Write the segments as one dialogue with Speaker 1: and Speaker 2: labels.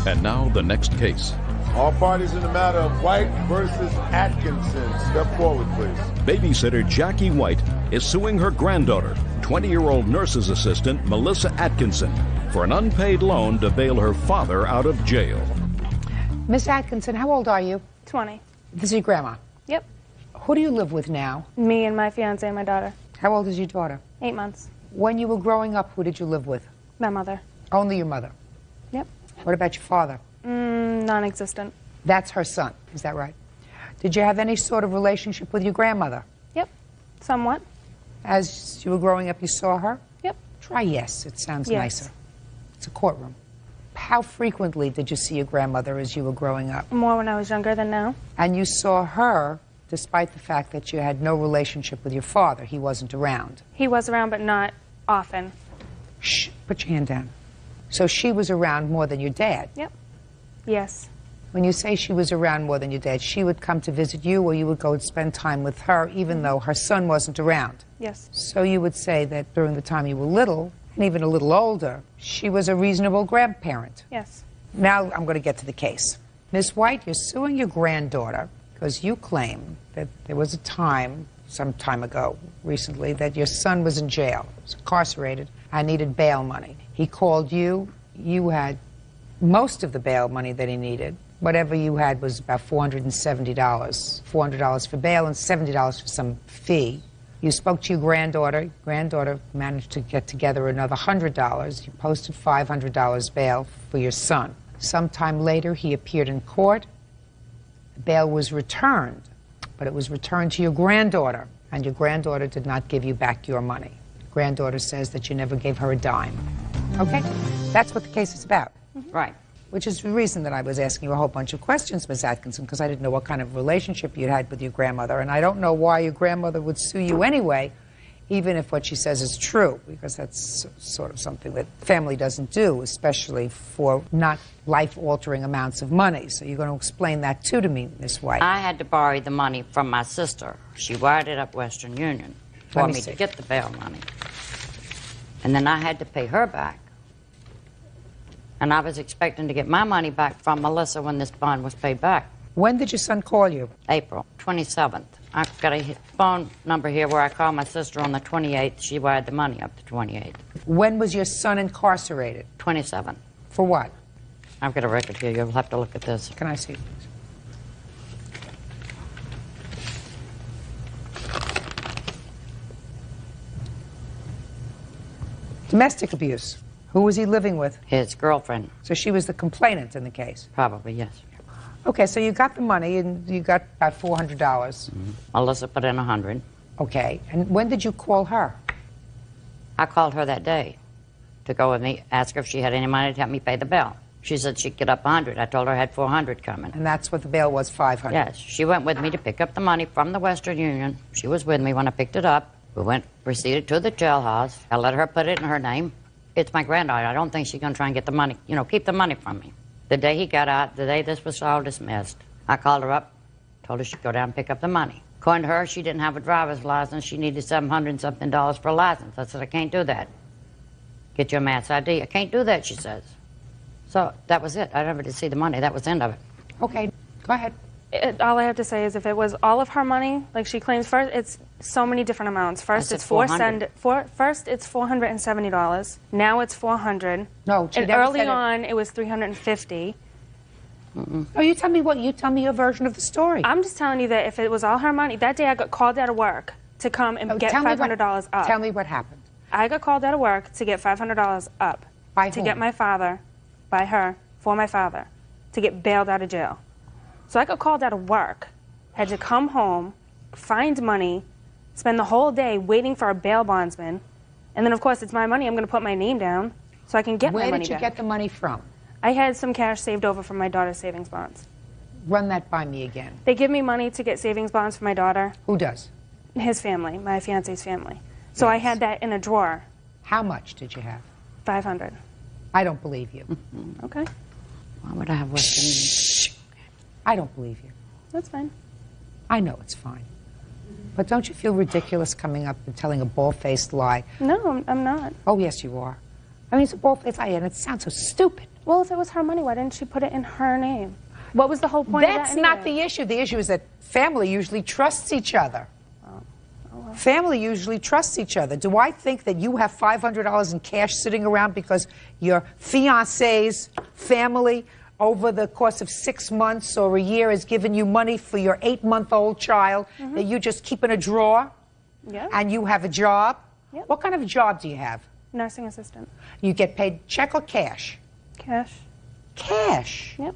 Speaker 1: And now the next case.
Speaker 2: All parties in the matter of White versus Atkinson. Step forward, please.
Speaker 1: Babysitter Jackie White is suing her granddaughter, 20-year-old nurse's assistant Melissa Atkinson, for an unpaid loan to bail her father out of jail.
Speaker 3: Miss Atkinson, how old are you?
Speaker 4: 20.
Speaker 3: This is your grandma?
Speaker 4: Yep.
Speaker 3: Who do you live with now?
Speaker 4: Me and my fiance and my daughter.
Speaker 3: How old is your daughter?
Speaker 4: 8 months.
Speaker 3: When you were growing up, who did you live with?
Speaker 4: My mother.
Speaker 3: Only your mother?
Speaker 4: Yep.
Speaker 3: What about your father?
Speaker 4: Non-existent.
Speaker 3: That's her son, is that right? Did you have any sort of relationship with your grandmother?
Speaker 4: Yep. Somewhat.
Speaker 3: As you were growing up, you saw her?
Speaker 4: Yep.
Speaker 3: Try yes, it sounds
Speaker 4: Yes.
Speaker 3: nicer. It's a courtroom. How frequently did you see your grandmother as you were growing up?
Speaker 4: More when I was younger than now.
Speaker 3: And you saw her despite the fact that you had no relationship with your father. He wasn't around.
Speaker 4: He was around, but not often.
Speaker 3: Shh, put your hand down. So she was around more than your dad?
Speaker 4: Yep. Yes.
Speaker 3: When you say she was around more than your dad, she would come to visit you or you would go and spend time with her even though her son wasn't around?
Speaker 4: Yes.
Speaker 3: So you would say that during the time you were little, and even a little older, she was a reasonable grandparent?
Speaker 4: Yes.
Speaker 3: Now I'm going to get to the case. Ms. White, you're suing your granddaughter because you claim that there was a time, some time ago, recently, that your son was in jail, was incarcerated, and needed bail money. He called you. You had most of the bail money that he needed. Whatever you had was about $470. $400 for bail and $70 for some fee. You spoke to your granddaughter. Your granddaughter managed to get together another $100. You posted $500 bail for your son. Sometime later, he appeared in court. The bail was returned, but it was returned to your granddaughter, and your granddaughter did not give you back your money. Your granddaughter says that you never gave her a dime. Okay? That's what the case is about.
Speaker 5: Right.
Speaker 3: Which is the reason that I was asking you a whole bunch of questions, Ms. Atkinson, because I didn't know what kind of relationship you had with your grandmother, and I don't know why your grandmother would sue you anyway, even if what she says is true, because that's sort of something that family doesn't do, especially for not life-altering amounts of money. So you're going to explain that too to me, Ms. White.
Speaker 5: I had to borrow the money from my sister. She wired it up Western Union for me to get the bail money. And then I had to pay her back. And I was expecting to get my money back from Melissa when this bond was paid back.
Speaker 3: When did your son call you?
Speaker 5: April 27th. I've got a phone number here where I called my sister on the 28th. She wired the money up the 28th.
Speaker 3: When was your son incarcerated?
Speaker 5: 27th.
Speaker 3: For what?
Speaker 5: I've got a record here. You'll have to look at this.
Speaker 3: Can I see it? Domestic abuse. Who was he living with?
Speaker 5: His girlfriend.
Speaker 3: So she was the complainant in the case?
Speaker 5: Probably, yes.
Speaker 3: Okay, so you got the money, and you got about $400.
Speaker 5: Melissa put in 100.
Speaker 3: Okay, and when did you call her?
Speaker 5: I called her that day to go with me, ask her if she had any money to help me pay the bill. She said she'd get up 100. I told her I had 400 coming.
Speaker 3: And that's what the bail was, 500?
Speaker 5: Yes, she went with me to pick up the money from the Western Union. She was with me when I picked it up. We proceeded to the jailhouse. I let her put it in her name. It's my granddaughter. I don't think she's going to try and get the money, keep the money from me. The day he got out, the day this was all dismissed, I called her up, told her she'd go down and pick up the money. According to her, she didn't have a driver's license. She needed $700 and something for a license. I said, I can't do that. Get your mass ID. I can't do that, she says. So that was it. I never did see the money. That was the end of it.
Speaker 3: Okay, go ahead.
Speaker 4: All I have to say is if it was all of her money, like she claims, first it's so many different amonts. First it's first it's $470. Now it's $400.
Speaker 3: No, she
Speaker 4: and
Speaker 3: never
Speaker 4: early
Speaker 3: said
Speaker 4: on it was $350.
Speaker 3: Oh, you tell me your version of the story.
Speaker 4: I'm just telling you that if it was all her money, that day I got called out of work to come and get $500 up.
Speaker 3: Tell me what happened.
Speaker 4: I got called out of work to get $500 up.
Speaker 3: By
Speaker 4: to
Speaker 3: whom?
Speaker 4: get my father, by her, for my father, to get bailed out of jail. So I got called out of work, had to come home, find money, spend the whole day waiting for a bail bondsman, and then of course it's my money, I'm going to put my name down so I can get my money back.
Speaker 3: Where did you get the money from?
Speaker 4: I had some cash saved over from my daughter's savings bonds.
Speaker 3: Run that by me again.
Speaker 4: They give me money to get savings bonds for my daughter.
Speaker 3: Who does?
Speaker 4: His family, my fiance's family. So I had that in a drawer.
Speaker 3: How much did you have?
Speaker 4: 500.
Speaker 3: I don't believe you.
Speaker 4: Okay.
Speaker 5: Why would I have Western Union?
Speaker 3: I don't believe you.
Speaker 4: That's fine.
Speaker 3: I know it's fine. But don't you feel ridiculous coming up and telling a bald-faced lie?
Speaker 4: No, I'm not.
Speaker 3: Oh, yes, you are. I mean, it's a bald-faced lie, and it sounds so stupid.
Speaker 4: Well, if it was her money, why didn't she put it in her name? What was the whole point of that
Speaker 3: That's
Speaker 4: anyway?
Speaker 3: not the issue. The issue is that family usually trusts each other. Family usually trusts each other. Do I think that you have $500 in cash sitting around because your fiancé's family over the course of 6 months or a year has given you money for your 8-month-old child that you just keep in a drawer?
Speaker 4: Yeah.
Speaker 3: And you have a job?
Speaker 4: Yep.
Speaker 3: What kind of a job do you have?
Speaker 4: Nursing assistant.
Speaker 3: You get paid check or cash?
Speaker 4: Cash.
Speaker 3: Cash.
Speaker 4: Yep.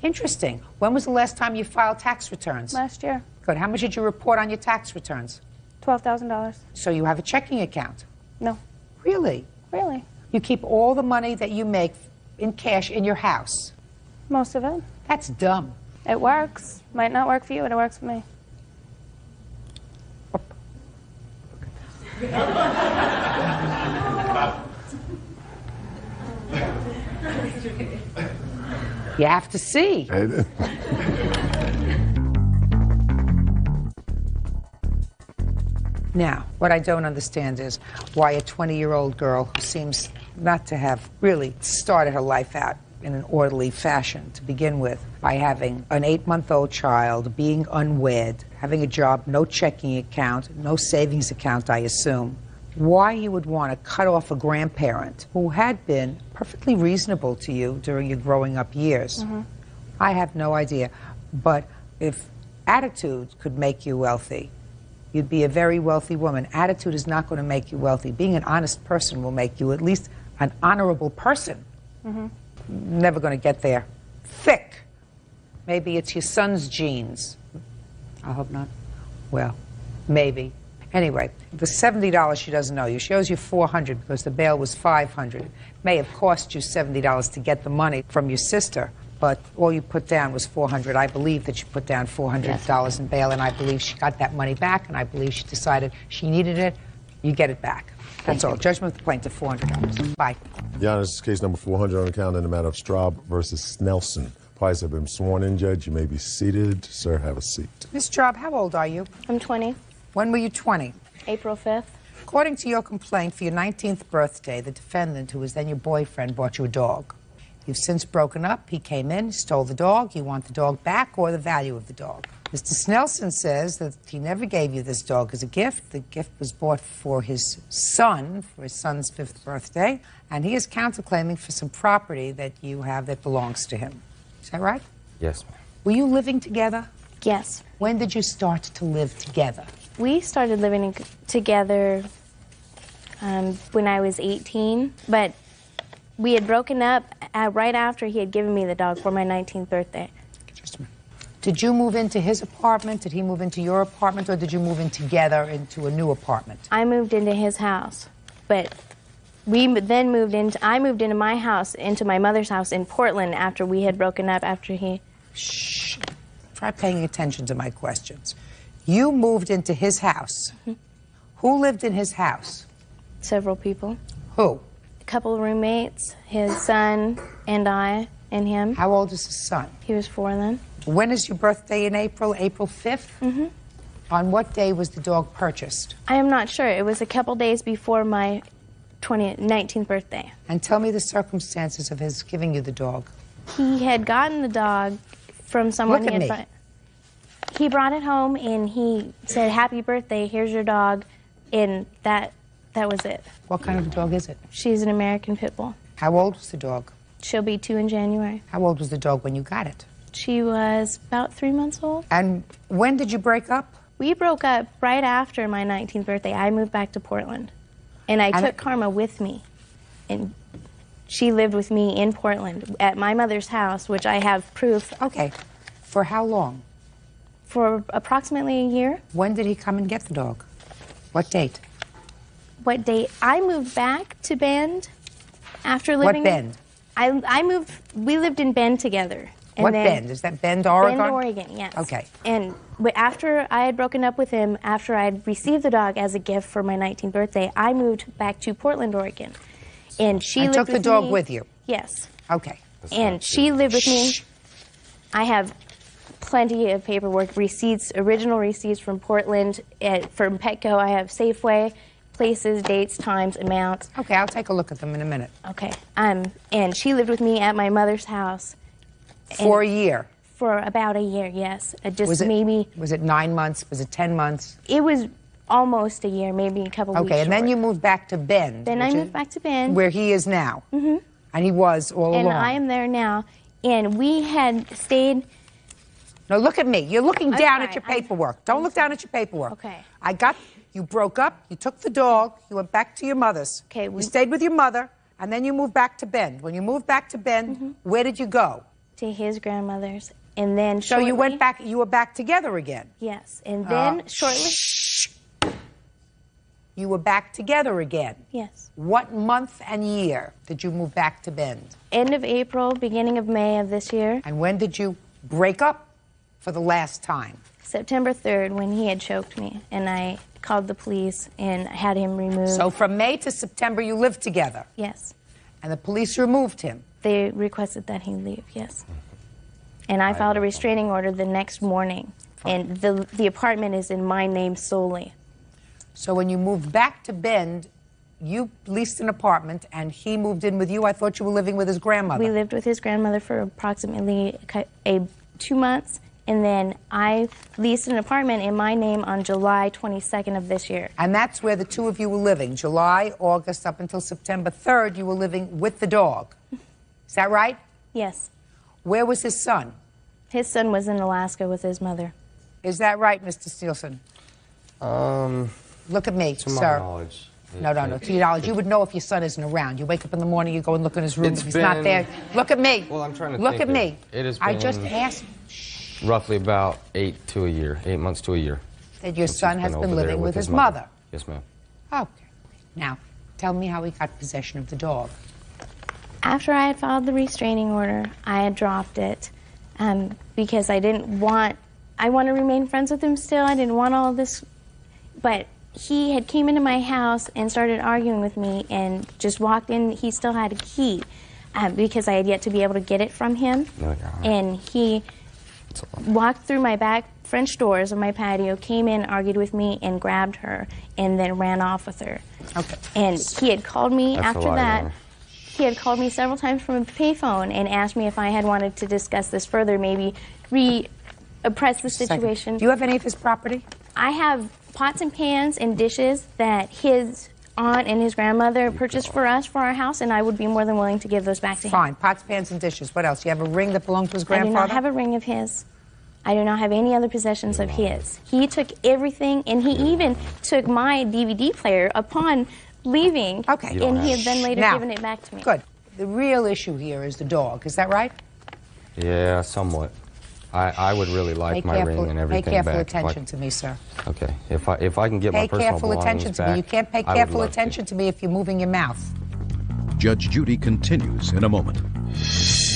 Speaker 3: Interesting. When was the last time you filed tax returns?
Speaker 4: Last year.
Speaker 3: Good. How much did you report on your tax returns?
Speaker 4: $12,000.
Speaker 3: So you have a checking account?
Speaker 4: No.
Speaker 3: Really?
Speaker 4: Really?
Speaker 3: You keep all the money that you make in cash in your house?
Speaker 4: Most of it.
Speaker 3: That's dumb.
Speaker 4: It works. Might not work for you, but it works for me.
Speaker 3: You have to see. Now, what I don't understand is why a 20-year-old girl who seems not to have really started her life out in an orderly fashion to begin with, by having an 8-month-old child, being unwed, having a job, no checking account, no savings account, I assume, why you would want to cut off a grandparent who had been perfectly reasonable to you during your growing up years. I have no idea. But if attitude could make you wealthy, you'd be a very wealthy woman. Attitude is not going to make you wealthy. Being an honest person will make you at least an honorable person. Never going to get there. Thick. Maybe it's your son's genes.
Speaker 5: I hope not.
Speaker 3: Well, maybe. Anyway, the $70 she doesn't owe you. She owes you $400 because the bail was $500. It may have cost you $70 to get the money from your sister, but all you put down was $400. I believe that she put down $400 in bail, and I believe she got that money back, and I believe she decided she needed it. You get it back. That's all. Judgment of the plaintiff, $400. Bye.
Speaker 2: Your Honor, this is case number 400 on the calendar in the matter of Straub versus Snelson. Parties have been sworn in, Judge. You may be seated. Sir, have a seat.
Speaker 3: Ms. Straub, how old are you?
Speaker 6: I'm 20.
Speaker 3: When were you 20?
Speaker 6: April 5th.
Speaker 3: According to your complaint, for your 19th birthday, the defendant, who was then your boyfriend, bought you a dog. You've since broken up. He came in, stole the dog. You want the dog back or the value of the dog? Mr. Snelson says that he never gave you this dog as a gift. The gift was bought for his son, for his son's 5th birthday, and he is counterclaiming for some property that you have that belongs to him. Is that right?
Speaker 7: Yes, ma'am.
Speaker 3: Were you living together?
Speaker 6: Yes.
Speaker 3: When did you start to live together?
Speaker 6: We started living together when I was 18, but we had broken up right after he had given me the dog for my 19th birthday.
Speaker 3: Just a minute. Did you move into his apartment? Did he move into your apartment? Or did you move in together into a new apartment?
Speaker 6: I moved into his house, but we then moved into, I moved into my house, into my mother's house in Portland after we had broken up, after he...
Speaker 3: Shh. Try paying attention to my questions. You moved into his house. Who lived in his house?
Speaker 6: Several people.
Speaker 3: Who?
Speaker 6: A couple of roommates, his son, and I, and him.
Speaker 3: How old is his son?
Speaker 6: He was 4 then.
Speaker 3: When is your birthday in April? April 5th? On what day was the dog purchased?
Speaker 6: I am not sure. It was a couple days before my 19th birthday.
Speaker 3: And tell me the circumstances of his giving you the dog.
Speaker 6: He had gotten the dog from someone.
Speaker 3: Look at me.
Speaker 6: He brought it home and he said, "Happy birthday, here's your dog," and that was it.
Speaker 3: What kind of a dog is it?
Speaker 6: She's an American Pit Bull.
Speaker 3: How old was the dog?
Speaker 6: She'll be 2 in January.
Speaker 3: How old was the dog when you got it?
Speaker 6: She was about 3 months old.
Speaker 3: And when did you break up?
Speaker 6: We broke up right after my 19th birthday. I moved back to Portland, and I took Karma with me, and she lived with me in Portland at my mother's house, which I have proof.
Speaker 3: Okay. For how long?
Speaker 6: For approximately a year.
Speaker 3: When did he come and get the dog? What date?
Speaker 6: What date? I moved back to Bend after living.
Speaker 3: What Bend?
Speaker 6: I moved. We lived in Bend together. And
Speaker 3: What
Speaker 6: then,
Speaker 3: Bend? Is that Bend, Oregon?
Speaker 6: Bend, Oregon, yes.
Speaker 3: Okay.
Speaker 6: And after I had broken up with him, after I had received the dog as a gift for my 19th birthday, I moved back to Portland, Oregon. And she lived
Speaker 3: took
Speaker 6: with
Speaker 3: the dog
Speaker 6: me.
Speaker 3: with you?
Speaker 6: Yes.
Speaker 3: Okay.
Speaker 6: And she lived with me. I have plenty of paperwork, receipts, original receipts from Portland, from Petco. I have Safeway, places, dates, times, amounts.
Speaker 3: Okay, I'll take a look at them in a minute.
Speaker 6: Okay. And she lived with me at my mother's house.
Speaker 3: For a year?
Speaker 6: For about a year, yes.
Speaker 3: Was it 9 months? Was it 10 months?
Speaker 6: It was almost a year, maybe a couple weeks
Speaker 3: Okay, and then
Speaker 6: short.
Speaker 3: you moved back to Bend.
Speaker 6: Then I moved back to Bend.
Speaker 3: Where he is now. Mm-hmm. And he was all along.
Speaker 6: And I am there now. And we had stayed...
Speaker 3: No, look at me. You're looking down
Speaker 6: sorry,
Speaker 3: at your paperwork. Don't look down at your paperwork.
Speaker 6: Okay.
Speaker 3: You broke up, you took the dog, you went back to your mother's.
Speaker 6: Okay.
Speaker 3: You stayed with your mother, and then you moved back to Bend. When you moved back to Bend, where did you go?
Speaker 6: To his grandmother's. And then
Speaker 3: So you went back, you were back together again?
Speaker 6: Yes. And then shortly...
Speaker 3: You were back together again?
Speaker 6: Yes.
Speaker 3: What month and year did you move back to Bend?
Speaker 6: End of April, beginning of May of this year.
Speaker 3: And when did you break up for the last time?
Speaker 6: September 3rd, when he had choked me, and I called the police and had him removed.
Speaker 3: So from May to September, you lived together?
Speaker 6: Yes.
Speaker 3: And the police removed him?
Speaker 6: They requested that he leave, yes. And I filed a restraining order the next morning. And the apartment is in my name solely.
Speaker 3: So when you moved back to Bend, you leased an apartment and he moved in with you? I thought you were living with his grandmother.
Speaker 6: We lived with his grandmother for approximately 2 months. And then I leased an apartment in my name on July 22nd of this year.
Speaker 3: And that's where the two of you were living? July, August, up until September 3rd, you were living with the dog. Is that right?
Speaker 6: Yes.
Speaker 3: Where was his son?
Speaker 6: His son was in Alaska with his mother.
Speaker 3: Is that right, Mr. Sneelson? Look at me,
Speaker 7: To
Speaker 3: sir.
Speaker 7: my knowledge.
Speaker 3: No. To your knowledge, you would know if your son isn't around. You wake up in the morning, you go and look in his room.
Speaker 7: It's
Speaker 3: If he's not
Speaker 7: been-
Speaker 3: there, look at me.
Speaker 7: Well, I'm trying to
Speaker 3: look
Speaker 7: think
Speaker 3: at me.
Speaker 7: It has
Speaker 3: I
Speaker 7: been
Speaker 3: just asked
Speaker 7: roughly about 8 months to a year.
Speaker 3: that your
Speaker 7: since
Speaker 3: son
Speaker 7: he's
Speaker 3: has
Speaker 7: been
Speaker 3: been
Speaker 7: over there
Speaker 3: living with his
Speaker 7: mother.
Speaker 3: mother.
Speaker 7: Yes, ma'am.
Speaker 3: Okay. Now, tell me how he got possession of the dog.
Speaker 6: After I had filed the restraining order, I had dropped it because I want to remain friends with him still. I didn't want all of this. But he had came into my house and started arguing with me and just walked in. He still had a key because I had yet to be able to get it from him.
Speaker 7: No, you're right.
Speaker 6: And he walked through my back French doors of my patio, came in, argued with me, and grabbed her, and then ran off with her.
Speaker 3: Okay.
Speaker 6: And he had called me
Speaker 7: That's a
Speaker 6: after
Speaker 7: lie,
Speaker 6: that.
Speaker 7: Mama.
Speaker 6: He had called me several times from a payphone and asked me if I had wanted to discuss this further, maybe press the situation.
Speaker 3: Do you have any of his property?
Speaker 6: I have pots and pans and dishes that his aunt and his grandmother purchased for us for our house, and I would be more than willing to give those back to him.
Speaker 3: Fine. Pots, pans, and dishes. What else? You have a ring that belonged to his
Speaker 6: I do
Speaker 3: grandfather?
Speaker 6: not have a ring of his. I do not have any other possessions of his. He took everything, and he even took my DVD player upon leaving.
Speaker 3: Okay.
Speaker 6: And he had then later
Speaker 3: Now,
Speaker 6: given it back to me.
Speaker 3: Good. The real issue here is the dog. Is that right?
Speaker 7: Yeah, somewhat. I would really like my ring and everything
Speaker 3: pay careful
Speaker 7: back.
Speaker 3: attention to me, sir.
Speaker 7: Okay, if I can get my
Speaker 3: Pay
Speaker 7: personal
Speaker 3: careful
Speaker 7: belongings
Speaker 3: attention to
Speaker 7: back,
Speaker 3: me. You can't pay
Speaker 7: I would
Speaker 3: careful
Speaker 7: love to.
Speaker 3: attention to me if you're moving your mouth.
Speaker 1: Judge Judy continues in a moment.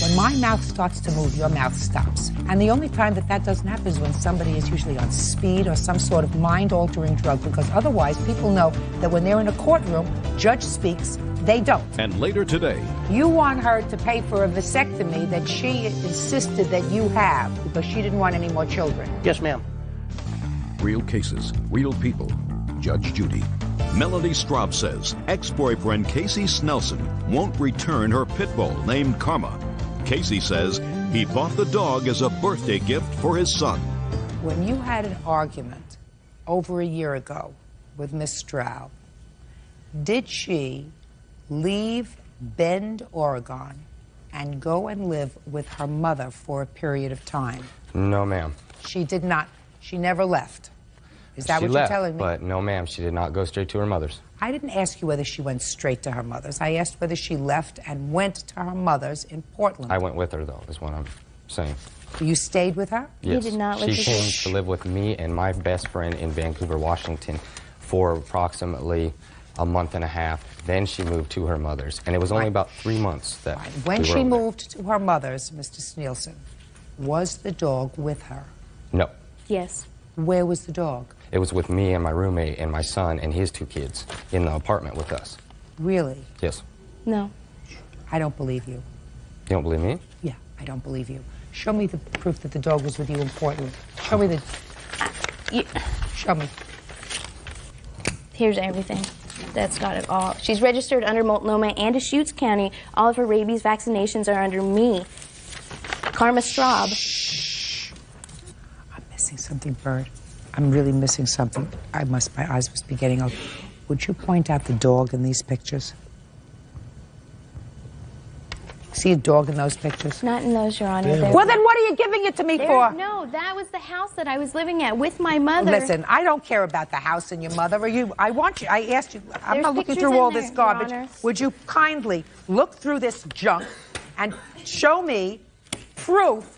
Speaker 3: When my mouth starts to move, your mouth stops. And the only time that doesn't happen is when somebody is usually on speed or some sort of mind-altering drug, because otherwise people know that when they're in a courtroom, judge speaks, they don't.
Speaker 1: And later today,
Speaker 3: You want her to pay for a vasectomy that she insisted that you have because she didn't want any more children.
Speaker 8: Yes, ma'am.
Speaker 1: real cases, real people. Judge Judy. Melanie Straub says ex-boyfriend Casey Snelson won't return her pit bull named Karma. Casey says he bought the dog as a birthday gift for his son.
Speaker 3: When you had an argument over a year ago with Miss Straub, did she leave Bend, Oregon, and go and live with her mother for a period of time?
Speaker 7: No, ma'am.
Speaker 3: She did not. She never left. Is that
Speaker 7: She
Speaker 3: what
Speaker 7: left,
Speaker 3: you're telling me?
Speaker 7: but no, ma'am, she did not go straight to her mother's.
Speaker 3: I didn't ask you whether she went straight to her mother's. I asked whether she left and went to her mother's in Portland.
Speaker 7: I went with her, though, is what I'm saying.
Speaker 3: You stayed with her?
Speaker 7: Yes.
Speaker 6: did not live
Speaker 7: She
Speaker 6: with
Speaker 7: came
Speaker 6: her.
Speaker 7: to live with me and my best friend in Vancouver, Washington for approximately a month and a half. Then she moved to her mother's, and it was only
Speaker 3: Right.
Speaker 7: about 3 months that
Speaker 3: When
Speaker 7: we were
Speaker 3: she
Speaker 7: over there.
Speaker 3: moved to her mother's, Mr. Sneelson, was the dog with her?
Speaker 7: No.
Speaker 6: Yes.
Speaker 3: Where was the dog?
Speaker 7: It was with me and my roommate and my son and his 2 kids in the apartment with us.
Speaker 3: Really?
Speaker 7: Yes.
Speaker 6: No.
Speaker 3: I don't believe you.
Speaker 7: You don't believe me?
Speaker 3: Yeah, I don't believe you. Show me the proof that the dog was with you in Portland. Show me the...
Speaker 6: You,
Speaker 3: Show me.
Speaker 6: here's everything. That's got it all. She's registered under Multnomah and Deschutes County. All of her rabies vaccinations are under me. Karma Straub.
Speaker 3: I'm missing something, Bird. I'm really missing something. My eyes must be getting old. Would you point out the dog in these pictures? See a dog in those pictures?
Speaker 6: Not in those, Your Honor.
Speaker 3: Well, then what are you giving it to me for?
Speaker 6: No, that was the house that I was living at with my mother.
Speaker 3: Listen, I don't care about the house and your mother or you. I asked you, I'm not looking through all this garbage. Would you kindly look through this junk and show me proof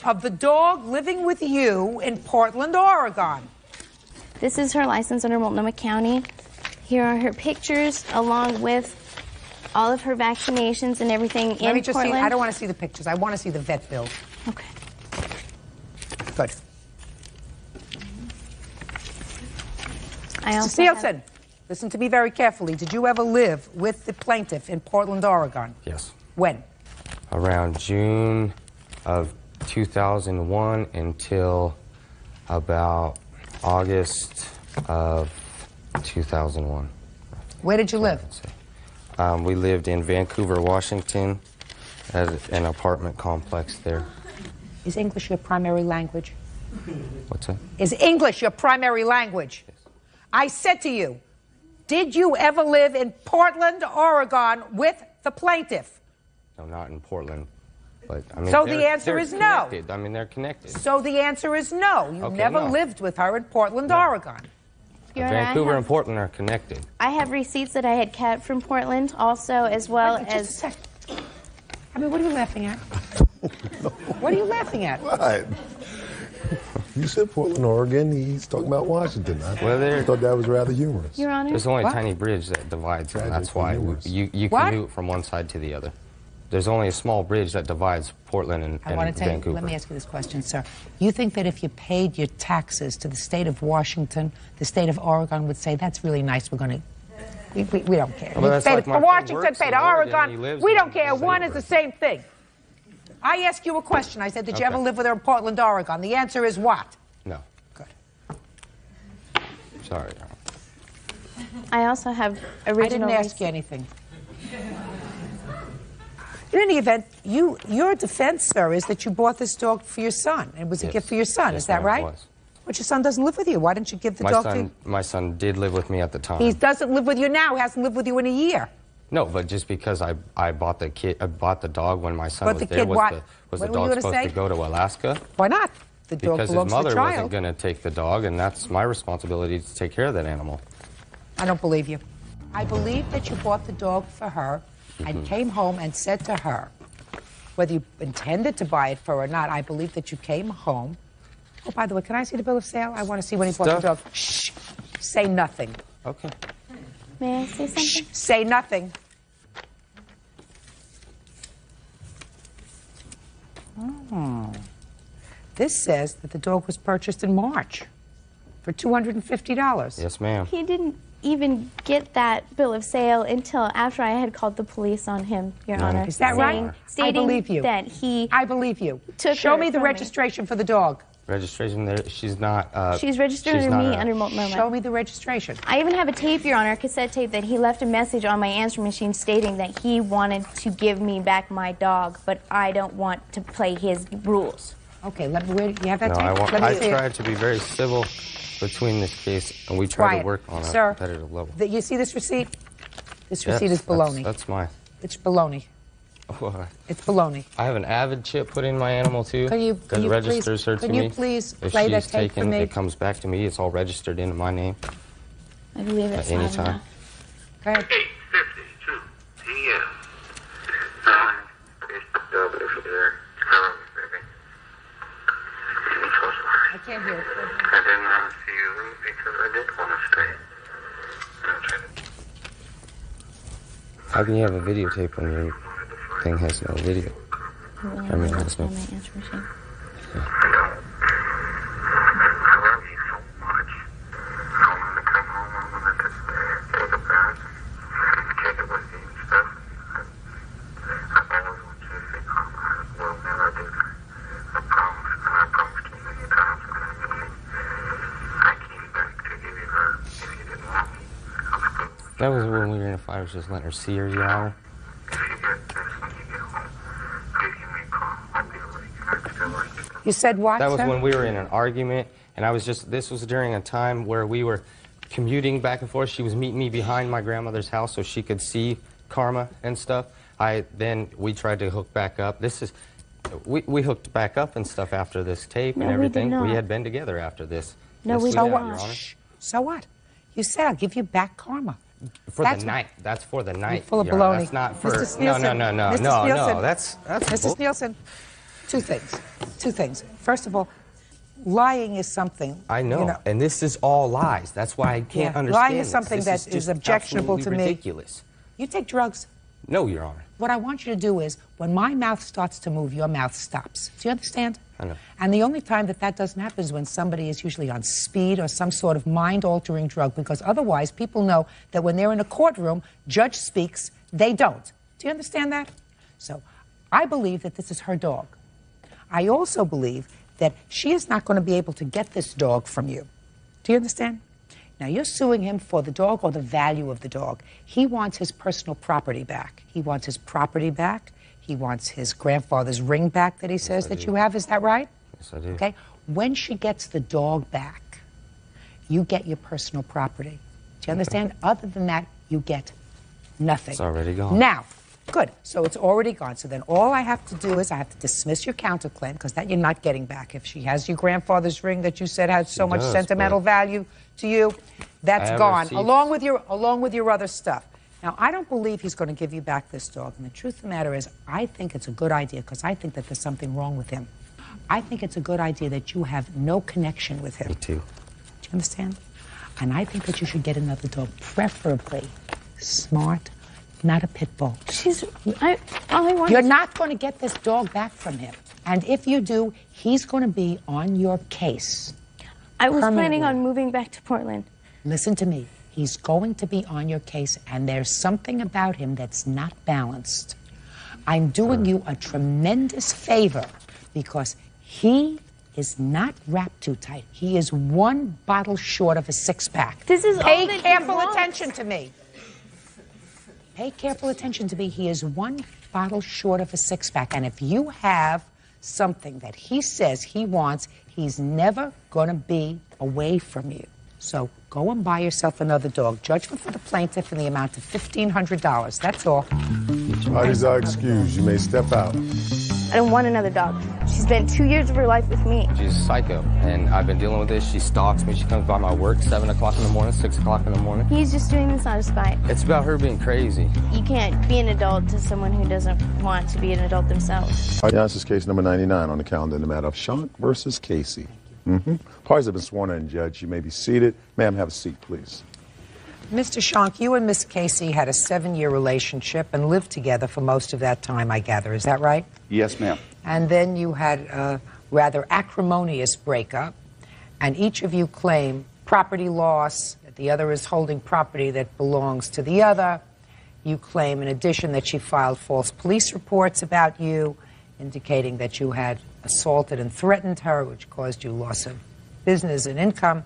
Speaker 3: of the dog living with you in Portland, Oregon?
Speaker 6: This is her license under Multnomah County. Here are her pictures along with all of her vaccinations and everything in Portland.
Speaker 3: Let me just see. I don't want to see the pictures. I want to see the vet bill.
Speaker 6: Okay.
Speaker 3: Good.
Speaker 6: Mr.
Speaker 3: Nielsen, listen to me very carefully. Did you ever live with the plaintiff in Portland, Oregon?
Speaker 7: Yes.
Speaker 3: When?
Speaker 7: Around June of 2001 until about August of 2001.
Speaker 3: Where did you live?
Speaker 7: We lived in Vancouver, Washington, at an apartment complex there.
Speaker 3: Is English your primary language?
Speaker 7: What's that?
Speaker 3: Is English your primary language? Yes. I said to you, did you ever live in Portland, Oregon with the plaintiff?
Speaker 7: No, not in Portland. But, I mean,
Speaker 3: so the answer is no.
Speaker 7: I mean, they're connected.
Speaker 3: So the answer is no. You never lived with her in Portland, Oregon.
Speaker 7: Vancouver and Portland are connected.
Speaker 6: I have receipts that I had kept from Portland also, as well as...
Speaker 3: Just a sec. I mean, what are you laughing at? What are you laughing at?
Speaker 2: What? You said Portland, Oregon. He's talking about Washington. I thought that was rather humorous.
Speaker 6: Your Honor?
Speaker 7: There's only a tiny bridge that divides, and that's why you commute from one side to the other. There's only a small bridge that divides Portland and Vancouver.
Speaker 3: Let me ask you this question, sir. You think that if you paid your taxes to the state of Washington, the state of Oregon would say, that's really nice, we're going to... We don't care.
Speaker 7: Well,
Speaker 3: you paid it for Washington, paid to Oregon. We don't care.
Speaker 7: One
Speaker 3: is the same thing. I asked you a question. I said, did you ever live with her in Portland, Oregon? The answer is what?
Speaker 7: No.
Speaker 3: Good.
Speaker 7: Sorry.
Speaker 6: I also have original...
Speaker 3: I didn't ask you anything. In any event, your defense, sir, is that you bought this dog for your son. It was a gift for your son.
Speaker 7: Yes,
Speaker 3: is that right?
Speaker 7: It was.
Speaker 3: But your son doesn't live with you. Why didn't you give the dog to him?
Speaker 7: My son did live with me at the time.
Speaker 3: He doesn't live with you now. He hasn't lived with you in a year.
Speaker 7: No, but just because I bought the dog when my son was there, was the dog supposed to go to Alaska?
Speaker 3: Why not? The dog
Speaker 7: because
Speaker 3: belongs
Speaker 7: his mother
Speaker 3: to the child.
Speaker 7: wasn't going to take the dog, and that's my responsibility to take care of that animal.
Speaker 3: I don't believe you. I believe that you bought the dog for her and came home and said to her, whether you intended to buy it for her or not, I believe that you came home. Oh, by the way, can I see the bill of sale? I want to see when he bought the dog. Shh. Say nothing.
Speaker 7: Okay.
Speaker 6: May I say something?
Speaker 3: Shh. Say nothing. Oh. This says that the dog was purchased in March for $250.
Speaker 7: Yes, ma'am.
Speaker 6: He didn't even get that bill of sale until after I had called the police on him, Your Honor.
Speaker 3: Is that right?
Speaker 6: Stating
Speaker 3: I believe you.
Speaker 6: That he
Speaker 3: I believe you.
Speaker 6: Show
Speaker 3: me the registration for the dog.
Speaker 7: Registration there? She's not...
Speaker 6: she's registered under me under Multnomah.
Speaker 3: Show me the registration.
Speaker 6: I even have a tape, Your Honor, a cassette tape, that he left a message on my answer machine stating that he wanted to give me back my dog, but I don't want to play his rules.
Speaker 3: Okay, let me, you have that tape?
Speaker 7: I tried to be very civil between this case, and we tried to work on a competitive level.
Speaker 3: You see this receipt? This receipt is baloney.
Speaker 7: That's mine.
Speaker 3: It's baloney.
Speaker 7: What?
Speaker 3: It's baloney.
Speaker 7: I have an Avid chip put in my animal, too.
Speaker 3: That registers her to me. Can you please play that tape for me?
Speaker 7: It comes back to me. It's all registered into my name.
Speaker 6: I believe it's
Speaker 7: at any time.
Speaker 3: Go ahead.
Speaker 8: 8:52 p.m.
Speaker 3: I can't hear it.
Speaker 8: I didn't want to see you leave because I did want to stay.
Speaker 7: How can you have a videotape when your thing has no video? I mean, has no...
Speaker 8: I love you so much. I wanted to come home. I wanted to take a bath, take it with you and stuff. I always want you to say, Mama, I will never do that. I promise. And I promised you many times when I met you. I came back to give you her if you didn't want me.
Speaker 7: That was when we were in a fight. I was just letting her see her, Your Honor.
Speaker 8: If you get this when you get home, please give me a call. I'll be awake. I still like it.
Speaker 3: You said what,
Speaker 7: That was
Speaker 3: sir?
Speaker 7: when we were in an argument, and this was during a time where we were commuting back and forth. She was meeting me behind my grandmother's house so she could see Karma and stuff. Then we tried to hook back up. We hooked back up and stuff after this tape and everything.
Speaker 6: We did not.
Speaker 7: We had been together after this.
Speaker 6: No, we
Speaker 7: Yes,
Speaker 6: did
Speaker 3: So
Speaker 7: have,
Speaker 3: what?
Speaker 7: Your Honor.
Speaker 3: Shh. So what? You said I'll give you back Karma.
Speaker 7: For
Speaker 3: That's
Speaker 7: the night. That's for the night.
Speaker 3: full of
Speaker 7: Your Honor.
Speaker 3: baloney.
Speaker 7: That's not for...
Speaker 3: Mr.
Speaker 7: No,
Speaker 3: Sneelson,
Speaker 7: no.
Speaker 3: Mr. Sneelson,
Speaker 7: That's
Speaker 3: Mr. Sneelson, two things. First of all, lying is something.
Speaker 7: I know,
Speaker 3: you know,
Speaker 7: and this is all lies. That's why I can't understand
Speaker 3: lying is
Speaker 7: this.
Speaker 3: something
Speaker 7: This
Speaker 3: that
Speaker 7: just
Speaker 3: is objectionable to
Speaker 7: absolutely
Speaker 3: me.
Speaker 7: ridiculous.
Speaker 3: You take drugs.
Speaker 7: No, Your Honor.
Speaker 3: What I want you to do is, when my mouth starts to move, your mouth stops. Do you understand?
Speaker 7: I know.
Speaker 3: And the only time that doesn't happen is when somebody is usually on speed or some sort of mind-altering drug, because otherwise people know that when they're in a courtroom, judge speaks, they don't. Do you understand that? So I believe that this is her dog. I also believe that she is not going to be able to get this dog from you. Do you understand? Now, you're suing him for the dog or the value of the dog. He wants his personal property back. He wants his property back. He wants his grandfather's ring back that he says that you have. Is that right?
Speaker 7: Yes, I do.
Speaker 3: Okay. When she gets the dog back, you get your personal property. Do you understand? Other than that, you get nothing.
Speaker 7: It's already gone.
Speaker 3: Now, good. So it's already gone. So then all I have to do is I have to dismiss your counterclaim, because that you're not getting back. If she has your grandfather's ring that you said had so much
Speaker 7: does,
Speaker 3: sentimental
Speaker 7: but
Speaker 3: value to you, that's
Speaker 7: have
Speaker 3: gone,
Speaker 7: receipts.
Speaker 3: along with your other stuff. Now, I don't believe he's going to give you back this dog. And the truth of the matter is, I think it's a good idea, because I think that there's something wrong with him. I think it's a good idea that you have no connection with him.
Speaker 7: Me too.
Speaker 3: Do you understand? And I think that you should get another dog, preferably smart, not a pit bull.
Speaker 6: All I want
Speaker 3: You're
Speaker 6: is-
Speaker 3: not going to get this dog back from him. And if you do, he's going to be on your case.
Speaker 6: I was planning
Speaker 3: permanently.
Speaker 6: on moving back to Portland.
Speaker 3: Listen to me. He's going to be on your case, and there's something about him that's not balanced. I'm doing you a tremendous favor, because he is not wrapped too tight. He is one bottle short of a six-pack.
Speaker 6: This is all
Speaker 3: Pay
Speaker 6: that he
Speaker 3: careful
Speaker 6: wants.
Speaker 3: attention to me. Pay careful attention to me. He is one bottle short of a six-pack. And if you have something that he says he wants, he's never going to be away from you. So go and buy yourself another dog. Judgment for the plaintiff in the amount of $1,500. That's all.
Speaker 2: Parties are excused. You may step out.
Speaker 6: I don't want another dog. She spent 2 years of her life with me.
Speaker 7: She's a psycho, and I've been dealing with this. She stalks me. She comes by my work 7 o'clock in the morning, 6 o'clock in the morning.
Speaker 6: He's just doing this out of spite.
Speaker 7: It's about her being crazy.
Speaker 6: You can't be an adult to someone who doesn't want to be an adult themselves.
Speaker 2: This is case number 99 on the calendar in the matter of Shank versus Casey. Parties have been sworn in, Judge. You may be seated. Ma'am, have a seat, please.
Speaker 3: Mr. Shank, you and Miss Casey had a 7-year relationship and lived together for most of that time, I gather. Is that right?
Speaker 9: Yes, ma'am.
Speaker 3: And then you had a rather acrimonious breakup, and each of you claim property loss, that the other is holding property that belongs to the other. You claim, in addition, that she filed false police reports about you, indicating that you had assaulted and threatened her, which caused you loss of business and income.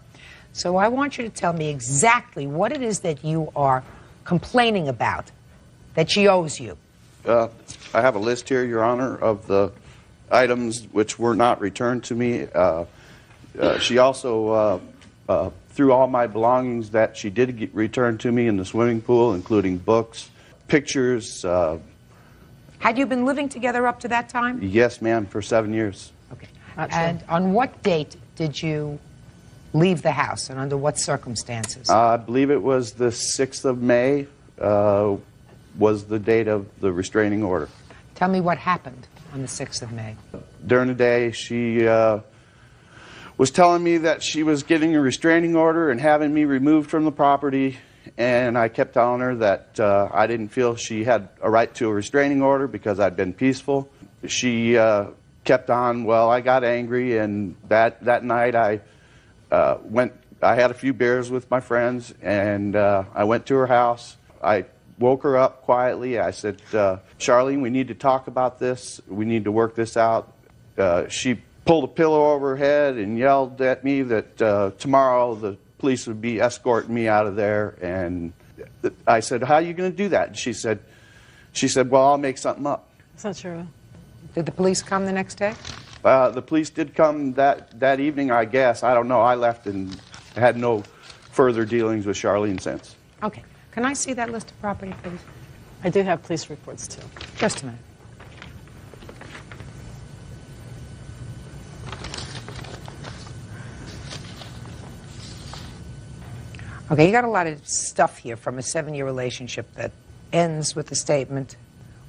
Speaker 3: So I want you to tell me exactly what it is that you are complaining about that she owes you.
Speaker 9: I have a list here, Your Honor, of the items which were not returned to me. She also threw all my belongings that she did get returned to me in the swimming pool, including books, pictures.
Speaker 3: Had you been living together up to that time?
Speaker 9: Yes, ma'am, for 7 years.
Speaker 3: Okay. And on what date did you leave the house, and under what circumstances?
Speaker 9: I believe it was the 6th of May was the date of the restraining order.
Speaker 3: Tell me what happened on the 6th of May.
Speaker 9: During the day, she was telling me that she was getting a restraining order and having me removed from the property, and I kept telling her that I didn't feel she had a right to a restraining order because I'd been peaceful. She kept on. Well, I got angry, and that night I had a few beers with my friends, and I went to her house. I woke her up quietly. I said, Charlene, we need to talk about this. We need to work this out. She pulled a pillow over her head and yelled at me that tomorrow the police would be escorting me out of there, and I said, how are you going to do that? And she said, well, I'll make something up.
Speaker 10: That's not true.
Speaker 3: Did the police come the next day?
Speaker 9: The police did come that evening, I guess. I don't know. I left and had no further dealings with Charlene since.
Speaker 3: Okay. Can I see that list of property, please?
Speaker 10: I do have police reports, too.
Speaker 3: Just a minute. Okay, you got a lot of stuff here from a 7-year relationship that ends with the statement,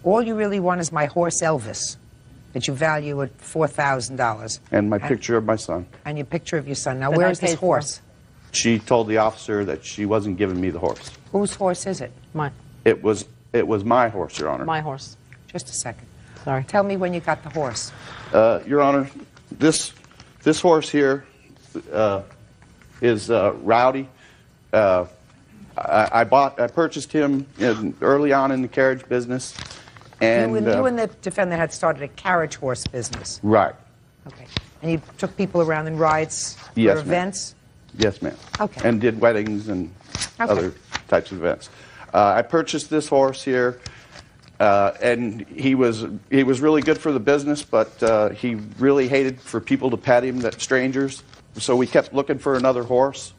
Speaker 3: all you really want is my horse Elvis, that you value at $4,000.
Speaker 9: And my picture of my son.
Speaker 3: And your picture of your son. Now,
Speaker 10: That
Speaker 3: where
Speaker 10: I
Speaker 3: is this
Speaker 10: paid for.
Speaker 3: horse?
Speaker 9: She told the officer that she wasn't giving me the horse.
Speaker 3: Whose horse is it?
Speaker 10: Mine.
Speaker 9: It was my horse, Your Honor.
Speaker 10: My horse.
Speaker 3: Just a second.
Speaker 10: Sorry.
Speaker 3: Tell me when you got the horse.
Speaker 9: Your Honor, this horse here is Rowdy. I purchased him early on in the carriage business, and
Speaker 3: You and the defendant had started a carriage horse business.
Speaker 9: right.
Speaker 3: Okay. And you took people around in rides for
Speaker 9: Yes, ma'am.
Speaker 3: events?
Speaker 9: Yes, ma'am.
Speaker 3: Okay.
Speaker 9: And did weddings and
Speaker 3: Okay.
Speaker 9: other types of events. I purchased this horse here, and he was really good for the business, but he really hated for people to pet him, that strangers. So we kept looking for another horse.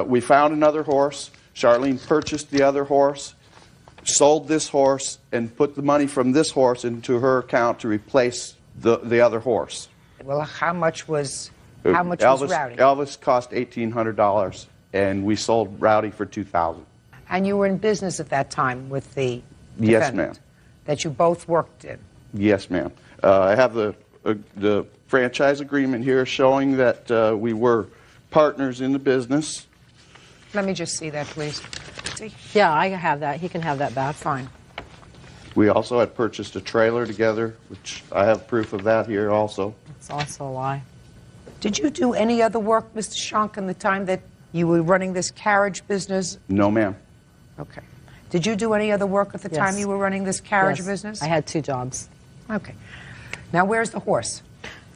Speaker 9: We found another horse. Charlene purchased the other horse, sold this horse, and put the money from this horse into her account to replace the other horse.
Speaker 3: Well, how much was Rowdy?
Speaker 9: Elvis cost $1,800, and we sold Rowdy for $2,000.
Speaker 3: And you were in business at that time with the defendant?
Speaker 9: Yes, ma'am.
Speaker 3: That you both worked in?
Speaker 9: Yes, ma'am. I have the franchise agreement here showing that we were partners in the business.
Speaker 3: Let me just see that, please. See?
Speaker 10: Yeah, I have that. He can have that back.
Speaker 3: Fine.
Speaker 9: We also had purchased a trailer together, which I have proof of that here also.
Speaker 10: It's also a lie.
Speaker 3: Did you do any other work, Mr. Schonk, in the time that you were running this carriage business?
Speaker 9: No, ma'am.
Speaker 3: Okay. Did you do any other work at the time you were running this carriage
Speaker 10: Yes.
Speaker 3: business?
Speaker 10: I had 2 jobs.
Speaker 3: Okay. Now, where's the horse?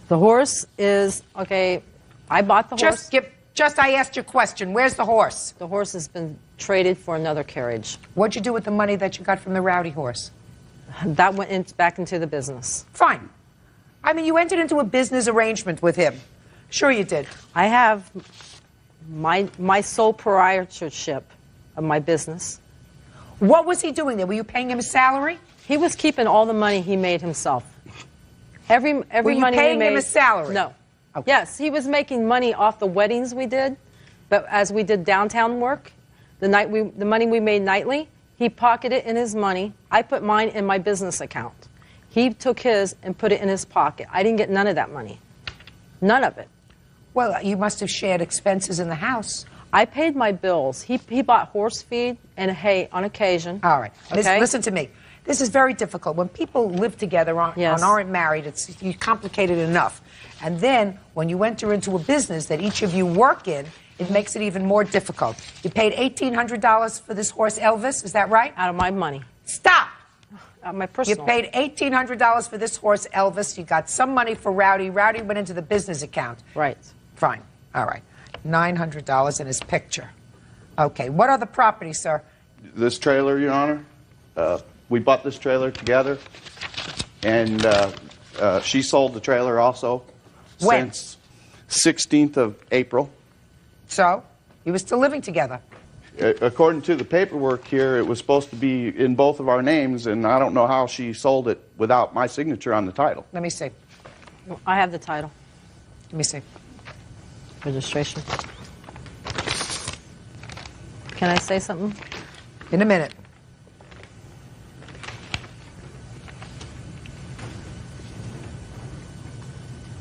Speaker 10: The horse is, okay, I bought the horse.
Speaker 3: Just I asked your question. Where's the horse?
Speaker 10: The horse has been traded for another carriage.
Speaker 3: What'd you do with the money that you got from the Rowdy horse?
Speaker 10: That went back into the business.
Speaker 3: Fine. I mean, you entered into a business arrangement with him. Sure you did.
Speaker 10: I have my sole proprietorship of my business.
Speaker 3: What was he doing there? Were you paying him a salary?
Speaker 10: He was keeping all the money he made himself. Every
Speaker 3: Were you
Speaker 10: money
Speaker 3: paying
Speaker 10: we made,
Speaker 3: him a salary?
Speaker 10: No.
Speaker 3: Okay.
Speaker 10: Yes, he was making money off the weddings we did, but as we did downtown work, the money we made nightly, he pocketed in his money. I put mine in my business account. He took his and put it in his pocket. I didn't get none of that money. None of it.
Speaker 3: Well, you must have shared expenses in the house.
Speaker 10: I paid my bills. He bought horse feed and hay on occasion.
Speaker 3: All right.
Speaker 10: Okay?
Speaker 3: Listen to me. This is very difficult. When people live together
Speaker 10: Yes.
Speaker 3: and aren't married, it's complicated enough. And then when you enter into a business that each of you work in, it makes it even more difficult. You paid $1,800 for this horse, Elvis. Is that right?
Speaker 10: Out of my money.
Speaker 3: Stop.
Speaker 10: My personal.
Speaker 3: You paid $1,800 for this horse, Elvis. You got some money for Rowdy. Rowdy went into the business account.
Speaker 10: Right.
Speaker 3: Fine. All right. $900 in his picture. Okay. What other property, sir?
Speaker 9: This trailer, Your Honor, we bought this trailer together, and she sold the trailer also.
Speaker 3: When?
Speaker 9: Since 16th of April.
Speaker 3: So, you were still living together.
Speaker 9: According to the paperwork here, it was supposed to be in both of our names, and I don't know how she sold it without my signature on the title.
Speaker 3: Let me see.
Speaker 10: I have the title.
Speaker 3: Let me see.
Speaker 10: Registration. Can I say something?
Speaker 3: In a minute.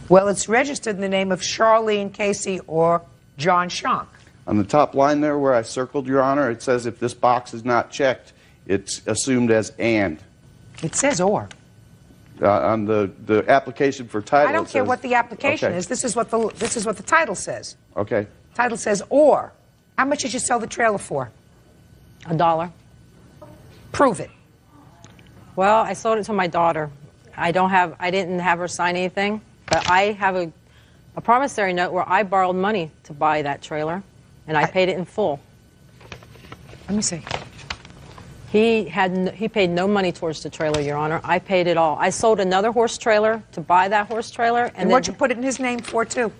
Speaker 3: Well, it's registered in the name of Charlene Casey or John Schonk.
Speaker 9: On the top line there where I circled, Your Honor, it says if this box is not checked, it's assumed as and.
Speaker 3: It says or.
Speaker 9: On the application for title,
Speaker 3: I don't care
Speaker 9: says,
Speaker 3: what the application
Speaker 9: okay.
Speaker 3: is. This is what the title says.
Speaker 9: Okay.
Speaker 3: Title says or. How much did you sell the trailer for?
Speaker 10: $1.
Speaker 3: Prove it.
Speaker 10: Well, I sold it to my daughter. I didn't have her sign anything, but I have a promissory note where I borrowed money to buy that trailer, and I paid it in full.
Speaker 3: Let me see.
Speaker 10: He paid no money towards the trailer, Your Honor. I paid it all. I sold another horse trailer to buy that horse trailer.
Speaker 3: And what'd you put it in his name for, too?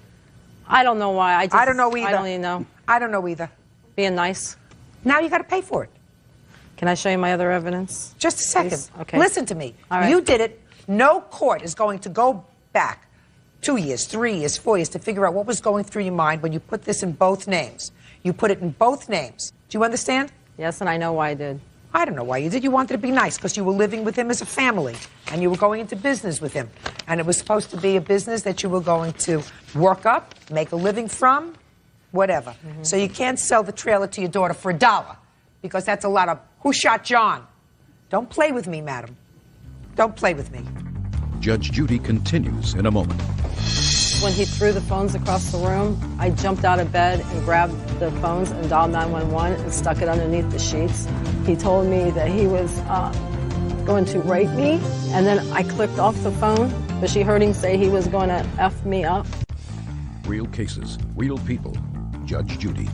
Speaker 10: I don't know why.
Speaker 3: I don't know either.
Speaker 10: I don't even know.
Speaker 3: I don't know either.
Speaker 10: Being nice.
Speaker 3: Now you got to pay for it.
Speaker 10: Can I show you my other evidence?
Speaker 3: Just a second.
Speaker 10: Please? Okay.
Speaker 3: Listen to me.
Speaker 10: All right.
Speaker 3: You did it. No court is going to go back 2 years, 3 years, 4 years to figure out what was going through your mind when you put this in both names. You put it in both names. Do you understand?
Speaker 10: Yes, and I know why I did.
Speaker 3: I don't know why you did. You wanted to be nice because you were living with him as a family and you were going into business with him. And it was supposed to be a business that you were going to work up, make a living from, whatever. Mm-hmm. So you can't sell the trailer to your daughter for $1 because that's a lot of who shot John. Don't play with me, madam. Don't play with me.
Speaker 1: Judge Judy continues in a moment.
Speaker 10: When he threw the phones across the room, I jumped out of bed and grabbed the phones and dialed 911 and stuck it underneath the sheets. He told me that he was going to rape me, and then I clicked off the phone, but she heard him say he was going to F me up.
Speaker 1: Real cases, real people. Judge Judy.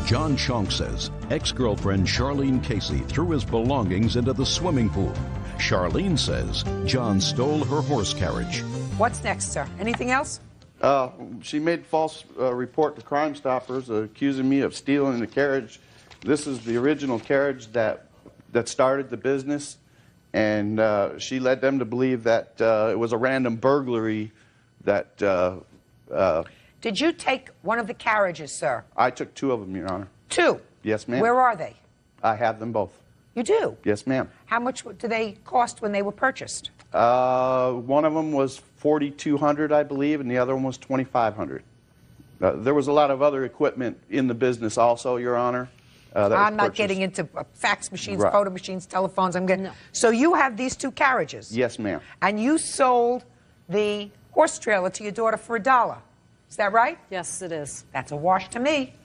Speaker 1: John Shonk says ex-girlfriend Charlene Casey threw his belongings into the swimming pool. Charlene says John stole her horse carriage.
Speaker 3: What's next, sir? Anything else?
Speaker 9: She made false report to Crime Stoppers accusing me of stealing the carriage. This is the original carriage that started the business, and she led them to believe that it was a random burglary that...
Speaker 3: Did you take one of the carriages, sir?
Speaker 9: I took 2 of them, Your Honor.
Speaker 3: 2?
Speaker 9: Yes, ma'am.
Speaker 3: Where are they?
Speaker 9: I have them both.
Speaker 3: You do?
Speaker 9: Yes, ma'am.
Speaker 3: How much do they cost when they were purchased?
Speaker 9: One of them was $4,200, I believe, and the other one was $2,500. There was a lot of other equipment in the business also, Your Honor.
Speaker 3: I'm not getting into fax machines,
Speaker 9: Right.
Speaker 3: photo machines, telephones. I'm getting.
Speaker 10: No.
Speaker 3: So you have these 2 carriages.
Speaker 9: Yes, ma'am.
Speaker 3: And you sold the horse trailer to your daughter for $1. Is that right?
Speaker 10: Yes, it is.
Speaker 3: That's a wash to me.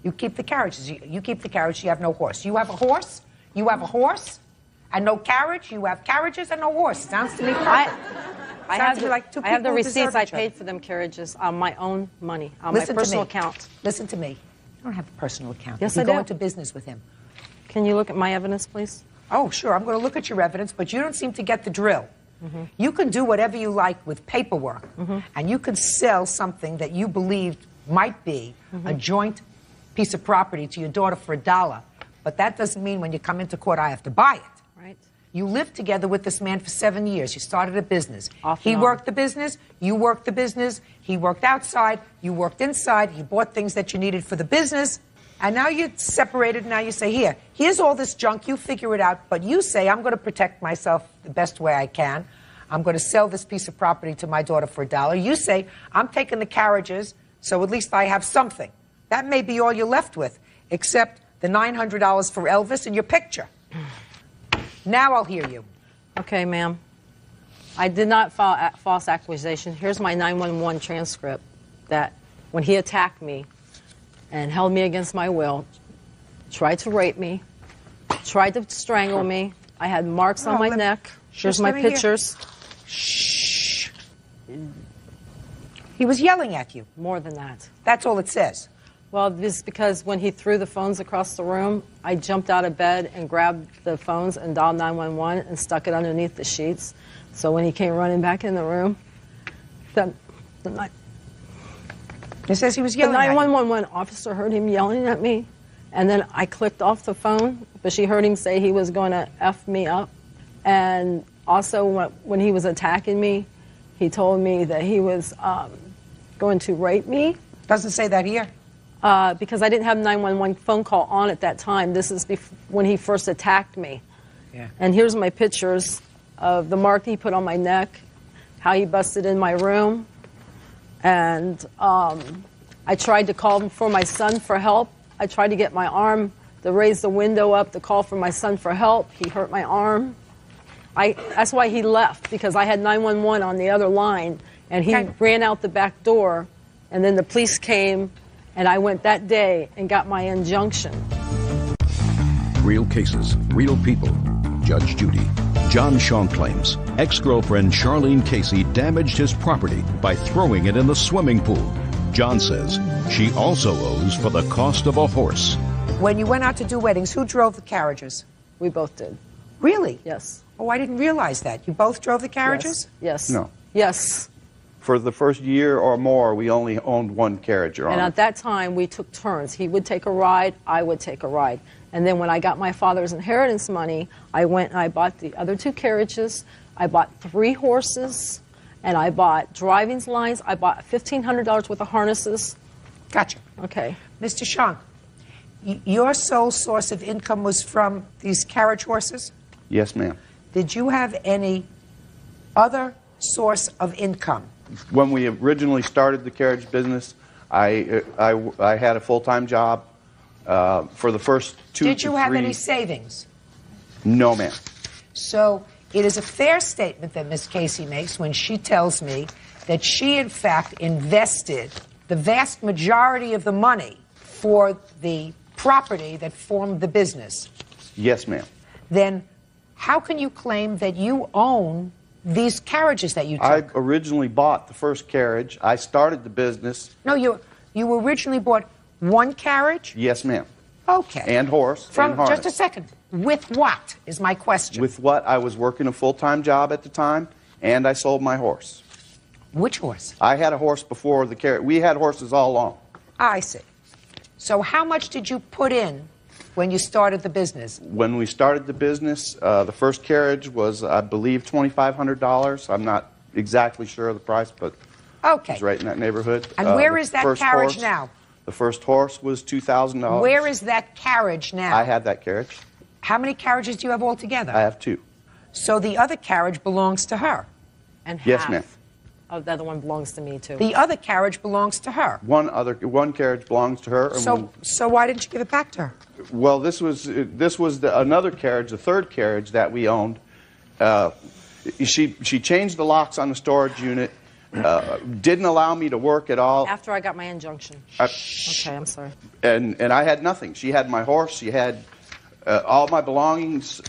Speaker 3: You keep the carriages. You keep the carriage. You have no horse. You have a horse. You have a horse, and no carriage. You have carriages and no horse. Sounds to me perfect.
Speaker 10: I
Speaker 3: Sounds
Speaker 10: have
Speaker 3: to
Speaker 10: the,
Speaker 3: me like 2
Speaker 10: I have the
Speaker 3: people who deserve
Speaker 10: receipts. I
Speaker 3: each other.
Speaker 10: paid for them carriages on my own money, on
Speaker 3: Listen
Speaker 10: my personal
Speaker 3: to me.
Speaker 10: account.
Speaker 3: Listen to me. You don't have a personal account.
Speaker 10: Yes,
Speaker 3: you
Speaker 10: I
Speaker 3: go
Speaker 10: do.
Speaker 3: into business with him.
Speaker 10: Can you look at my evidence, please?
Speaker 3: Oh, sure. I'm going to look at your evidence, but you don't seem to get the drill. Mm-hmm. You can do whatever you like with paperwork, mm-hmm. and you can sell something that you believed might be mm-hmm. a joint piece of property to your daughter for $1. But that doesn't mean when you come into court, I have to buy it.
Speaker 10: Right.
Speaker 3: You lived together with this man for 7 years. You started a business.
Speaker 10: Off
Speaker 3: He
Speaker 10: and on.
Speaker 3: worked the business. You worked the business. He worked outside. You worked inside. He bought things that you needed for the business. And now you're separated. Now you say, here's all this junk. You figure it out. But you say, I'm going to protect myself the best way I can. I'm going to sell this piece of property to my daughter for $1. You say, I'm taking the carriages, so at least I have something. That may be all you're left with, except the $900 for Elvis and your picture. Now I'll hear you.
Speaker 10: Okay, ma'am. I did not file a false accusation. Here's my 911 transcript that when he attacked me and held me against my will, tried to rape me, tried to strangle me. I had marks on my neck. Here's my pictures.
Speaker 3: Shh. He was yelling at you.
Speaker 10: More than that.
Speaker 3: That's all it says.
Speaker 10: Well, this is because when he threw the phones across the room, I jumped out of bed and grabbed the phones and dialed 911 and stuck it underneath the sheets. So when he came running back in the room,
Speaker 3: It says he was yelling at you.
Speaker 10: The 911 officer heard him yelling at me, and then I clicked off the phone, but she heard him say he was going to F me up. And also when he was attacking me, he told me that he was going to rape me.
Speaker 3: Doesn't say that here.
Speaker 10: Because I didn't have a 911 phone call on at that time. This is when he first attacked me.
Speaker 3: Yeah.
Speaker 10: And here's my pictures of the mark he put on my neck, how he busted in my room. And I tried to call for my son for help. I tried to get my arm to raise the window up to call for my son for help. He hurt my arm. That's why he left, because I had 911 on the other line, and he ran out the back door, and then the police came, and I went that day and got my injunction.
Speaker 1: Real cases, real people. Judge Judy. John Shonk claims ex-girlfriend Charlene Casey damaged his property by throwing it in the swimming pool. John says she also owes for the cost of a horse.
Speaker 3: When you went out to do weddings, who drove the carriages?
Speaker 10: We both did.
Speaker 3: Really?
Speaker 10: Yes.
Speaker 3: Oh, I didn't realize that. You both drove the carriages?
Speaker 10: Yes.
Speaker 9: No.
Speaker 10: Yes.
Speaker 9: For the first year or more, we only owned one carriage, Your
Speaker 10: And
Speaker 9: Honor.
Speaker 10: at that time, we took turns. He would take a ride, I would take a ride. And then when I got my father's inheritance money, I went and I bought the other 2 carriages. I bought 3 horses, and I bought driving lines. I bought $1,500 worth of harnesses.
Speaker 3: Gotcha.
Speaker 10: Okay.
Speaker 3: Mr. Shank, your sole source of income was from these carriage horses?
Speaker 9: Yes, ma'am.
Speaker 3: Did you have any other source of income?
Speaker 9: When we originally started the carriage business, I had a full-time job for the first 2
Speaker 3: Did
Speaker 9: to
Speaker 3: you have
Speaker 9: 3
Speaker 3: any savings?
Speaker 9: No, ma'am.
Speaker 3: So it is a fair statement that Ms. Casey makes when she tells me that she, in fact, invested the vast majority of the money for the property that formed the business.
Speaker 9: Yes, ma'am.
Speaker 3: Then how can you claim that you own these carriages that you took?
Speaker 9: I originally bought the first carriage. I started the business.
Speaker 3: No, you originally bought one carriage?
Speaker 9: Yes, ma'am.
Speaker 3: Okay.
Speaker 9: And horse and harness.
Speaker 3: Just a second. With what is my question?
Speaker 9: With what? I was working a full-time job at the time, and I sold my horse.
Speaker 3: Which horse?
Speaker 9: I had a horse before the carriage. We had horses all along.
Speaker 3: I see. So how much did you put in when you started the business?
Speaker 9: When we started the business, the first carriage was, I believe, $2,500. I'm not exactly sure of the price, but
Speaker 3: Okay.
Speaker 9: it's right in that neighborhood.
Speaker 3: And where
Speaker 9: The
Speaker 3: is that
Speaker 9: first
Speaker 3: carriage
Speaker 9: horse-
Speaker 3: now?
Speaker 9: The first horse was $2,000.
Speaker 3: Where is that carriage now?
Speaker 9: I had that carriage.
Speaker 3: How many carriages do you have altogether?
Speaker 9: I have 2.
Speaker 3: So the other carriage belongs to her.
Speaker 10: And
Speaker 9: Yes,
Speaker 10: half
Speaker 9: ma'am.
Speaker 10: of the other one belongs to me, too.
Speaker 3: The other carriage belongs to her.
Speaker 9: One carriage belongs to her. And
Speaker 3: So why didn't you give it back to her?
Speaker 9: well, this was another carriage, the third carriage that we owned. She changed the locks on the storage unit. Didn't allow me to work at all.
Speaker 10: After I got my injunction. Okay, I'm sorry.
Speaker 9: And I had nothing. She had my horse. She had all my belongings,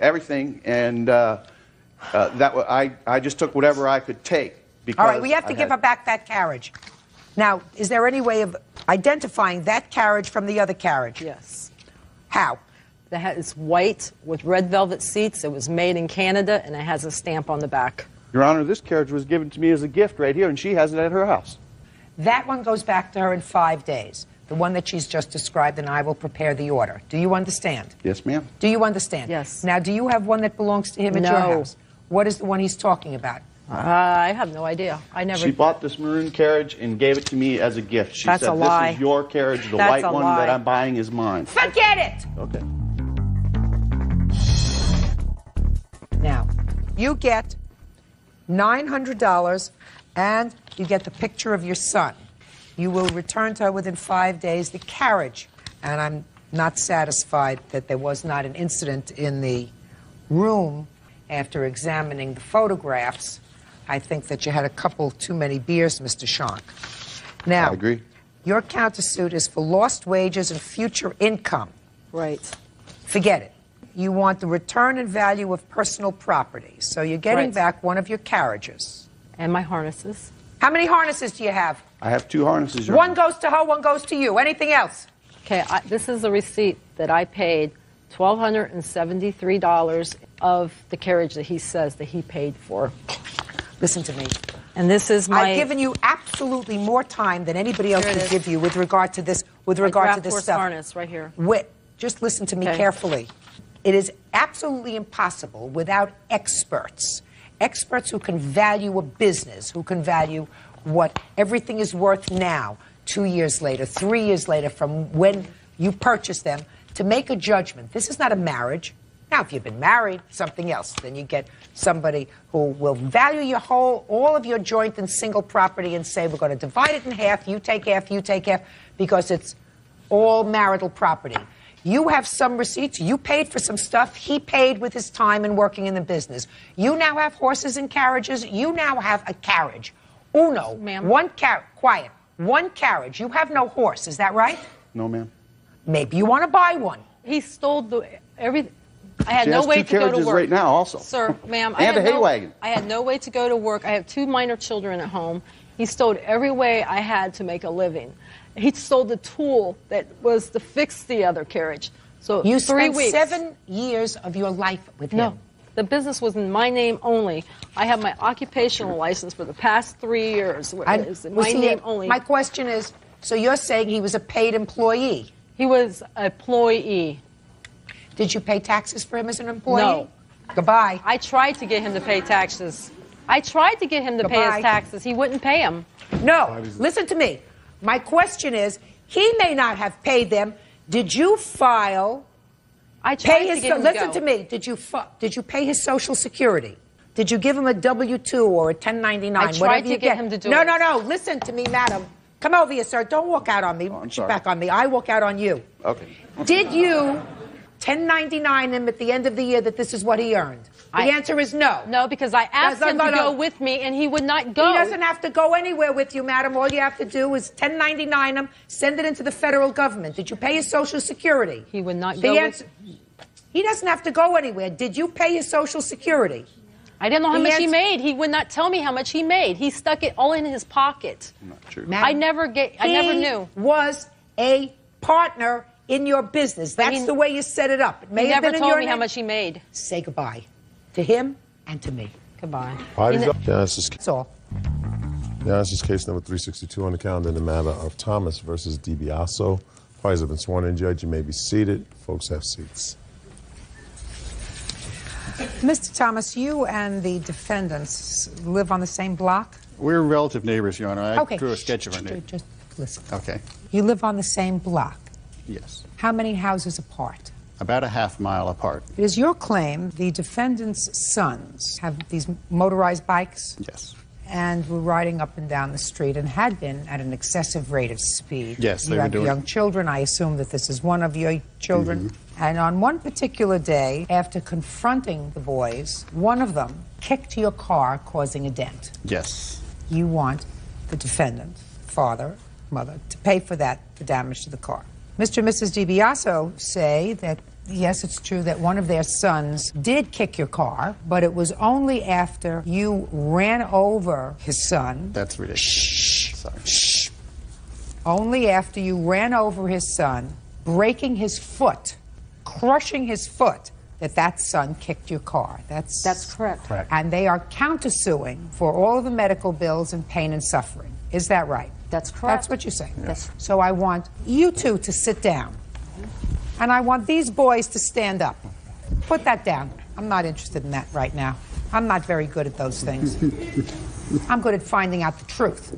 Speaker 9: everything, and I just took whatever I could take. Because
Speaker 3: All right, we have to give her back that carriage. Now, is there any way of identifying that carriage from the other carriage?
Speaker 10: Yes.
Speaker 3: How?
Speaker 10: It's white with red velvet seats. It was made in Canada, and it has a stamp on the back.
Speaker 9: Your Honor, this carriage was given to me as a gift right here, and she has it at her house.
Speaker 3: That one goes back to her in 5 days. The one that she's just described, and I will prepare the order. Do you understand?
Speaker 9: Yes, ma'am.
Speaker 3: Do you understand?
Speaker 10: Yes.
Speaker 3: Now, do you have one that belongs to him at your
Speaker 10: No.
Speaker 3: house? What is the one he's talking about?
Speaker 10: I have no idea. I never.
Speaker 9: She bought this maroon carriage and gave it to me as a gift. She
Speaker 10: That's
Speaker 9: said,
Speaker 10: a lie.
Speaker 9: "This is your carriage. The
Speaker 10: That's
Speaker 9: white
Speaker 10: a
Speaker 9: one
Speaker 10: lie.
Speaker 9: that I'm buying is mine."
Speaker 3: Forget it!
Speaker 9: Okay.
Speaker 3: Now, you get $900 and you get the picture of your son. You will return to her within 5 days the carriage. And I'm not satisfied that there was not an incident in the room after examining the photographs. I think that you had a couple too many beers, Mr. Shank. Now,
Speaker 9: I agree.
Speaker 3: your countersuit is for lost wages and future income.
Speaker 10: Right.
Speaker 3: Forget it. You want the return and value of personal property. So you're getting
Speaker 10: Right.
Speaker 3: back one of your carriages.
Speaker 10: And my harnesses.
Speaker 3: How many harnesses do you have?
Speaker 9: I have 2 harnesses. Your
Speaker 3: One
Speaker 9: Honor.
Speaker 3: goes to her, one goes to you. Anything else?
Speaker 10: Okay, this is the receipt that I paid $1,273 of the carriage that he says that he paid for.
Speaker 3: Listen to me.
Speaker 10: And this is my.
Speaker 3: I've given you absolutely more time than anybody else
Speaker 10: Here it
Speaker 3: could
Speaker 10: is.
Speaker 3: give you with regard to this. With
Speaker 10: my
Speaker 3: regard to
Speaker 10: draft
Speaker 3: this
Speaker 10: horse
Speaker 3: stuff.
Speaker 10: harness right here.
Speaker 3: Just listen to me
Speaker 10: Okay.
Speaker 3: carefully. It is absolutely impossible without experts who can value a business, who can value what everything is worth now, 2 years later, 3 years later from when you purchase them, to make a judgment. This is not a marriage. Now, if you've been married, something else. Then you get somebody who will value all of your joint and single property and say, we're going to divide it in half, you take half, because it's all marital property. You have some receipts. You paid for some stuff. He paid with his time and working in the business. You now have horses and carriages. You now have a carriage. Uno.
Speaker 10: Ma'am.
Speaker 3: Quiet. One carriage. You have no horse. Is that right?
Speaker 9: No, ma'am.
Speaker 3: Maybe you want to buy one.
Speaker 10: He stole everything. I had
Speaker 9: She
Speaker 10: no
Speaker 9: has
Speaker 10: way
Speaker 9: 2
Speaker 10: to go to
Speaker 9: carriages
Speaker 10: work.
Speaker 9: right now also.
Speaker 10: Sir, ma'am.
Speaker 9: And a hay wagon.
Speaker 10: I had no way to go to work. I have 2 minor children at home. He stole every way I had to make a living. He stole the tool that was to fix the other carriage. So
Speaker 3: You
Speaker 10: 3
Speaker 3: spent
Speaker 10: weeks.
Speaker 3: 7 years of your life with
Speaker 10: No,
Speaker 3: him.
Speaker 10: the business was in my name only. I have my occupational license for the past 3 years. It's in
Speaker 3: was
Speaker 10: my
Speaker 3: he
Speaker 10: name only.
Speaker 3: My question is, so you're saying he was a paid employee?
Speaker 10: He was an employee.
Speaker 3: Did you pay taxes for him as an employee?
Speaker 10: No.
Speaker 3: Goodbye.
Speaker 10: I tried to get him to pay taxes. I tried to get him to pay
Speaker 3: Goodbye.
Speaker 10: his taxes. He wouldn't pay them.
Speaker 3: No, listen to me. My question is, he may not have paid them. Did you file?
Speaker 10: I tried
Speaker 3: Pay
Speaker 10: to
Speaker 3: his.
Speaker 10: get him
Speaker 3: Listen
Speaker 10: go.
Speaker 3: to me. Did you pay his Social Security? Did you give him a W-2 or a 1099?
Speaker 10: I tried
Speaker 3: whatever
Speaker 10: to
Speaker 3: you
Speaker 10: get him to do
Speaker 3: No,
Speaker 10: it.
Speaker 3: no, no. Listen to me, madam. Come over here, sir. Don't walk out on me.
Speaker 9: I'm
Speaker 3: Get
Speaker 9: sorry.
Speaker 3: back on me. I walk out on you.
Speaker 9: Okay.
Speaker 3: Did you 1099 him at the end of the year that this is what he earned? The answer is no.
Speaker 10: No, because I asked
Speaker 3: No,
Speaker 10: him
Speaker 3: no,
Speaker 10: to
Speaker 3: no.
Speaker 10: go with me, and he would not go.
Speaker 3: He doesn't have to go anywhere with you, madam. All you have to do is 1099 him, send it into the federal government. Did you pay his Social Security?
Speaker 10: He would not
Speaker 3: The
Speaker 10: go with-
Speaker 3: answer, he doesn't have to go anywhere. Did you pay his Social Security?
Speaker 10: I didn't know how
Speaker 3: The
Speaker 10: much he
Speaker 3: answer-
Speaker 10: made. He would not tell me how much he made. He stuck it all in his pocket.
Speaker 9: Not true.
Speaker 3: Madam,
Speaker 10: I never knew.
Speaker 3: He was a partner in your business.
Speaker 10: But
Speaker 3: That's
Speaker 10: he-
Speaker 3: the way you set it up. It may
Speaker 10: He
Speaker 3: have
Speaker 10: never
Speaker 3: been in
Speaker 10: told
Speaker 3: your
Speaker 10: me how
Speaker 3: name.
Speaker 10: much he made.
Speaker 3: Say goodbye to him and to me.
Speaker 10: Goodbye.
Speaker 2: Party's up. Yeah, this is
Speaker 3: That's all.
Speaker 2: case number 362 on the calendar in the matter of Thomas versus DiBiaso. Parties have been sworn in, Judge. You may be seated. Folks have seats.
Speaker 3: Mr. Thomas, you and the defendants live on the same block?
Speaker 11: We're relative neighbors, Your Honor. I
Speaker 3: Okay.
Speaker 11: drew a sketch of our neighbor.
Speaker 3: Just listen.
Speaker 11: Okay.
Speaker 3: You live on the same block.
Speaker 11: Yes.
Speaker 3: How many houses apart?
Speaker 11: About a half mile apart.
Speaker 3: It is your claim the defendant's sons have these motorized bikes
Speaker 11: Yes.
Speaker 3: and were riding up and down the street and had been at an excessive rate of speed.
Speaker 11: Yes, they
Speaker 3: you
Speaker 11: were
Speaker 3: have
Speaker 11: doing-
Speaker 3: young children. I assume that this is one of your children. And on one particular day, after confronting the boys, one of them kicked your car, causing a dent.
Speaker 11: Yes.
Speaker 3: You want the defendant, father, mother, to pay for that, the damage to the car. Mr. and Mrs. DiBiaso say that, yes, it's true that one of their sons did kick your car, but it was only after you ran over his son.
Speaker 11: That's ridiculous.
Speaker 3: Shh.
Speaker 11: Sorry.
Speaker 3: Shh. Only after you ran over his son, breaking his foot, crushing his foot, that son kicked your car.
Speaker 10: That's correct.
Speaker 11: Correct.
Speaker 3: And they are countersuing for all of the medical bills and pain and suffering. Is that right?
Speaker 10: That's correct.
Speaker 3: That's what you're saying.
Speaker 10: Yes.
Speaker 3: So I want you two to sit down. And I want these boys to stand up. Put that down. I'm not interested in that right now. I'm not very good at those things. I'm good at finding out the truth.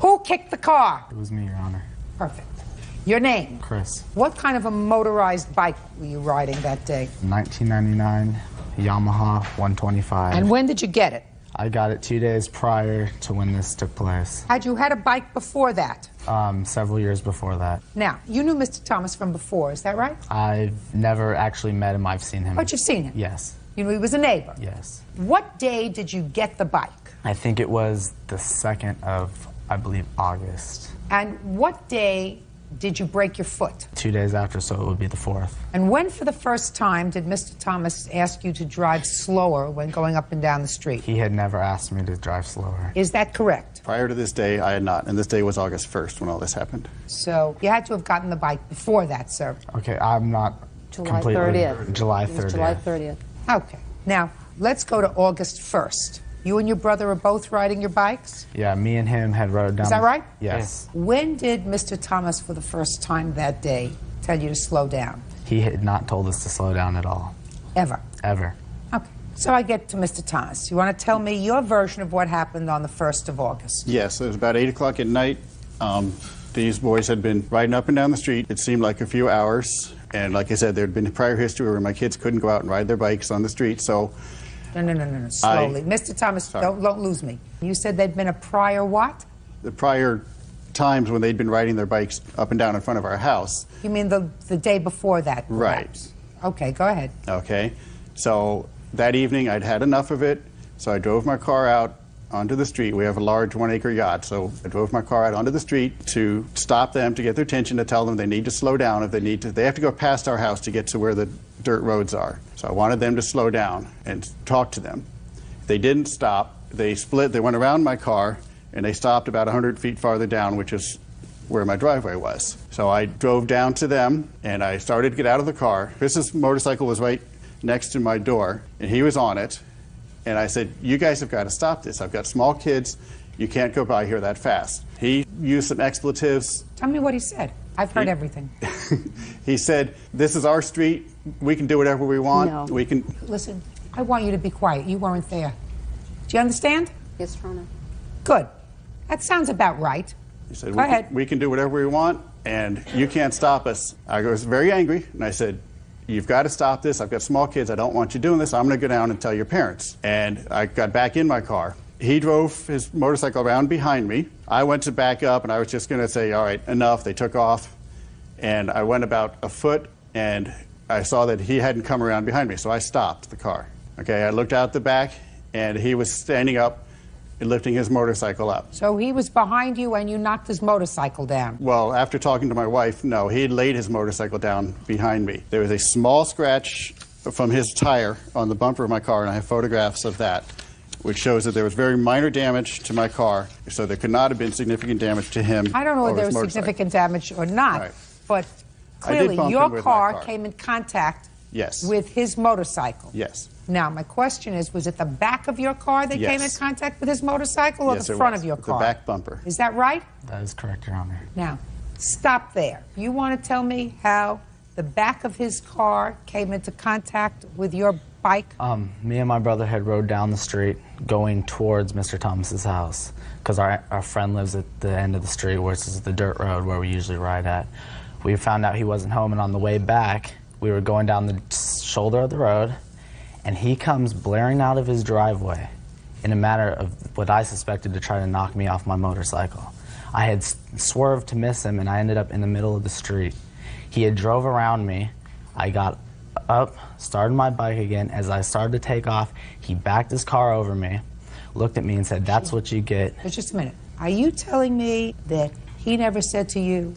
Speaker 3: Who kicked the car?
Speaker 12: It was me, Your Honor.
Speaker 3: Perfect. Your name?
Speaker 12: Chris.
Speaker 3: What kind of a motorized bike were you riding that day?
Speaker 12: 1999 Yamaha 125.
Speaker 3: And when did you get it?
Speaker 12: I got it 2 days prior to when this took place.
Speaker 3: Had you had a bike before that?
Speaker 12: Several years before that.
Speaker 3: Now, you knew Mr. Thomas from before, is that right?
Speaker 12: I've never actually met him. I've seen him.
Speaker 3: But you've seen him?
Speaker 12: Yes.
Speaker 3: You knew he was a neighbor?
Speaker 12: Yes.
Speaker 3: What day did you get the bike?
Speaker 12: I think it was the 2nd of, I believe, August.
Speaker 3: And what day did you break your foot?
Speaker 12: 2 days after, so it would be the 4th.
Speaker 3: And when for the first time did Mr. Thomas ask you to drive slower when going up and down the street?
Speaker 12: He had never asked me to drive slower.
Speaker 3: Is that correct?
Speaker 11: Prior to this day, I had not. And this day was August 1st when all this happened.
Speaker 3: So you had to have gotten the bike before that, sir.
Speaker 12: Okay, I'm not
Speaker 10: July
Speaker 12: completely...
Speaker 10: 30th.
Speaker 12: July
Speaker 10: It was
Speaker 12: 30th.
Speaker 10: July 30th.
Speaker 3: Okay. Now, let's go to August 1st. You and your brother are both riding your bikes?
Speaker 12: Yeah, me and him had rode down...
Speaker 3: Is that right?
Speaker 12: Yes.
Speaker 3: When did Mr. Thomas, for the first time that day, tell you to slow down?
Speaker 12: He had not told us to slow down at all.
Speaker 3: Ever?
Speaker 12: Ever.
Speaker 3: Okay. So I get to Mr. Thomas. You want to tell me your version of what happened on the 1st of August?
Speaker 11: Yes, it was about 8 o'clock at night. These boys had been riding up and down the street. It seemed like a few hours. And like I said, there had been a prior history where my kids couldn't go out and ride their bikes on the street, so...
Speaker 3: No. Slowly. Mr. Thomas, don't lose me. You said there'd been a prior what?
Speaker 11: The prior times when they'd been riding their bikes up and down in front of our house.
Speaker 3: You mean the day before that,
Speaker 11: Right.
Speaker 3: perhaps? Okay, go ahead.
Speaker 11: Okay. So that evening I'd had enough of it, so I drove my car out onto the street. We have a large 1-acre yacht, so I drove my car out onto the street to stop them, to get their attention, to tell them they need to slow down if they need to. They have to go past our house to get to where the dirt roads are. So I wanted them to slow down and talk to them. They didn't stop. They split. They went around my car, and they stopped about 100 feet farther down, which is where my driveway was. So I drove down to them, and I started to get out of the car. Chris's motorcycle was right next to my door, and he was on it. And I said, you guys have got to stop this. I've got small kids. You can't go by here that fast. He used some expletives.
Speaker 3: Tell me what he said. I've heard everything.
Speaker 11: He said, this is our street. We can do whatever we want.
Speaker 3: No.
Speaker 11: We can.
Speaker 3: Listen, I want you to be quiet. You weren't there. Do you understand?
Speaker 10: Yes, Your Honor.
Speaker 3: Good. That sounds about right.
Speaker 11: He said,
Speaker 3: Go ahead.
Speaker 11: We can do whatever we want, and you can't stop us. I was very angry, and I said, you've got to stop this. I've got small kids. I don't want you doing this. I'm going to go down and tell your parents. And I got back in my car. He drove his motorcycle around behind me. I went to back up, and I was just going to say, all right, enough. They took off, and I went about a foot, and I saw that he hadn't come around behind me, so I stopped the car. Okay, I looked out the back, and he was standing up and lifting his motorcycle up.
Speaker 3: So he was behind you and you knocked his motorcycle down.
Speaker 11: Well, after talking to my wife, no, he had laid his motorcycle down behind me. There was a small scratch from his tire on the bumper of my car, and I have photographs of that, which shows that there was very minor damage to my car, so there could not have been significant damage to him.
Speaker 3: I don't know
Speaker 11: or
Speaker 3: if there
Speaker 11: his
Speaker 3: was
Speaker 11: motorcycle.
Speaker 3: significant damage or not,
Speaker 11: Right.
Speaker 3: but
Speaker 11: I did
Speaker 3: clearly
Speaker 11: bump him
Speaker 3: your
Speaker 11: with my
Speaker 3: car
Speaker 11: car.
Speaker 3: came in contact
Speaker 11: Yes.
Speaker 3: with his motorcycle.
Speaker 11: Yes.
Speaker 3: Now, my question is, was it the back of your car that came in
Speaker 11: Yes.
Speaker 3: contact with his motorcycle or
Speaker 11: Yes,
Speaker 3: the
Speaker 11: it
Speaker 3: front
Speaker 11: was.
Speaker 3: of your
Speaker 11: The
Speaker 3: car?
Speaker 11: back bumper.
Speaker 3: Is that right?
Speaker 12: That is correct, Your Honor.
Speaker 3: Now, stop there. You want to tell me how the back of his car came into contact with your bike?
Speaker 12: Me and my brother had rode down the street going towards Mr. Thomas's house because our friend lives at the end of the street, which is the dirt road where we usually ride at. We found out he wasn't home, and on the way back, we were going down the shoulder of the road, and he comes blaring out of his driveway in a matter of what I suspected to try to knock me off my motorcycle. I had swerved to miss him, and I ended up in the middle of the street. He had drove around me. I got up, started my bike again. As I started to take off, he backed his car over me, looked at me and said, that's what you get.
Speaker 3: Just a minute. Are you telling me that he never said to you,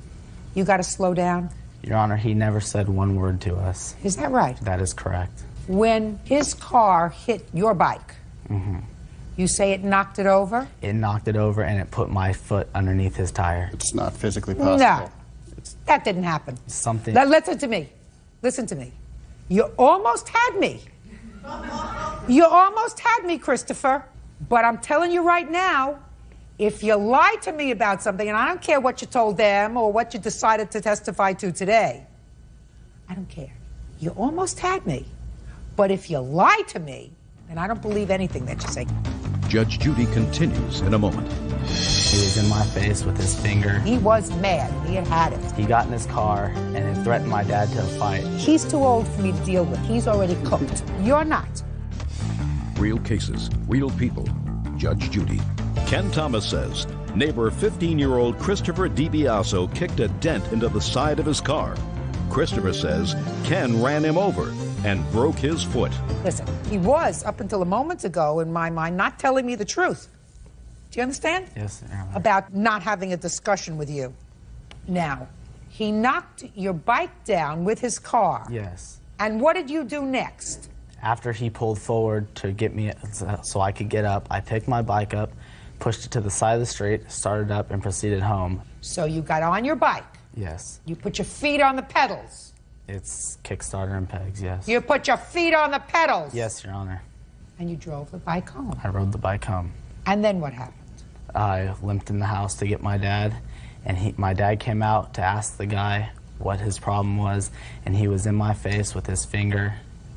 Speaker 3: you got to slow down?
Speaker 12: Your Honor, he never said one word to us.
Speaker 3: Is that right?
Speaker 12: That is correct.
Speaker 3: When his car hit your bike, you say it knocked it over?
Speaker 12: It knocked it over and it put my foot underneath his tire.
Speaker 11: It's not physically possible.
Speaker 3: No, that didn't happen.
Speaker 12: Something.
Speaker 3: Now, listen to me. Listen to me. You almost had me. You almost had me, Christopher. But I'm telling you right now, if you lie to me about something, and I don't care what you told them or what you decided to testify to today, I don't care. You almost had me. But if you lie to me, then I don't believe anything that you say.
Speaker 1: Judge Judy continues in a moment.
Speaker 12: He was in my face with his finger.
Speaker 3: He was mad. He had had it.
Speaker 12: He got in his car and had threatened my dad to a fight.
Speaker 3: He's too old for me to deal with. He's already cooked. You're not.
Speaker 1: Real cases, real people. Judge Judy. Ken Thomas says neighbor 15-year-old Christopher DiBiaso kicked a dent into the side of his car. Christopher says Ken ran him over and broke his foot.
Speaker 3: Listen, he was, up until a moment ago, in my mind, not telling me the truth. Do you understand?
Speaker 12: Yes, Your Honor.
Speaker 3: About not having a discussion with you. Now, he knocked your bike down with his car.
Speaker 12: Yes.
Speaker 3: And what did you do next?
Speaker 12: After he pulled forward to get me so I could get up, I picked my bike up, pushed it to the side of the street, started up, and proceeded home.
Speaker 3: So you got on your bike.
Speaker 12: Yes.
Speaker 3: You put your feet on the pedals.
Speaker 12: It's Kickstarter and pegs, yes.
Speaker 3: You put your feet on the pedals.
Speaker 12: Yes, Your Honor.
Speaker 3: And you drove the bike home.
Speaker 12: I rode the bike home.
Speaker 3: And then what happened?
Speaker 12: I limped in the house to get my dad, and my dad came out to ask the guy what his problem was, and he was in my face with his finger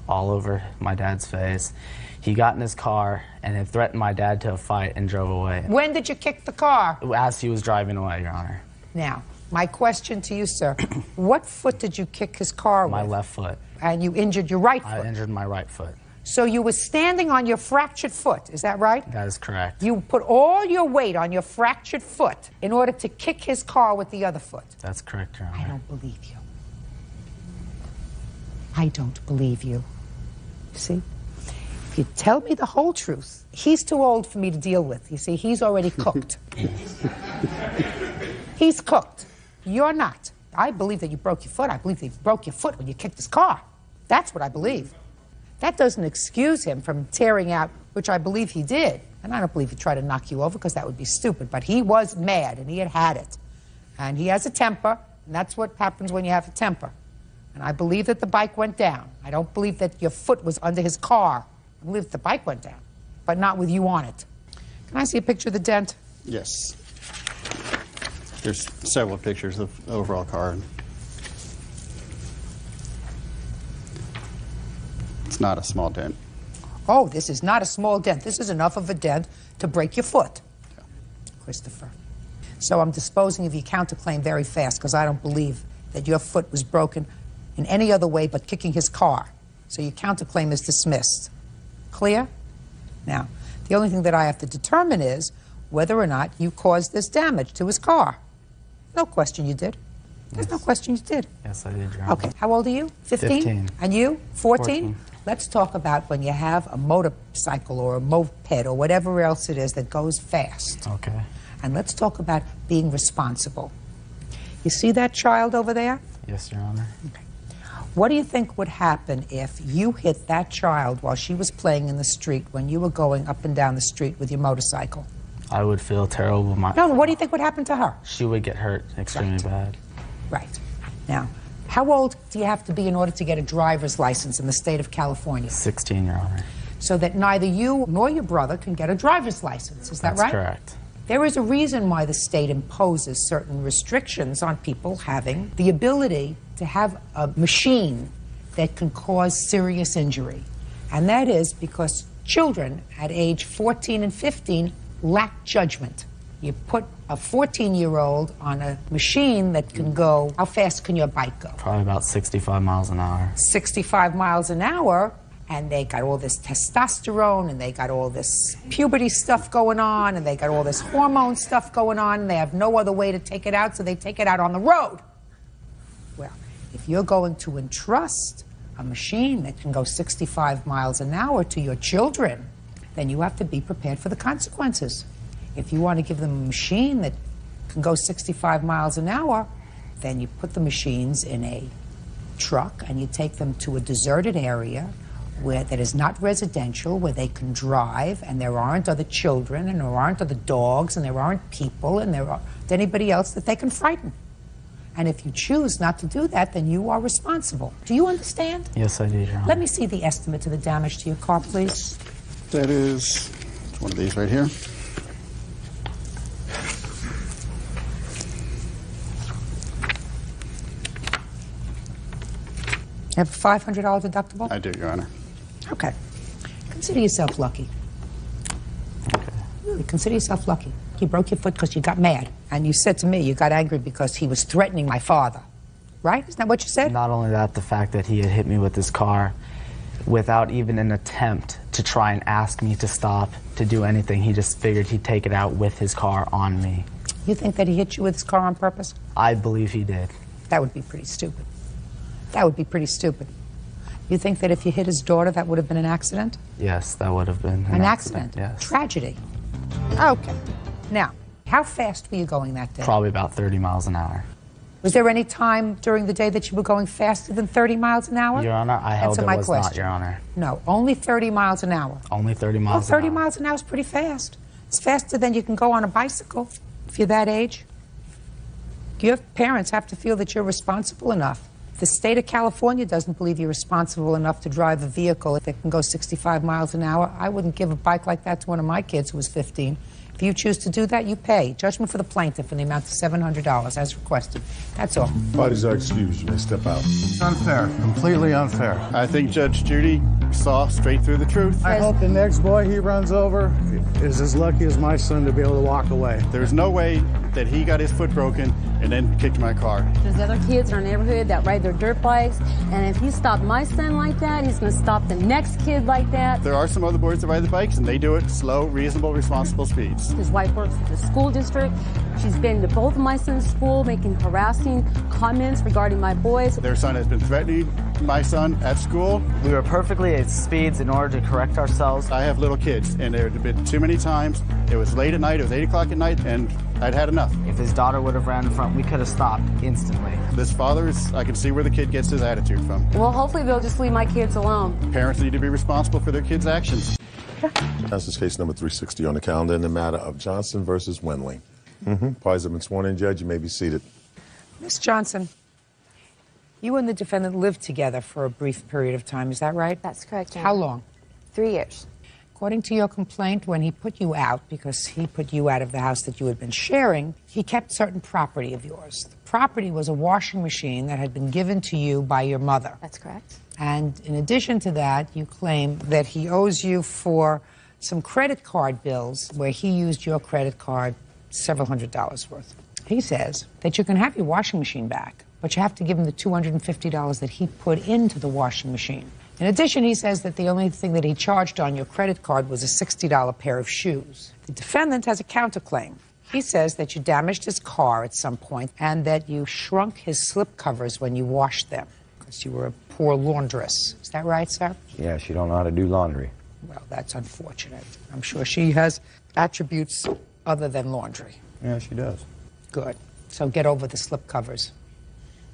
Speaker 12: all over my dad's face. He got in his car and had threatened my dad to a fight and drove away.
Speaker 3: When did you kick the car?
Speaker 12: As he was driving away, Your Honor.
Speaker 3: Now, my question to you, sir, what foot did you kick his car with?
Speaker 12: My left foot.
Speaker 3: And you injured your right foot?
Speaker 12: I injured my right foot.
Speaker 3: So you were standing on your fractured foot, is that right?
Speaker 12: That is correct.
Speaker 3: You put all your weight on your fractured foot in order to kick his car with the other foot.
Speaker 12: That's correct, Your Honor.
Speaker 3: I don't believe you. I don't believe you. See? If you tell me the whole truth, he's too old for me to deal with. You see, he's already cooked. He's cooked. You're not. I believe that you broke your foot. I believe that you broke your foot when you kicked his car. That's what I believe. That doesn't excuse him from tearing out, which I believe he did. And I don't believe he tried to knock you over because that would be stupid. But he was mad and he had had it. And he has a temper, and that's what happens when you have a temper. And I believe that the bike went down. I don't believe that your foot was under his car. I believe that the bike went down, but not with you on it. Can I see a picture of the dent?
Speaker 11: Yes. There's several pictures of the overall car. It's not a small dent.
Speaker 3: Oh, this is not a small dent. This is enough of a dent to break your foot.
Speaker 11: Yeah.
Speaker 3: Christopher. So I'm disposing of your counterclaim very fast because I don't believe that your foot was broken in any other way but kicking his car. So your counterclaim is dismissed. Clear? Now, the only thing that I have to determine is whether or not you caused this damage to his car. No question you did. There's no question you did.
Speaker 12: Yes, I did, Your Honor.
Speaker 3: Okay, how old are you? 15?
Speaker 12: 15.
Speaker 3: And you? 14? Let's talk about when you have a motorcycle or a moped or whatever else it is that goes fast.
Speaker 12: Okay.
Speaker 3: And let's talk about being responsible. You see that child over there?
Speaker 12: Yes, Your Honor.
Speaker 3: Okay. What do you think would happen if you hit that child while she was playing in the street when you were going up and down the street with your motorcycle?
Speaker 12: I would feel terrible.
Speaker 3: No, what do you think would happen to her?
Speaker 12: She would get hurt extremely bad.
Speaker 3: Right. Now, how old do you have to be in order to get a driver's license in the state of California?
Speaker 12: 16, Your Honor.
Speaker 3: So that neither you nor your brother can get a driver's license. Is that right?
Speaker 12: That's correct.
Speaker 3: There is a reason why the state imposes certain restrictions on people having the ability to have a machine that can cause serious injury. And that is because children at age 14 and 15 lack judgment. You put a 14-year-old on a machine that can go, how fast can your bike go?
Speaker 12: Probably about 65 miles an hour.
Speaker 3: 65 miles an hour, and they got all this testosterone, and they got all this puberty stuff going on, and they got all this hormone stuff going on, and they have no other way to take it out, so they take it out on the road. Well, if you're going to entrust a machine that can go 65 miles an hour to your children, then you have to be prepared for the consequences. If you want to give them a machine that can go 65 miles an hour, then you put the machines in a truck and you take them to a deserted area that is not residential, where they can drive, and there aren't other children, and there aren't other dogs, and there aren't people, and there aren't anybody else that they can frighten. And if you choose not to do that, then you are responsible. Do you understand?
Speaker 12: Yes, I do, Your Honor.
Speaker 3: Let me see the estimate to the damage to your car, please.
Speaker 11: That is one of these right here.
Speaker 3: You have a $500 deductible?
Speaker 11: I do, Your Honor.
Speaker 3: Okay. Consider yourself lucky.
Speaker 12: Okay.
Speaker 3: Really, consider yourself lucky. You broke your foot because you got mad. And you said to me you got angry because he was threatening my father. Right? Isn't that what you said?
Speaker 12: Not only that, the fact that he had hit me with his car without even an attempt to try and ask me to stop, to do anything. He just figured he'd take it out with his car on me.
Speaker 3: You think that he hit you with his car on purpose?
Speaker 12: I believe he did.
Speaker 3: That would be pretty stupid. That would be pretty stupid. You think that if you hit his daughter, that would have been an accident?
Speaker 12: Yes, that would have been
Speaker 3: an accident.
Speaker 12: Yes.
Speaker 3: Tragedy. Okay. Now, how fast were you going that day?
Speaker 12: Probably about 30 miles an hour.
Speaker 3: Was there any time during the day that you were going faster than 30 miles an hour?
Speaker 12: Your Honor, I held
Speaker 3: Answer
Speaker 12: it
Speaker 3: my
Speaker 12: was
Speaker 3: question.
Speaker 12: not, Your Honor.
Speaker 3: No, only 30 miles an hour.
Speaker 12: Only 30 miles
Speaker 3: Well,
Speaker 12: an
Speaker 3: 30
Speaker 12: hour.
Speaker 3: miles an hour is pretty fast. It's faster than you can go on a bicycle if you're that age. Your parents have to feel that you're responsible enough. If the state of California doesn't believe you're responsible enough to drive a vehicle that can go 65 miles an hour, I wouldn't give a bike like that to one of my kids who was 15. If you choose to do that, you pay. Judgment for the plaintiff in the amount of $700 as requested. That's all.
Speaker 2: Parties are excused. You may step out.
Speaker 13: Unfair. Completely unfair.
Speaker 11: I think Judge Judy saw straight through the truth.
Speaker 13: I hope the next boy he runs over is as lucky as my son to be able to walk away.
Speaker 11: There's no way that he got his foot broken and then kicked my car.
Speaker 14: There's other kids in our neighborhood that ride their dirt bikes, and if he stopped my son like that, he's going to stop the next kid like that.
Speaker 11: There are some other boys that ride the bikes, and they do it slow, reasonable, responsible speeds.
Speaker 14: His wife works at the school district. She's been to both of my son's school, making harassing comments regarding my boys.
Speaker 11: Their son has been threatening my son at school.
Speaker 12: We were perfectly at speeds in order to correct ourselves.
Speaker 11: I have little kids, and there had been too many times. It was late at night, it was 8 o'clock at night, and I'd had enough.
Speaker 12: If his daughter would have ran in front, we could have stopped instantly.
Speaker 11: This father I can see where the kid gets his attitude from.
Speaker 14: Well, hopefully they'll just leave my kids alone.
Speaker 11: Parents need to be responsible for their kids' actions.
Speaker 2: That's case number 360 on the calendar in the matter of Johnson versus Wendling. Parties have been sworn in, Judge. You may be seated.
Speaker 3: Miss Johnson, you and the defendant lived together for a brief period of time, is that right?
Speaker 15: That's correct, Your
Speaker 3: How
Speaker 15: Honor.
Speaker 3: long?
Speaker 15: 3 years.
Speaker 3: According to your complaint, when he put you out, because he put you out of the house that you had been sharing, he kept certain property of yours. The property was a washing machine that had been given to you by your mother.
Speaker 15: That's correct.
Speaker 3: And in addition to that, you claim that he owes you for some credit card bills where he used your credit card several $100s worth. He says that you can have your washing machine back, but you have to give him the $250 that he put into the washing machine. In addition, he says that the only thing that he charged on your credit card was a $60 pair of shoes. The defendant has a counterclaim. He says that you damaged his car at some point and that you shrunk his slip covers when you washed them because you were a poor laundress. Is that right, sir?
Speaker 16: Yeah, she don't know how to do laundry.
Speaker 3: Well, that's unfortunate. I'm sure she has attributes other than laundry.
Speaker 16: Yeah, she does.
Speaker 3: Good. So get over the slip covers.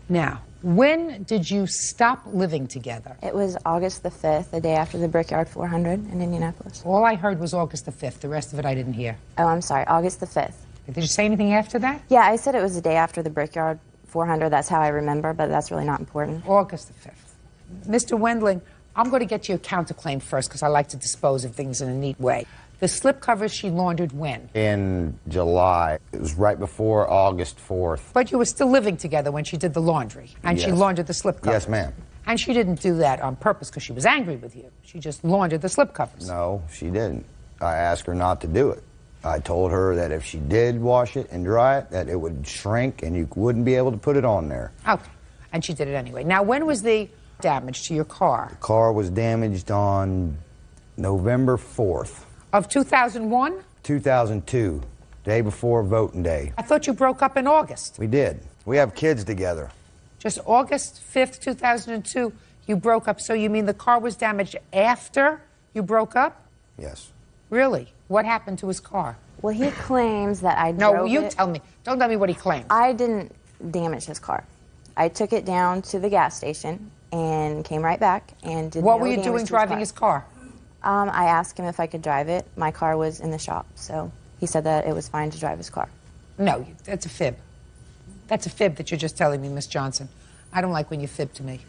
Speaker 3: Now, when did you stop living together?
Speaker 15: It was August the 5th, the day after the Brickyard 400 in Indianapolis.
Speaker 3: All I heard was August the 5th. The rest of it I didn't hear.
Speaker 15: Oh, I'm sorry, August the 5th.
Speaker 3: Did you say anything after that?
Speaker 15: Yeah, I said it was the day after the Brickyard 400. That's how I remember, but that's really not important.
Speaker 3: August the 5th. Mr. Wendling, I'm going to get you a counterclaim first because I like to dispose of things in a neat way. The slip covers she laundered when?
Speaker 16: In July. It was right before August 4th.
Speaker 3: But you were still living together when she did the laundry, and she
Speaker 16: Yes.
Speaker 3: laundered the slip covers.
Speaker 16: Yes, ma'am.
Speaker 3: And she didn't do that on purpose because she was angry with you. She just laundered the slip covers.
Speaker 16: No, she didn't. I asked her not to do it. I told her that if she did wash it and dry it, that it would shrink and you wouldn't be able to put it on there.
Speaker 3: Okay. And she did it anyway. Now, when was the damage to your car?
Speaker 16: The car was damaged on November 4th,
Speaker 3: Of 2001?
Speaker 16: 2002, day before voting day.
Speaker 3: I thought you broke up in August.
Speaker 16: We did. We have kids together.
Speaker 3: Just August 5th, 2002, you broke up. So you mean the car was damaged after you broke up?
Speaker 16: Yes.
Speaker 3: Really? What happened to his car?
Speaker 15: Well, he claims that I
Speaker 3: No,
Speaker 15: drove
Speaker 3: you
Speaker 15: it.
Speaker 3: tell me. Don't tell me what he claimed.
Speaker 15: I didn't damage his car. I took it down to the gas station and came right back and did
Speaker 3: What
Speaker 15: no
Speaker 3: were you
Speaker 15: damage
Speaker 3: doing
Speaker 15: to
Speaker 3: driving his car?
Speaker 15: I asked him if I could drive it. My car was in the shop, so he said that it was fine to drive his car.
Speaker 3: No, that's a fib. That's a fib that you're just telling me, Miss Johnson. I don't like when you fib to me.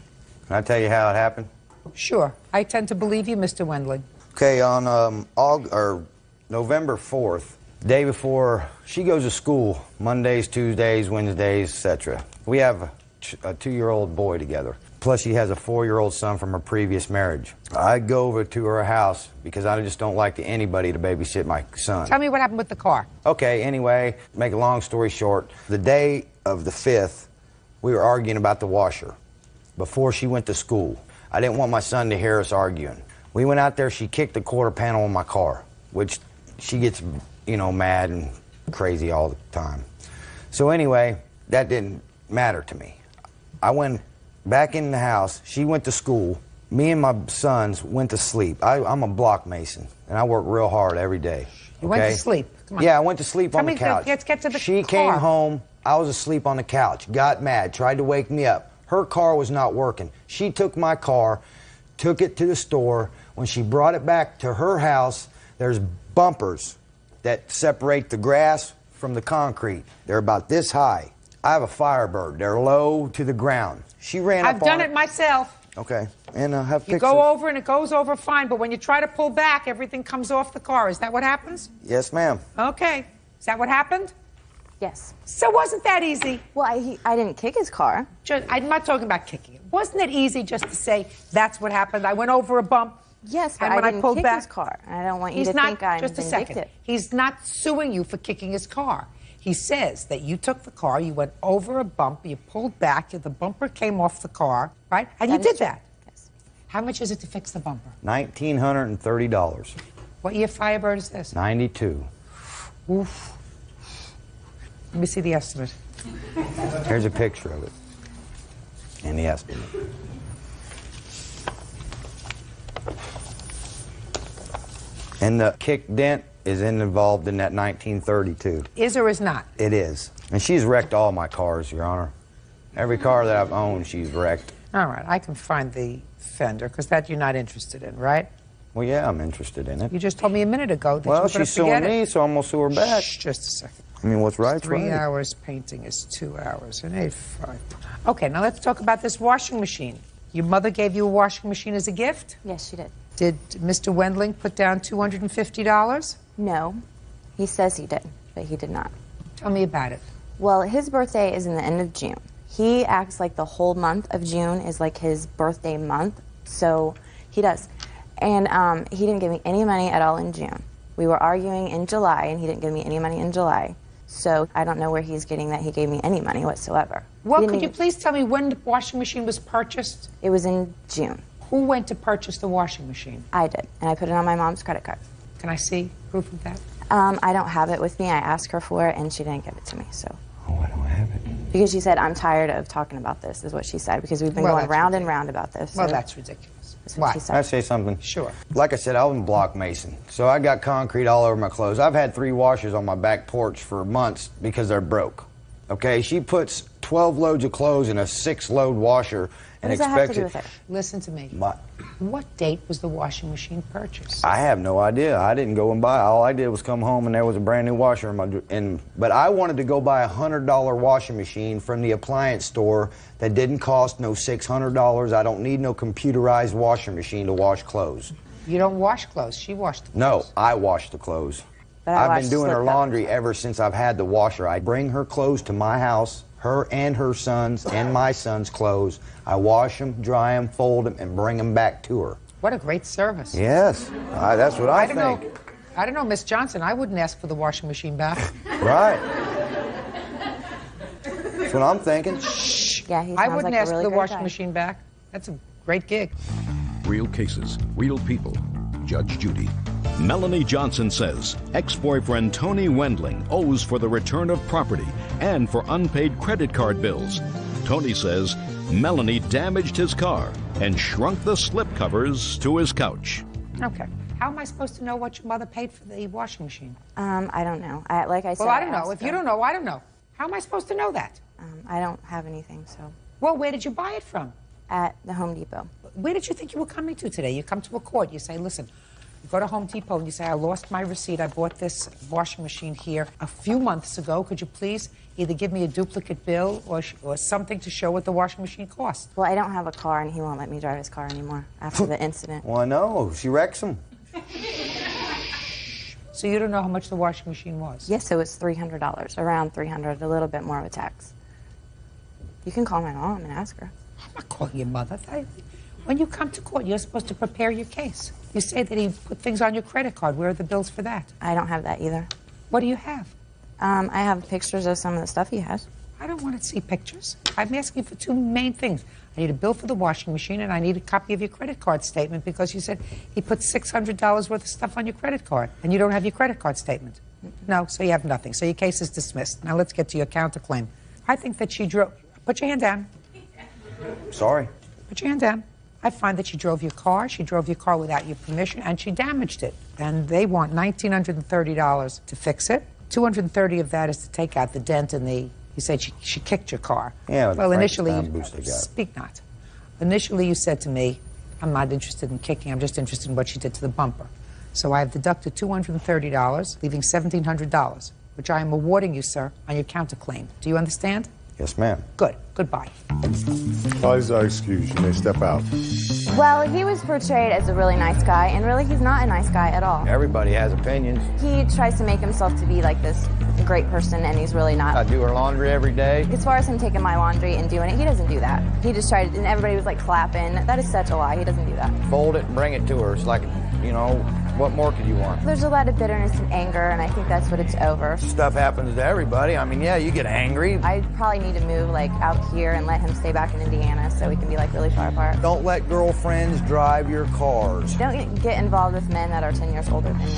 Speaker 16: Can I tell you how it happened?
Speaker 3: Sure. I tend to believe you, Mr. Wendling.
Speaker 16: Okay, on November 4th, day before she goes to school, Mondays, Tuesdays, Wednesdays, etc. We have a 2-year-old boy together. Plus, she has a 4-year-old son from her previous marriage. I go over to her house because I just don't like anybody to babysit my son.
Speaker 3: Tell me what happened with the car.
Speaker 16: Okay, anyway, make a long story short, the day of the 5th, we were arguing about the washer before she went to school. I didn't want my son to hear us arguing. We went out there, she kicked the quarter panel on my car, which she gets, mad and crazy all the time. So anyway, that didn't matter to me. I went back in the house, she went to school, me and my sons went to sleep. I'm a block mason, and I work real hard every day.
Speaker 3: You went to sleep? Come on.
Speaker 16: Yeah, I went to sleep on the couch.
Speaker 3: Let's get to the
Speaker 16: She
Speaker 3: car.
Speaker 16: came home, I was asleep on the couch, got mad, tried to wake me up. Her car was not working. She took my car, took it to the store. When she brought it back to her house, there's bumpers that separate the grass from the concrete. They're about this high. I have a Firebird. They're low to the ground. She ran up on
Speaker 3: I've done it myself.
Speaker 16: Okay, and I have
Speaker 3: You
Speaker 16: pictures.
Speaker 3: go over and it goes over fine, but when you try to pull back, everything comes off the car. Is that what happens?
Speaker 16: Yes, ma'am.
Speaker 3: Okay. Is that what happened?
Speaker 15: Yes.
Speaker 3: So wasn't that easy?
Speaker 15: Well, I didn't kick his car.
Speaker 3: I'm not talking about kicking it. Wasn't it easy just to say, that's what happened? I went over a bump.
Speaker 15: Yes, but
Speaker 3: and when
Speaker 15: I didn't
Speaker 3: pulled
Speaker 15: kick
Speaker 3: back,
Speaker 15: his car. I don't want you
Speaker 3: he's
Speaker 15: to
Speaker 3: not,
Speaker 15: think I'm
Speaker 3: just a
Speaker 15: vindictive.
Speaker 3: second. He's not suing you for kicking his car. He says that you took the car, you went over a bump, you pulled back, the bumper came off the car, right? And you did that.
Speaker 15: Yes.
Speaker 3: How much is it to fix the bumper?
Speaker 16: $1,930.
Speaker 3: What year Firebird is this?
Speaker 16: 92.
Speaker 3: Oof. Let me see the estimate.
Speaker 16: Here's a picture of it. And the estimate. And the kick dent is involved in that 1932.
Speaker 3: Is or is not?
Speaker 16: It is. And she's wrecked all my cars, Your Honor. Every car that I've owned, she's wrecked.
Speaker 3: All right, I can find the fender, because that you're not interested in, right?
Speaker 16: Well, yeah, I'm interested in it.
Speaker 3: You just told me a minute ago that you
Speaker 16: Well,
Speaker 3: were going to
Speaker 16: she's suing
Speaker 3: forget
Speaker 16: me,
Speaker 3: it.
Speaker 16: so I'm going to sue her back.
Speaker 3: Shh, just a second.
Speaker 16: I mean, what's right's
Speaker 3: 3
Speaker 16: right.
Speaker 3: hours painting is 2 hours and 8.5. Okay, now let's talk about this washing machine. Your mother gave you a washing machine as a gift?
Speaker 15: Yes, she did.
Speaker 3: Did Mr. Wendling put down $250?
Speaker 15: No. He says he did, but he did not.
Speaker 3: Tell me about it.
Speaker 15: Well, his birthday is in the end of June. He acts like the whole month of June is like his birthday month, so he does. And he didn't give me any money at all in June. We were arguing in July, and he didn't give me any money in July. So I don't know where he's getting that he gave me any money whatsoever.
Speaker 3: Well, could you please tell me when the washing machine was purchased?
Speaker 15: It was in June.
Speaker 3: Who went to purchase the washing machine?
Speaker 15: I did, and I put it on my mom's credit card.
Speaker 3: Can I see proof of that?
Speaker 15: I don't have it with me. I asked her for it, and she didn't give it to me, so.
Speaker 16: Oh, I don't have it.
Speaker 15: Because she said, I'm tired of talking about this, is what she said, because we've been going round and round about this.
Speaker 3: Well,
Speaker 15: so
Speaker 3: that's ridiculous.
Speaker 15: that's what she said.
Speaker 16: Can I say something?
Speaker 3: Sure.
Speaker 16: Like I said, I'm a block mason, so I got concrete all over my clothes. I've had 3 washers on my back porch for months because they're broke. Okay, she puts 12 loads of clothes in a 6-load washer and
Speaker 15: What does that have to
Speaker 16: expects
Speaker 15: do
Speaker 16: it.
Speaker 15: with it?
Speaker 3: Listen to me.
Speaker 16: My-
Speaker 3: What date was the washing machine purchased?
Speaker 16: I have no idea. I didn't go and buy. All I did was come home and there was a brand new washer in my. But I wanted to go buy a $100 washing machine from the appliance store that didn't cost no $600. I don't need no computerized washing machine to wash clothes.
Speaker 3: You don't wash clothes. She washed the
Speaker 16: No, I wash the clothes.
Speaker 15: But I
Speaker 16: I've
Speaker 15: wash
Speaker 16: been doing
Speaker 15: slip
Speaker 16: her
Speaker 15: covers.
Speaker 16: laundry ever since I've had the washer. I bring her clothes to my house, her and her son's and my son's clothes. I wash them, dry them, fold them, and bring them back to her.
Speaker 3: What a great service.
Speaker 16: Yes, that's what I
Speaker 3: don't
Speaker 16: think.
Speaker 3: know. I don't know, Miss Johnson. I wouldn't ask for the washing machine back.
Speaker 16: Right. That's what I'm thinking.
Speaker 15: Yeah, he
Speaker 3: I
Speaker 15: sounds
Speaker 3: wouldn't
Speaker 15: like a
Speaker 3: ask
Speaker 15: really
Speaker 3: for the
Speaker 15: great
Speaker 3: washing
Speaker 15: guy.
Speaker 3: machine back. That's a great gig.
Speaker 1: Real cases, real people. Judge Judy. Melanie Johnson says ex-boyfriend Tony Wendling owes for the return of property and for unpaid credit card bills. Tony says Melanie damaged his car and shrunk the slip covers to his couch.
Speaker 3: Okay. How am I supposed to know what your mother paid for the washing machine?
Speaker 15: I don't know. Like I said,
Speaker 3: Well, I don't know.
Speaker 15: asked
Speaker 3: If you
Speaker 15: her.
Speaker 3: don't know, I don't know. How am I supposed to know that?
Speaker 15: I don't have anything, so.
Speaker 3: Well, where did you buy it from?
Speaker 15: At the Home Depot.
Speaker 3: Where did you think you were coming to today? You come to a court, you say, listen, you go to Home Depot and you say, I lost my receipt. I bought this washing machine here a few months ago. Could you please either give me a duplicate bill or something to show what the washing machine cost?
Speaker 15: Well, I don't have a car, and he won't let me drive his car anymore after the incident.
Speaker 16: Well, I know. She wrecks them.
Speaker 3: So you don't know how much the washing machine was?
Speaker 15: Yes, it was $300, around $300, a little bit more of a tax. You can call my mom and ask her.
Speaker 3: I'm not calling your mother. When you come to court, you're supposed to prepare your case. You say that he put things on your credit card. Where are the bills for that?
Speaker 15: I don't have that either.
Speaker 3: What do you have?
Speaker 15: I have pictures of some of the stuff he has.
Speaker 3: I don't want to see pictures. I'm asking for 2 main things. I need a bill for the washing machine, and I need a copy of your credit card statement because you said he put $600 worth of stuff on your credit card, and you don't have your credit card statement. No, so you have nothing. So your case is dismissed. Now let's get to your counterclaim. I think that she drove... Put your hand down.
Speaker 16: Sorry.
Speaker 3: Put your hand down. I find that she drove your car without your permission, and she damaged it. And they want $1,930 to fix it. $230 of that is to take out the dent in the... You said she kicked your car.
Speaker 16: Yeah, with the
Speaker 3: well, initially,
Speaker 16: Frankenstein boost they got.
Speaker 3: speak not. Initially, you said to me, I'm not interested in kicking, I'm just interested in what she did to the bumper. So I have deducted $230, leaving $1,700, which I am awarding you, sir, on your counterclaim. Do you understand?
Speaker 16: Yes, ma'am.
Speaker 3: Good. Goodbye.
Speaker 2: All are excused. You may step out.
Speaker 15: Well, he was portrayed as a really nice guy, and really he's not a nice guy at all.
Speaker 16: Everybody has opinions.
Speaker 15: He tries to make himself to be like this great person, and he's really not.
Speaker 16: I do her laundry every day.
Speaker 15: As far as him taking my laundry and doing it, he doesn't do that. He just tried, and everybody was like clapping. That is such a lie. He doesn't do that.
Speaker 16: Fold it and bring it to her. It's like, you know, what more could you want?
Speaker 15: There's a lot of bitterness and anger, and I think that's what it's over.
Speaker 16: Stuff happens to everybody. I mean, yeah, you get angry.
Speaker 15: I probably need to move like out here and let him stay back in Indiana so we can be like really far apart.
Speaker 16: Don't let girlfriends drive your cars.
Speaker 15: Don't get involved with men that are 10 years older than you.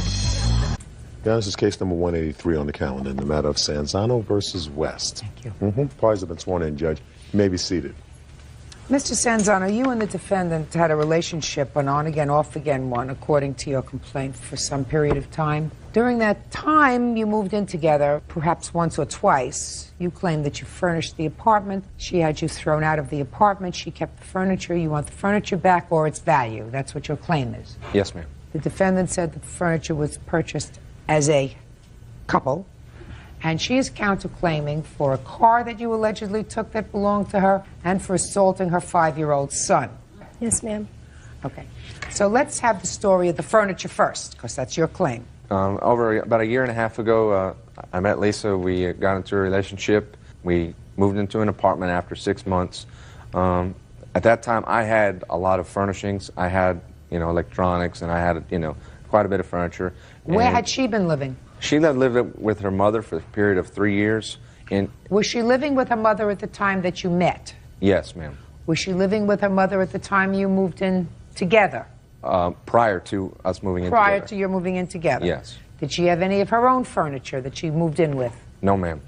Speaker 2: Now, this is case number 183 on the calendar in the matter of Sanzano versus West.
Speaker 3: Thank you.
Speaker 2: Parties have been sworn in, Judge. You may be seated.
Speaker 3: Mr. Sanzano, you and the defendant had a relationship, an on-again, off-again one, according to your complaint, for some period of time. During that time, you moved in together, perhaps once or twice. You claim that you furnished the apartment. She had you thrown out of the apartment. She kept the furniture. You want the furniture back or its value. That's what your claim is.
Speaker 7: Yes, ma'am.
Speaker 3: The defendant said the furniture was purchased as a couple, And she is counterclaiming for a car that you allegedly took that belonged to her and for assaulting her 5-year-old son.
Speaker 6: Yes, ma'am.
Speaker 3: Okay. So let's have the story of the furniture first, because that's your claim.
Speaker 17: Over about a year and a half ago, I met Lisa. We got into a relationship. We moved into an apartment after 6 months. At that time, I had a lot of furnishings. I had, electronics, and I had, quite a bit of furniture.
Speaker 3: Where had she been living?
Speaker 17: She lived with her mother for a period of 3 years.
Speaker 3: Was she living with her mother at the time that you met?
Speaker 17: Yes, ma'am.
Speaker 3: Was she living with her mother at the time you moved in together?
Speaker 17: Prior to us moving in
Speaker 3: Prior
Speaker 17: together.
Speaker 3: to your moving in together?
Speaker 17: Yes.
Speaker 3: Did she have any of her own furniture that she moved in with?
Speaker 17: No, ma'am.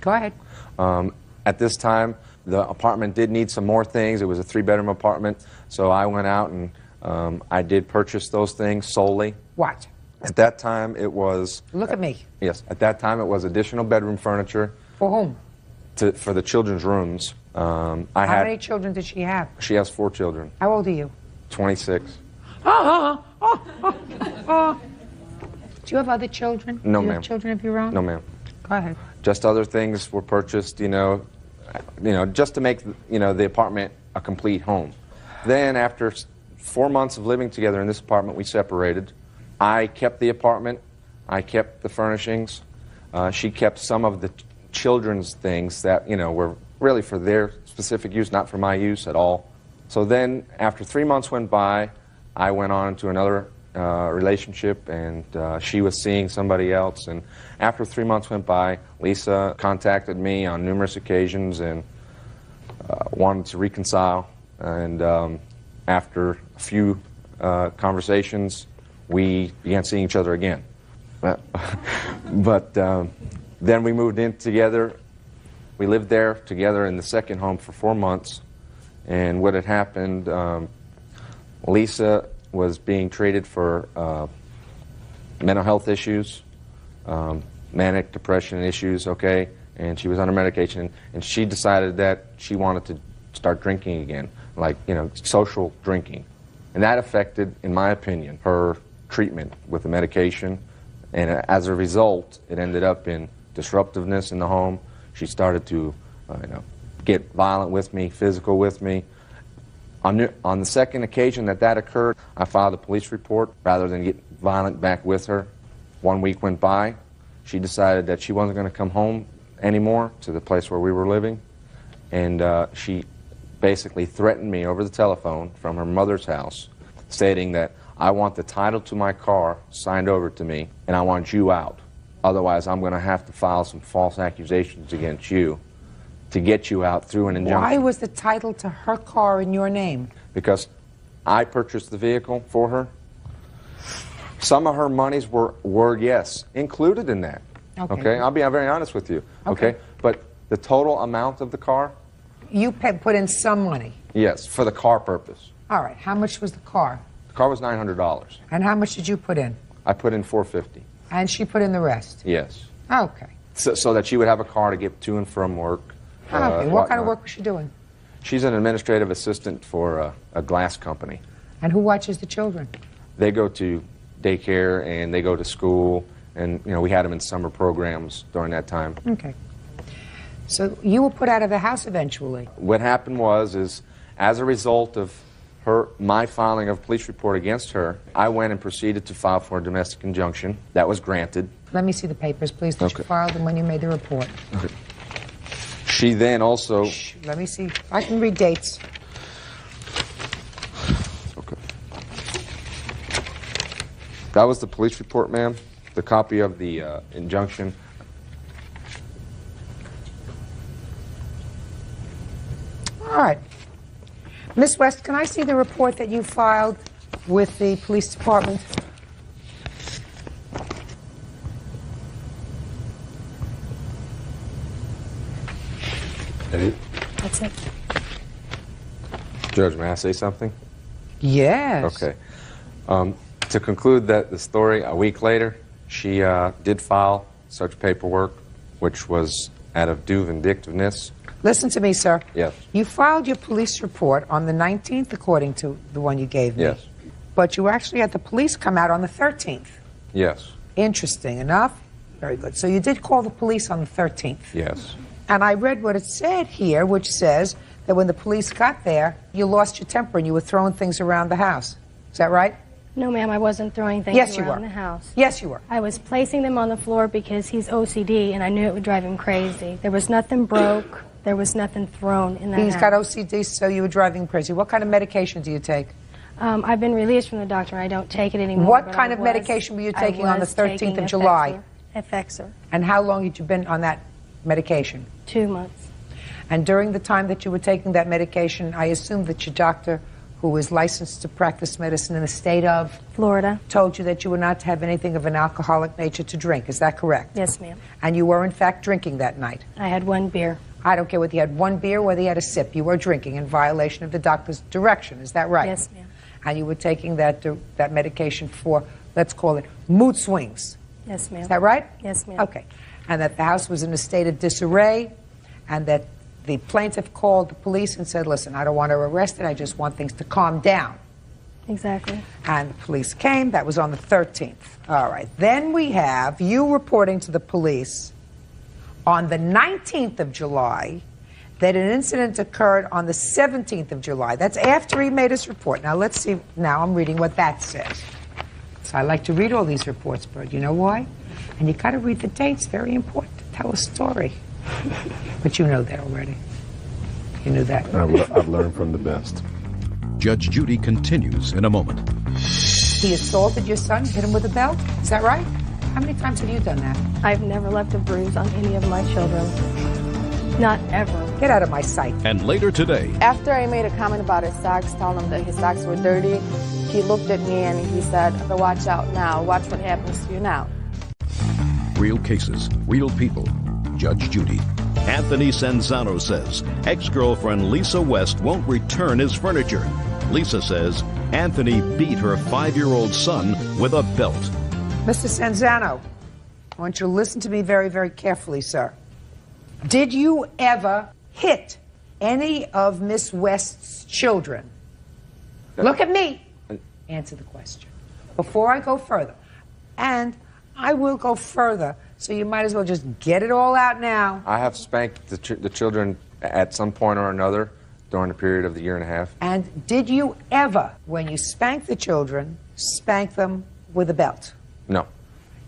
Speaker 3: Go ahead.
Speaker 17: At this time, the apartment did need some more things. It was a 3-bedroom apartment, so I went out and I did purchase those things solely.
Speaker 3: What?
Speaker 17: At that time, it was...
Speaker 3: Look at me.
Speaker 17: Yes. At that time, it was additional bedroom furniture.
Speaker 3: For whom?
Speaker 17: For the children's rooms.
Speaker 3: How many children did she have?
Speaker 17: She has 4 children.
Speaker 3: How old are you?
Speaker 17: 26.
Speaker 3: Do you have other children?
Speaker 17: No,
Speaker 3: Do you
Speaker 17: ma'am.
Speaker 3: have children of your own?
Speaker 17: No, ma'am.
Speaker 3: Go ahead.
Speaker 17: Just other things were purchased, just to make, the apartment a complete home. Then after 4 months of living together in this apartment, we separated. I kept the apartment. I kept the furnishings. She kept some of the children's things that, were really for their specific use, not for my use at all. So then, after 3 months went by, I went on to another relationship, and she was seeing somebody else. And after 3 months went by, Lisa contacted me on numerous occasions and wanted to reconcile. And after a few conversations, we began seeing each other again. But then we moved in together. We lived there together in the second home for 4 months. And what had happened, Lisa was being treated for mental health issues, manic depression issues, okay? And she was under medication. And she decided that she wanted to start drinking again, like, social drinking. And that affected, in my opinion, her treatment with the medication. And as a result, it ended up in disruptiveness in the home. She started to, get violent with me, physical with me. On the second occasion that occurred, I filed a police report rather than get violent back with her. 1 week went by. She decided that she wasn't going to come home anymore to the place where we were living. And she basically threatened me over the telephone from her mother's house, stating that I want the title to my car signed over to me, and I want you out. Otherwise, I'm going to have to file some false accusations against you to get you out through an injunction.
Speaker 3: Why was the title to her car in your name?
Speaker 17: Because I purchased the vehicle for her. Some of her monies were yes, included in that. Okay? I'll be very honest with you. Okay? But the total amount of the car?
Speaker 3: You put in some money.
Speaker 17: Yes, for the car purpose.
Speaker 3: All right. How much was the car?
Speaker 17: The car was $900.
Speaker 3: And how much did you put in?
Speaker 17: I put in $450.
Speaker 3: And she put in the rest?
Speaker 17: Yes.
Speaker 3: Okay.
Speaker 17: So that she would have a car to get to and from work.
Speaker 3: Okay. What kind of work was she doing?
Speaker 17: She's an administrative assistant for a glass company.
Speaker 3: And who watches the children?
Speaker 17: They go to daycare and they go to school, and we had them in summer programs during that time.
Speaker 3: Okay. So you were put out of the house eventually.
Speaker 17: What happened was, as a result of my filing of a police report against her, I went and proceeded to file for a domestic injunction. That was granted.
Speaker 3: Let me see the papers, please, that you filed and when you made the report.
Speaker 17: Okay. She then also...
Speaker 3: Shh, let me see. I can read dates.
Speaker 17: Okay. That was the police report, ma'am. The copy of the injunction.
Speaker 3: All right. Miss West, can I see the report that you filed with the police department?
Speaker 4: That's it.
Speaker 17: Judge, may I say something?
Speaker 3: Yes.
Speaker 17: Okay. To conclude the story, a week later, she did file such paperwork, which was out of due vindictiveness.
Speaker 3: Listen to me, sir.
Speaker 17: Yes.
Speaker 3: You filed your police report on the 19th, according to the one you gave me.
Speaker 17: Yes.
Speaker 3: But you actually had the police come out on the 13th.
Speaker 17: Yes.
Speaker 3: Interesting enough. Very good. So you did call the police on the 13th.
Speaker 17: Yes.
Speaker 3: And I read what it said here, which says that when the police got there, you lost your temper and you were throwing things around the house. Is that right?
Speaker 6: No, ma'am, I wasn't throwing things
Speaker 3: Yes, you
Speaker 6: around
Speaker 3: were.
Speaker 6: the house.
Speaker 3: Yes, you were.
Speaker 6: I was placing them on the floor because he's OCD, and I knew it would drive him crazy. There was nothing broke. There was nothing thrown in that
Speaker 3: He's
Speaker 6: house.
Speaker 3: got OCD, so you were driving him crazy. What kind of medication do you take?
Speaker 6: I've been released from the doctor. I don't take it anymore.
Speaker 3: What
Speaker 6: but
Speaker 3: kind
Speaker 6: I
Speaker 3: of
Speaker 6: was-
Speaker 3: medication were you taking
Speaker 6: I
Speaker 3: on the
Speaker 6: was
Speaker 3: 13th
Speaker 6: taking
Speaker 3: of July?
Speaker 6: Effexor.
Speaker 3: And how long had you been on that medication?
Speaker 6: 2 months.
Speaker 3: And during the time that you were taking that medication, I assume that your doctor, who is licensed to practice medicine in the state of
Speaker 6: Florida,
Speaker 3: told you that you were not to have anything of an alcoholic nature to drink. Is that correct?
Speaker 6: Yes, ma'am.
Speaker 3: And you were, in fact, drinking that night?
Speaker 6: I had 1 beer.
Speaker 3: I don't care whether you had 1 beer or whether you had a sip. You were drinking in violation of the doctor's direction. Is that right?
Speaker 6: Yes, ma'am.
Speaker 3: And you were taking that medication for, let's call it, mood swings.
Speaker 6: Yes, ma'am.
Speaker 3: Is that right?
Speaker 6: Yes, ma'am.
Speaker 3: Okay. And that the house was in a state of disarray, and that the plaintiff called the police and said, listen, I don't want to arrest it, I just want things to calm down.
Speaker 6: Exactly.
Speaker 3: And the police came. That was on the 13th. All right. Then we have you reporting to the police on the 19th of July that an incident occurred on the 17th of July. That's after he made his report. Now, let's see. Now I'm reading what that says. So I like to read all these reports, Bert. You know why? And you got to read the dates. Very important to tell a story. But you know that already. You knew that.
Speaker 2: I've learned from the best.
Speaker 1: Judge Judy continues in a moment.
Speaker 3: He assaulted your son, hit him with a belt. Is that right? How many times have you done that?
Speaker 6: I've never left a bruise on any of my children. Not ever.
Speaker 3: Get out of my sight.
Speaker 1: And later today,
Speaker 15: After I made a comment about his socks, telling him that his socks were dirty, he looked at me and he said, watch out now. Watch what happens to you now.
Speaker 1: real cases, real people. Judge Judy. Anthony Sanzano says ex-girlfriend Lisa West won't return his furniture. Lisa says Anthony beat her 5-year-old son with a belt.
Speaker 3: Mr. Sanzano, I want you to listen to me very, very carefully, sir. Did you ever hit any of Miss West's children? Look at me. Answer the question before I go further. And I will go further, so you might as well just get it all out now.
Speaker 17: I have spanked the children at some point or another during the period of the year and a half.
Speaker 3: And did you ever, when you spanked the children, spank them with a belt?
Speaker 17: No.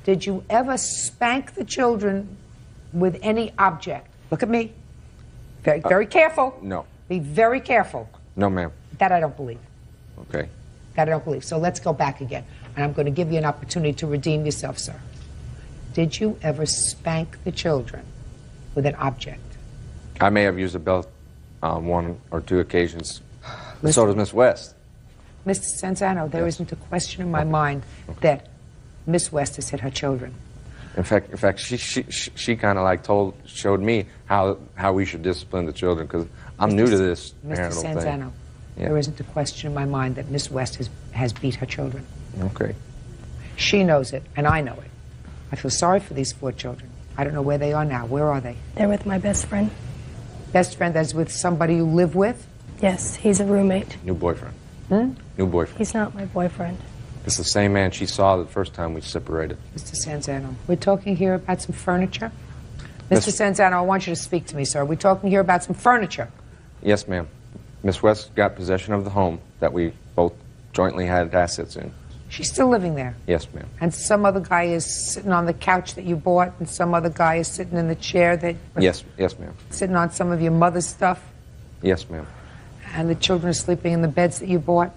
Speaker 3: Did you ever spank the children with any object? Look at me. Very, very careful.
Speaker 17: No.
Speaker 3: Be very careful.
Speaker 17: No, ma'am.
Speaker 3: That I don't believe.
Speaker 17: Okay.
Speaker 3: That I don't believe. So let's go back again. And I'm going to give you an opportunity to redeem yourself, sir. Did you ever spank the children with an object?
Speaker 17: I may have used a belt on 1 or 2 occasions. So does Miss West.
Speaker 3: Mr. Sanzano, there isn't a question in my mind that Miss West has hit her children.
Speaker 17: In fact, she kind of like showed me how we should discipline the children, because I'm new to this
Speaker 3: Mr.
Speaker 17: parental
Speaker 3: Sanzano,
Speaker 17: thing. Yeah.
Speaker 3: there isn't a question in my mind that Miss West has beat her children.
Speaker 17: Okay.
Speaker 3: She knows it, and I know it. I feel sorry for these 4 children. I don't know where they are now. Where are they?
Speaker 6: They're with my best friend.
Speaker 3: Best friend that's with somebody you live with?
Speaker 6: Yes, he's a roommate.
Speaker 17: New boyfriend.
Speaker 3: Hmm?
Speaker 17: New boyfriend.
Speaker 6: He's not my boyfriend.
Speaker 17: It's the same man she saw the first time we separated.
Speaker 3: Mr. Sanzano, we're talking here about some furniture?
Speaker 17: Yes.
Speaker 3: Mr. Sanzano, I want you to speak to me, sir. We're talking here about some furniture.
Speaker 17: Yes, ma'am. Miss West got possession of the home that we both jointly had assets in.
Speaker 3: She's still living there.
Speaker 17: Yes, ma'am.
Speaker 3: And some other guy is sitting on the couch that you bought, and some other guy is sitting in the chair that...
Speaker 17: Yes, ma'am.
Speaker 3: Sitting on some of your mother's stuff,
Speaker 17: Yes, ma'am.
Speaker 3: and the children are sleeping in the beds that you bought,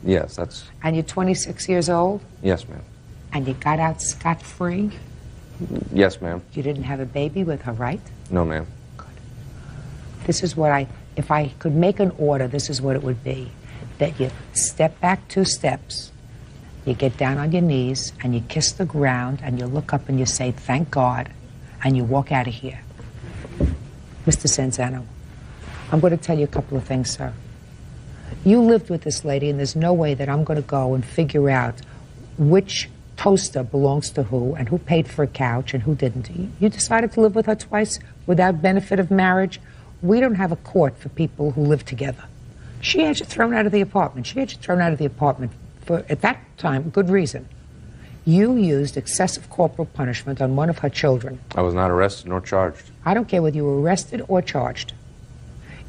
Speaker 17: Yes, that's...
Speaker 3: and you're 26 years old,
Speaker 17: Yes, ma'am.
Speaker 3: and you got out scot-free.
Speaker 17: Yes, ma'am.
Speaker 3: You didn't have a baby with her, right?
Speaker 17: No, ma'am.
Speaker 3: This is what if I could make an order, this is what it would be. That you step back 2 steps, you get down on your knees, and you kiss the ground, and you look up and you say, thank God, and you walk out of here. Mr. Sanzano, I'm going to tell you a couple of things, sir. You lived with this lady, and there's no way that I'm going to go and figure out which toaster belongs to who, and who paid for a couch, and who didn't. You decided to live with her twice without benefit of marriage. We don't have a court for people who live together. She had you thrown out of the apartment. She had you thrown out of the apartment for, at that time, good reason. You used excessive corporal punishment on one of her children.
Speaker 17: I was not arrested nor charged.
Speaker 3: I don't care whether you were arrested or charged.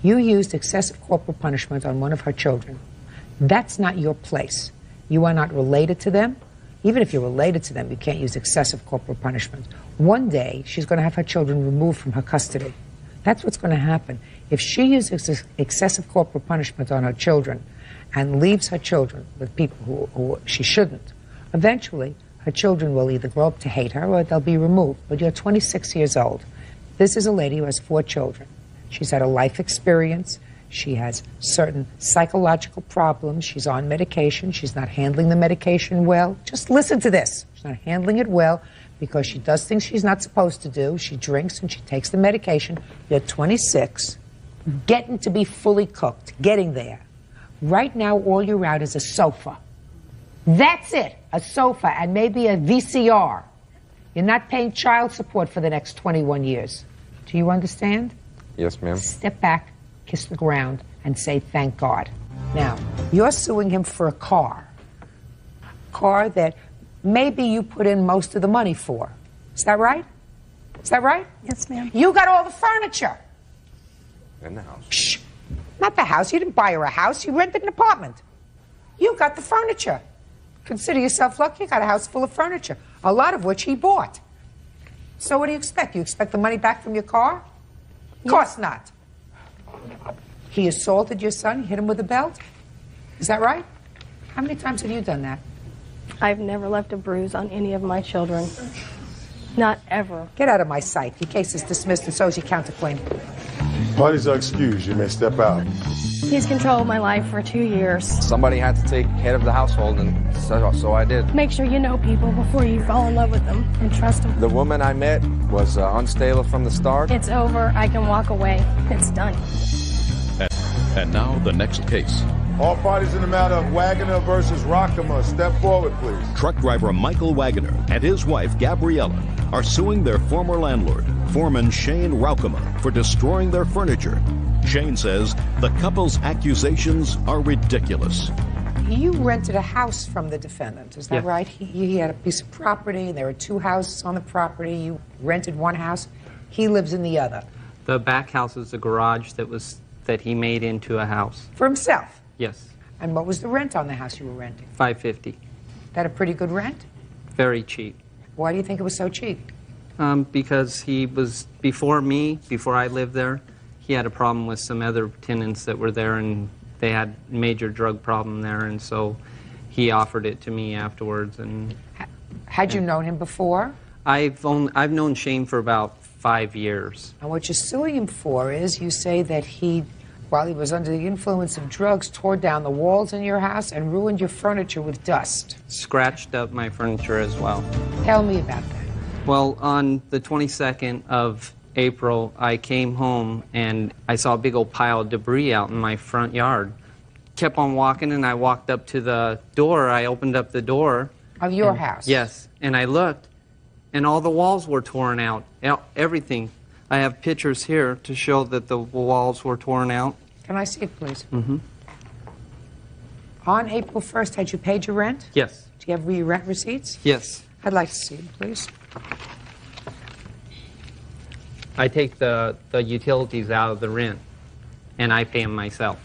Speaker 3: You used excessive corporal punishment on one of her children. That's not your place. You are not related to them. Even if you're related to them, you can't use excessive corporal punishment. One day, she's going to have her children removed from her custody. That's what's going to happen. If she uses excessive corporal punishment on her children and leaves her children with people who she shouldn't, eventually her children will either grow up to hate her or they'll be removed. But you're 26 years old. This is a lady who has 4 children. She's had a life experience. She has certain psychological problems. She's on medication. She's not handling the medication well. Just listen to this. She's not handling it well because she does things she's not supposed to do. She drinks and she takes the medication. You're 26, getting to be fully cooked, getting there. Right now, all you're out is a sofa. That's it, a sofa and maybe a VCR. You're not paying child support for the next 21 years. Do you understand?
Speaker 17: Yes, ma'am.
Speaker 3: Step back, kiss the ground, and say thank God. Now, you're suing him for a car that maybe you put in most of the money for. Is that right? Is that right?
Speaker 6: Yes, ma'am.
Speaker 3: You got all the furniture.
Speaker 17: In the house.
Speaker 3: Shh. Not the house. You didn't buy her a house. You rented an apartment. You got the furniture. Consider yourself lucky. You got a house full of furniture, a lot of which he bought. So what do you expect? You expect the money back from your car? Of course not. He assaulted your son, hit him with a belt? Is that right? How many times have you done that?
Speaker 6: I've never left a bruise on any of my children. Not ever.
Speaker 3: Get out of my sight. Your case is dismissed and so is your counterclaim.
Speaker 2: Parties are excused. You may step out.
Speaker 6: He's controlled my life for 2 years.
Speaker 17: Somebody had to take head of the household, and so I did.
Speaker 6: Make sure you know people before you fall in love with them and trust them.
Speaker 17: The woman I met was unstable from the start.
Speaker 6: It's over. I can walk away. It's done.
Speaker 1: And now the next case.
Speaker 2: All parties in the matter of Wagoner versus Rockema, step forward, please.
Speaker 1: Truck driver Michael Wagoner and his wife Gabriella are suing their former landlord, foreman Shane Rockema, for destroying their furniture. Shane says the couple's accusations are ridiculous.
Speaker 3: You rented a house from the defendant, is that
Speaker 7: Yeah.
Speaker 3: right? He had a piece of property. There were 2 houses on the property. You rented one house. He lives in the other.
Speaker 18: The back house is a garage that he made into a house.
Speaker 3: For himself?
Speaker 18: Yes,
Speaker 3: And what was the rent on the house you were renting?
Speaker 18: $550.
Speaker 3: That a pretty good rent?
Speaker 18: Very cheap.
Speaker 3: Why do you think it was so cheap?
Speaker 18: Because he was, before I lived there, he had a problem with some other tenants that were there, and they had major drug problem there, and so he offered it to me afterwards. And
Speaker 3: Had you known him before?
Speaker 18: I've known Shane for about 5 years.
Speaker 3: And what you're suing him for is you say that he, while he was under the influence of drugs, tore down the walls in your house and ruined your furniture with dust.
Speaker 18: Scratched up my furniture as well.
Speaker 3: Tell me about that.
Speaker 18: Well, on the 22nd of April, I came home and I saw a big old pile of debris out in my front yard. Kept on walking and I walked up to the door. I opened up the door.
Speaker 3: Of your house?
Speaker 18: Yes. And I looked and all the walls were torn out. Everything. I have pictures here to show that the walls were torn out.
Speaker 3: Can I see it, please?
Speaker 18: Mm-hmm.
Speaker 3: On April 1st, had you paid your rent?
Speaker 18: Yes.
Speaker 3: Do you have your rent receipts?
Speaker 18: Yes.
Speaker 3: I'd like to see them, please.
Speaker 18: I take the utilities out of the rent and I pay them myself.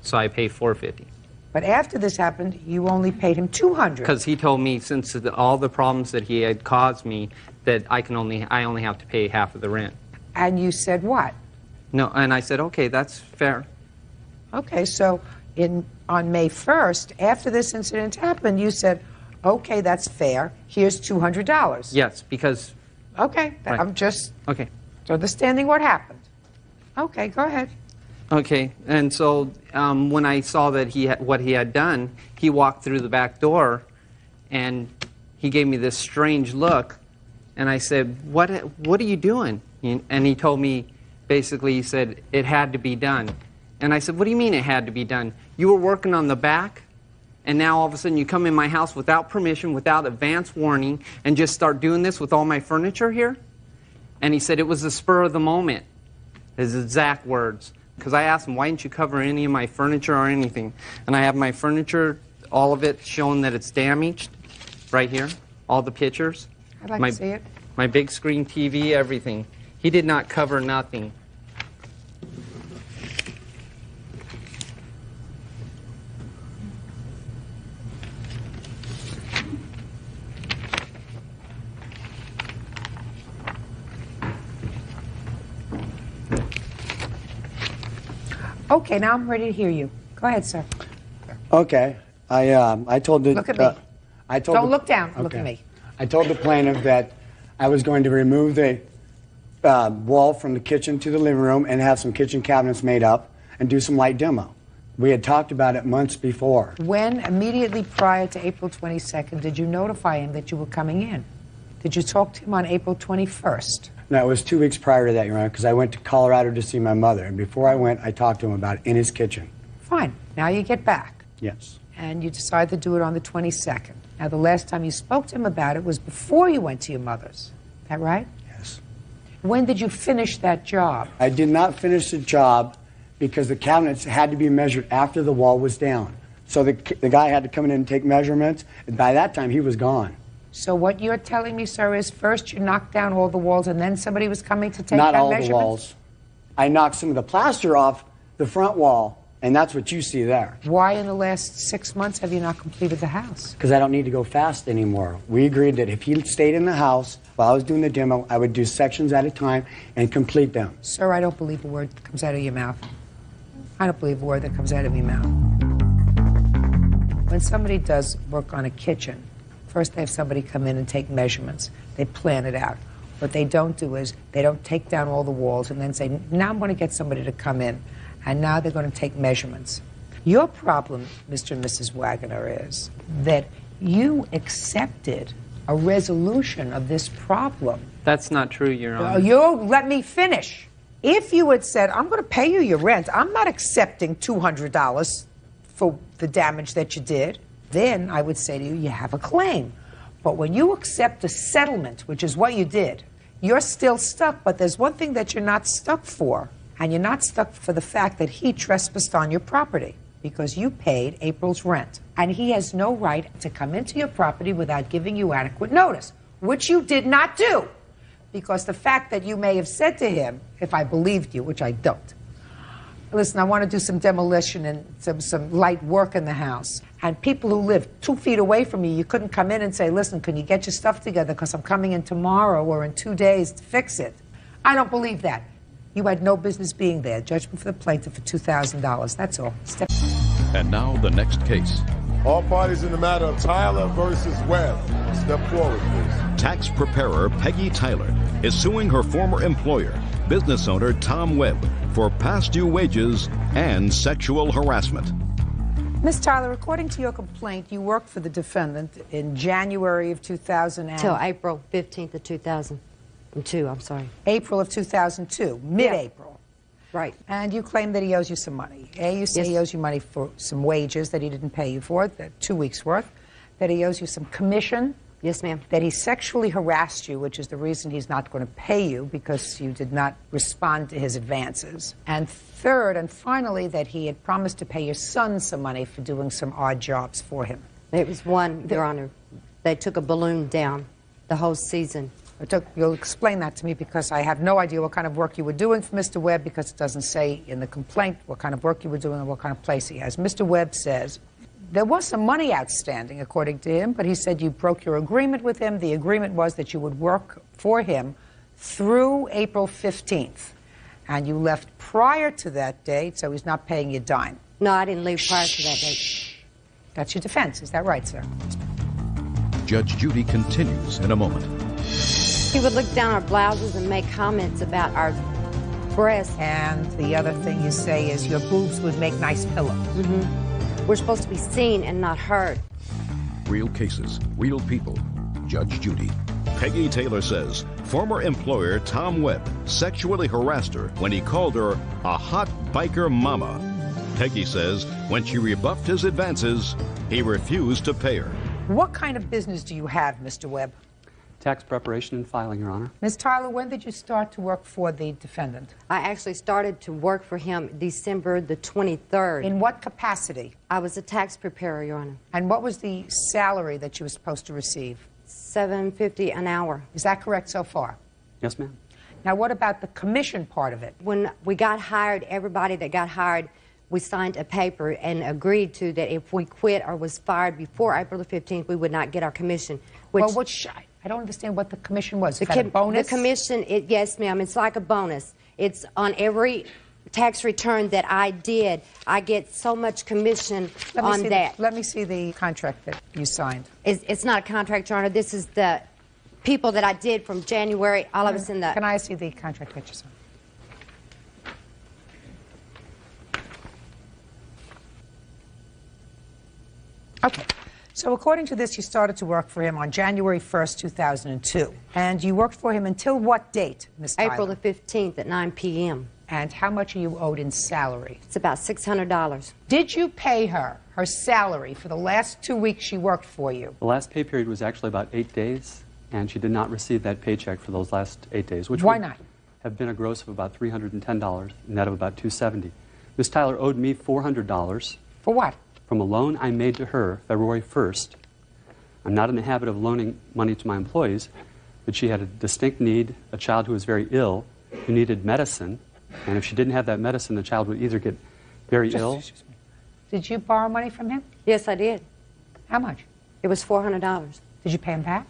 Speaker 18: So I pay $450.
Speaker 3: But after this happened, you only paid him $200.
Speaker 18: Because he told me, since all the problems that he had caused me, that I only have to pay half of the rent.
Speaker 3: And you said what?
Speaker 18: No, and I said, okay, that's fair.
Speaker 3: Okay, so on May 1st, after this incident happened, you said, okay, that's fair. Here's $200.
Speaker 18: Yes, because...
Speaker 3: Okay,
Speaker 18: Right.
Speaker 3: I'm just
Speaker 18: Okay.
Speaker 3: understanding what happened. Okay, go ahead.
Speaker 18: Okay, and so when I saw that what he had done, he walked through the back door, and he gave me this strange look, and I said, "What are you doing?" And he told me, basically, he said, "It had to be done." And I said, "What do you mean it had to be done? You were working on the back, and now all of a sudden you come in my house without permission, without advance warning, and just start doing this with all my furniture here?" And he said, "It was the spur of the moment," his exact words. Because I asked him, why didn't you cover any of my furniture or anything? And I have my furniture, all of it, showing that it's damaged, right here. all the pictures.
Speaker 3: I'd like to see it.
Speaker 18: My big screen TV, everything. He did not cover nothing.
Speaker 3: Okay, now I'm ready to hear you. Go ahead, sir.
Speaker 19: Okay. I told the...
Speaker 3: Look at me.
Speaker 19: I told
Speaker 3: Don't
Speaker 19: the-
Speaker 3: look down. Look
Speaker 19: okay.
Speaker 3: at me.
Speaker 19: I told the plaintiff that I was going to remove the wall from the kitchen to the living room and have some kitchen cabinets made up and do some light demo. We had talked about it months before.
Speaker 3: When, immediately prior to April 22nd, did you notify him that you were coming in? Did you talk to him on April 21st?
Speaker 19: No, it was 2 weeks prior to that, Your Honor, because I went to Colorado to see my mother. And before I went, I talked to him about it in his kitchen.
Speaker 3: Fine. Now you get back.
Speaker 19: Yes.
Speaker 3: And you decide to do it on the 22nd. Now, the last time you spoke to him about it was before you went to your mother's. Is that right?
Speaker 19: Yes.
Speaker 3: When did you finish that job?
Speaker 19: I did not finish the job because the cabinets had to be measured after the wall was down. So the guy had to come in and take measurements. And by that time, he was gone.
Speaker 3: So what you're telling me, sir, is first you knocked down all the walls and then somebody was coming to take
Speaker 19: Not
Speaker 3: that
Speaker 19: all
Speaker 3: measurement?
Speaker 19: the walls. I knocked some of the plaster off the front wall, and that's what you see there.
Speaker 3: Why in the last 6 months have you not completed the house?
Speaker 19: Because I don't need to go fast anymore. We agreed that if he stayed in the house while I was doing the demo, I would do sections at a time and complete them.
Speaker 3: Sir, I don't believe a word that comes out of your mouth. I don't believe a word that comes out of your mouth. When somebody does work on a kitchen, first they have somebody come in and take measurements. They plan it out. What they don't do is they don't take down all the walls and then say, now I'm going to get somebody to come in, and now they're going to take measurements. Your problem, Mr. and Mrs. Wagoner, is that you accepted a resolution of this problem.
Speaker 18: That's not true, Your Honor.
Speaker 3: You let me finish. If you had said, I'm going to pay you your rent, I'm not accepting $200 for the damage that you did, then I would say to you, you have a claim. But when you accept a settlement, which is what you did, you're still stuck. But there's one thing that you're not stuck for, and you're not stuck for the fact that he trespassed on your property because you paid April's rent. And he has no right to come into your property without giving you adequate notice, which you did not do. Because the fact that you may have said to him, if I believed you, which I don't, listen, I want to do some demolition and some light work in the house. And people who live 2 feet away from you, you couldn't come in and say, listen, can you get your stuff together because I'm coming in tomorrow or in 2 days to fix it. I don't believe that. You had no business being there. Judgment for the plaintiff for $2,000. That's all. Step.
Speaker 1: And now the next case.
Speaker 2: All parties in the matter of Tyler versus Webb. Step forward, please.
Speaker 1: Tax preparer Peggy Tyler is suing her former employer, business owner Tom Webb, for past due wages and sexual harassment.
Speaker 3: Ms. Tyler, according to your complaint, you worked for the defendant in January of 2000
Speaker 20: Till April 15th of 2002, I'm sorry.
Speaker 3: April of 2002, mid-April.
Speaker 20: Right.
Speaker 3: And you claim that he owes you some money. You say
Speaker 20: Yes.
Speaker 3: he owes you money for some wages that he didn't pay you for, that 2 weeks' worth, that he owes you some commission.
Speaker 20: Yes, ma'am.
Speaker 3: That he sexually harassed you, which is the reason he's not going to pay you because you did not respond to his advances. And third and finally, that he had promised to pay your son some money for doing some odd jobs for him.
Speaker 20: It was one, Your Honor. They took a balloon down the whole season.
Speaker 3: You'll explain that to me because I have no idea what kind of work you were doing for Mr. Webb because it doesn't say in the complaint what kind of work you were doing and what kind of place he has. Mr. Webb says there was some money outstanding, according to him, but he said you broke your agreement with him. The agreement was that you would work for him through April 15th, and you left prior to that date, so he's not paying you a dime.
Speaker 20: No, I didn't leave prior to that date.
Speaker 3: That's your defense. Is that right, sir?
Speaker 1: Judge Judy continues in a moment.
Speaker 20: He would look down our blouses and make comments about our breasts.
Speaker 3: And the other thing you say is your boobs would make nice pillows.
Speaker 20: Mm-hmm. We're supposed to be seen and not heard.
Speaker 1: Real cases, real people. Judge Judy. Peggy Taylor says former employer Tom Webb sexually harassed her when he called her a hot biker mama. Peggy says when she rebuffed his advances, he refused to pay her.
Speaker 3: What kind of business do you have, Mr. Webb?
Speaker 21: Tax preparation and filing, Your Honor.
Speaker 3: Ms. Tyler, when did you start to work for the defendant?
Speaker 20: I actually started to work for him December the 23rd.
Speaker 3: In what capacity?
Speaker 20: I was a tax preparer, Your Honor.
Speaker 3: And what was the salary that you were supposed to receive?
Speaker 20: $7.50 an hour.
Speaker 3: Is that correct so far?
Speaker 21: Yes, ma'am.
Speaker 3: Now, what about the commission part of it?
Speaker 20: When we got hired, everybody that got hired, we signed a paper and agreed to that if we quit or was fired before April the 15th, we would not get our commission. Which
Speaker 3: Well, I don't understand what the commission was. Is that a bonus?
Speaker 20: The commission, yes, ma'am, it's like a bonus. It's on every tax return that I did. I get so much commission on that.
Speaker 3: Let me see the contract that you signed.
Speaker 20: It's not a contract, Your Honor. This is the people that I did from January, all of us in the...
Speaker 3: Can I see the contract that you signed? Okay. So according to this, you started to work for him on January 1st, 2002. And you worked for him until what date, Ms. Tyler?
Speaker 20: April the 15th at 9 p.m.
Speaker 3: And how much are you owed in salary?
Speaker 20: It's about $600.
Speaker 3: Did you pay her salary for the last 2 weeks she worked for you?
Speaker 21: The last pay period was actually about 8 days, and she did not receive that paycheck for those last 8 days, which
Speaker 3: Why
Speaker 21: would
Speaker 3: not?
Speaker 21: have been a gross of about $310, net of about $270. Ms. Tyler owed me $400.
Speaker 3: For what?
Speaker 21: From a loan I made to her February 1st. I'm not in the habit of loaning money to my employees, but she had a distinct need, a child who was very ill, who needed medicine, and if she didn't have that medicine, the child would either get very ill.
Speaker 3: Did you borrow money from him?
Speaker 20: Yes, I did.
Speaker 3: How much?
Speaker 20: It was $400.
Speaker 3: Did you pay him back?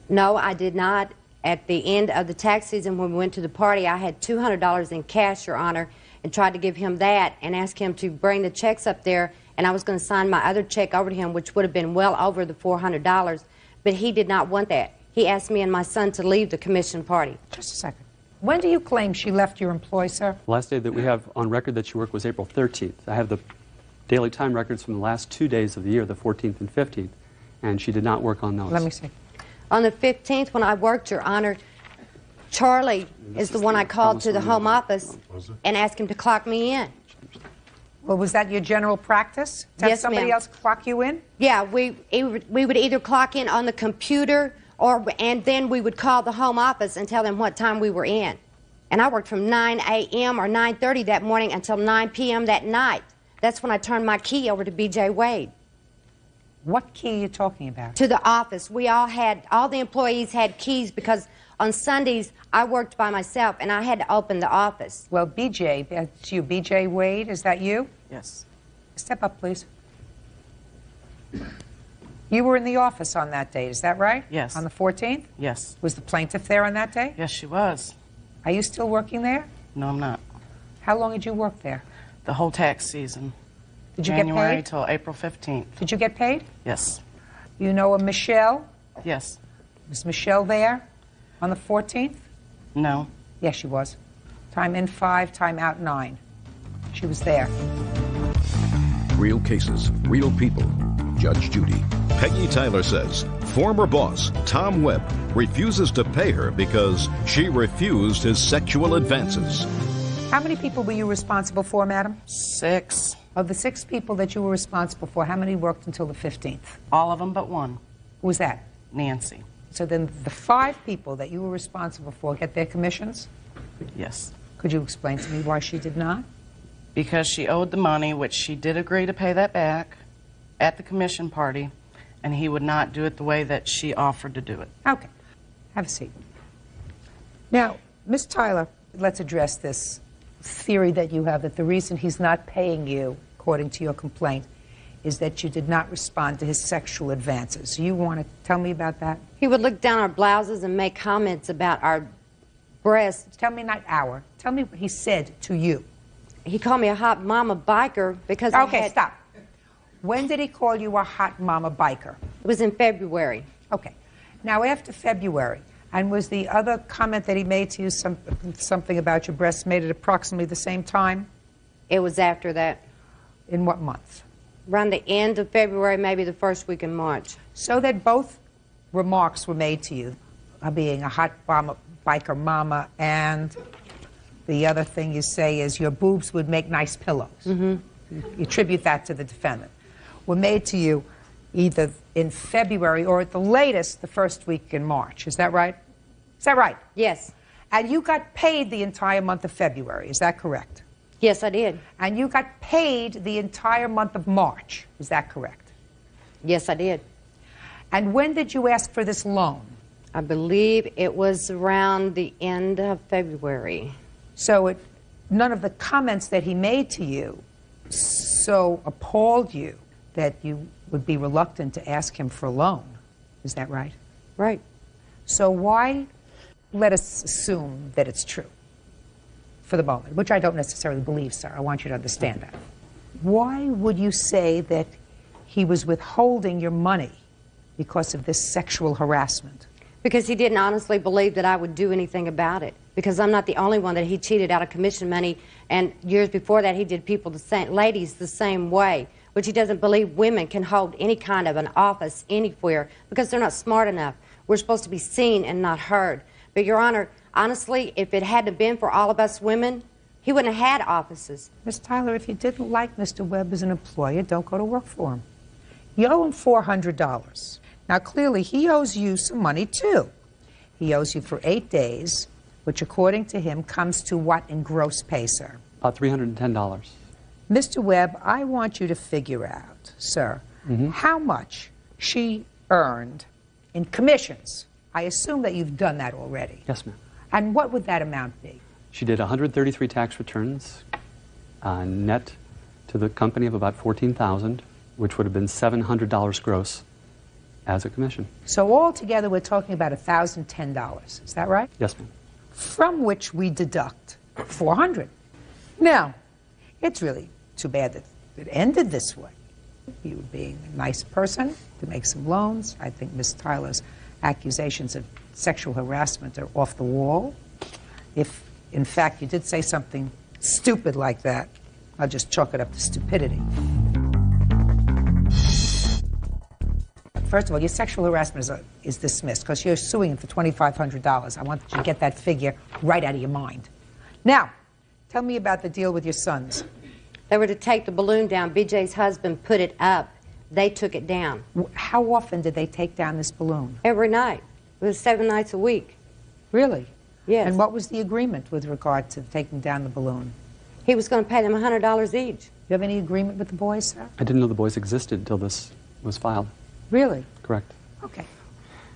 Speaker 20: No, I did not. At the end of the tax season, when we went to the party, I had $200 in cash, Your Honor, and tried to give him that and ask him to bring the checks up there, and I was going to sign my other check over to him, which would have been well over the $400, but he did not want that. He asked me and my son to leave the commission party.
Speaker 3: Just a second. When do you claim she left your employ, sir?
Speaker 21: The last day that we have on record that she worked was April 13th. I have the daily time records from the last 2 days of the year, the 14th and 15th, and she did not work on those.
Speaker 3: Let me see.
Speaker 20: On the 15th, when I worked, Your Honor, Charlie is the one I called to the home office and asked him to clock me in.
Speaker 3: Well, was that your general practice? To have
Speaker 20: Yes,
Speaker 3: somebody
Speaker 20: ma'am.
Speaker 3: else clock you in?
Speaker 20: Yeah, we would either clock in on the computer and then we would call the home office and tell them what time we were in. And I worked from 9 a.m. or 9:30 that morning until 9 p.m. that night. That's when I turned my key over to B.J. Wade.
Speaker 3: What key are you talking about?
Speaker 20: To the office. All the employees had keys because on Sundays I worked by myself and I had to open the office.
Speaker 3: Well, B.J., that's you. B.J. Wade, is that you?
Speaker 5: Yes.
Speaker 3: Step up, please. You were in the office on that date, is that right?
Speaker 5: Yes.
Speaker 3: On the 14th?
Speaker 5: Yes.
Speaker 3: Was the plaintiff there on that day?
Speaker 5: Yes, she was.
Speaker 3: Are you still working there?
Speaker 5: No, I'm not.
Speaker 3: How long did you work there?
Speaker 5: The whole tax season.
Speaker 3: Did you
Speaker 5: January
Speaker 3: get paid?
Speaker 5: till April 15th.
Speaker 3: Did you get paid?
Speaker 5: Yes.
Speaker 3: You know a Michelle?
Speaker 5: Yes.
Speaker 3: Was Michelle there on the 14th?
Speaker 5: No.
Speaker 3: Yes, she was. Time in 5, time out 9. She was there.
Speaker 1: Real cases, real people. Judge Judy. Peggy Tyler says former boss Tom Webb refuses to pay her because she refused his sexual advances.
Speaker 3: How many people were you responsible for, madam?
Speaker 5: 6.
Speaker 3: Of the 6 people that you were responsible for, how many worked until the 15th?
Speaker 5: All of them but one.
Speaker 3: Who was that?
Speaker 5: Nancy.
Speaker 3: So then the 5 people that you were responsible for get their commissions?
Speaker 5: Yes.
Speaker 3: Could you explain to me why she did not?
Speaker 5: Because she owed the money, which she did agree to pay that back at the commission party, and he would not do it the way that she offered to do it.
Speaker 3: Okay. Have a seat. Now, Ms. Tyler, let's address this theory that you have that the reason he's not paying you, according to your complaint, is that you did not respond to his sexual advances. You want to tell me about that?
Speaker 20: He would look down our blouses and make comments about our breasts.
Speaker 3: Tell me not our. Tell me what he said to you.
Speaker 20: He called me a hot mama biker because
Speaker 3: Okay, stop. When did he call you a hot mama biker?
Speaker 20: It was in February.
Speaker 3: Okay. Now, after February, and was the other comment that he made to you something about your breasts made at approximately the same time?
Speaker 20: It was after that.
Speaker 3: In what month?
Speaker 20: Around the end of February, maybe the first week in March.
Speaker 3: So that both remarks were made to you, being a hot biker mama, and the other thing you say is your boobs would make nice pillows.
Speaker 20: Mm-hmm.
Speaker 3: You attribute that to the defendant. Were made to you either in February or at the latest the first week in March. Is that right? Is that right?
Speaker 20: Yes.
Speaker 3: And you got paid the entire month of February. Is that correct?
Speaker 20: Yes, I did.
Speaker 3: And you got paid the entire month of March. Is that correct?
Speaker 20: Yes, I did.
Speaker 3: And when did you ask for this loan?
Speaker 20: I believe it was around the end of February.
Speaker 3: So none of the comments that he made to you so appalled you that you would be reluctant to ask him for a loan. Is that right?
Speaker 20: Right.
Speaker 3: So why let us assume that it's true for the moment, which I don't necessarily believe, sir. I want you to understand that. Why would you say that he was withholding your money because of this sexual harassment?
Speaker 20: Because he didn't honestly believe that I would do anything about it. Because I'm not the only one that he cheated out of commission money, and years before that he did ladies the same way, which he doesn't believe women can hold any kind of an office anywhere because they're not smart enough. We're supposed to be seen and not heard. But, Your Honor, honestly, if it hadn't been for all of us women, he wouldn't have had offices.
Speaker 3: Miss Tyler, if you didn't like Mr. Webb as an employer, don't go to work for him. You owe him $400. Now, clearly, he owes you some money, too. He owes you for 8 days, which, according to him, comes to what in gross pay, sir?
Speaker 21: About $310.
Speaker 3: Mr. Webb, I want you to figure out, sir, how much she earned in commissions. I assume that you've done that already.
Speaker 21: Yes, ma'am.
Speaker 3: And what would that amount be?
Speaker 21: She did 133 tax returns, net to the company of about $14,000, which would have been $700 gross as a commission.
Speaker 3: So altogether, we're talking about $1,010. Is that right?
Speaker 21: Yes, ma'am.
Speaker 3: From which we deduct $400. Now, it's really too bad that it ended this way. You being a nice person to make some loans. I think Ms. Tyler's accusations of sexual harassment are off the wall. If, in fact, you did say something stupid like that, I'll just chalk it up to stupidity. First of all, your sexual harassment is dismissed because you're suing him for $2,500. I want you to get that figure right out of your mind. Now, tell me about the deal with your sons.
Speaker 20: They were to take the balloon down. BJ's husband put it up. They took it down.
Speaker 3: How often did they take down this balloon?
Speaker 20: Every night. It was 7 nights a week.
Speaker 3: Really?
Speaker 20: Yes.
Speaker 3: And what was the agreement with regard to taking down the balloon?
Speaker 20: He was going to pay them $100 each.
Speaker 3: Do you have any agreement with the boys, sir?
Speaker 21: I didn't know the boys existed until this was filed.
Speaker 3: Really?
Speaker 21: Correct.
Speaker 3: Okay.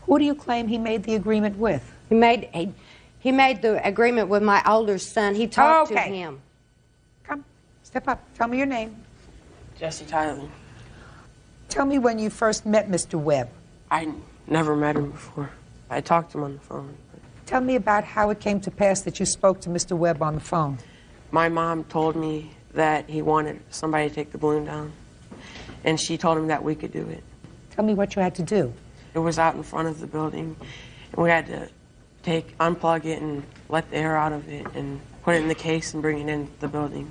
Speaker 3: Who do you claim he made the agreement with?
Speaker 20: He made the agreement with my older son. He talked to him.
Speaker 3: Come, step up. Tell me your name.
Speaker 8: Jesse Tyler.
Speaker 3: Tell me when you first met Mr. Webb.
Speaker 8: I never met him before. I talked to him on the phone.
Speaker 3: Tell me about how it came to pass that you spoke to Mr. Webb on the phone.
Speaker 8: My mom told me that he wanted somebody to take the balloon down, and she told him that we could do it.
Speaker 3: Tell me what you had to do.
Speaker 8: It was out in front of the building, and we had to unplug it and let the air out of it and put it in the case and bring it in the building.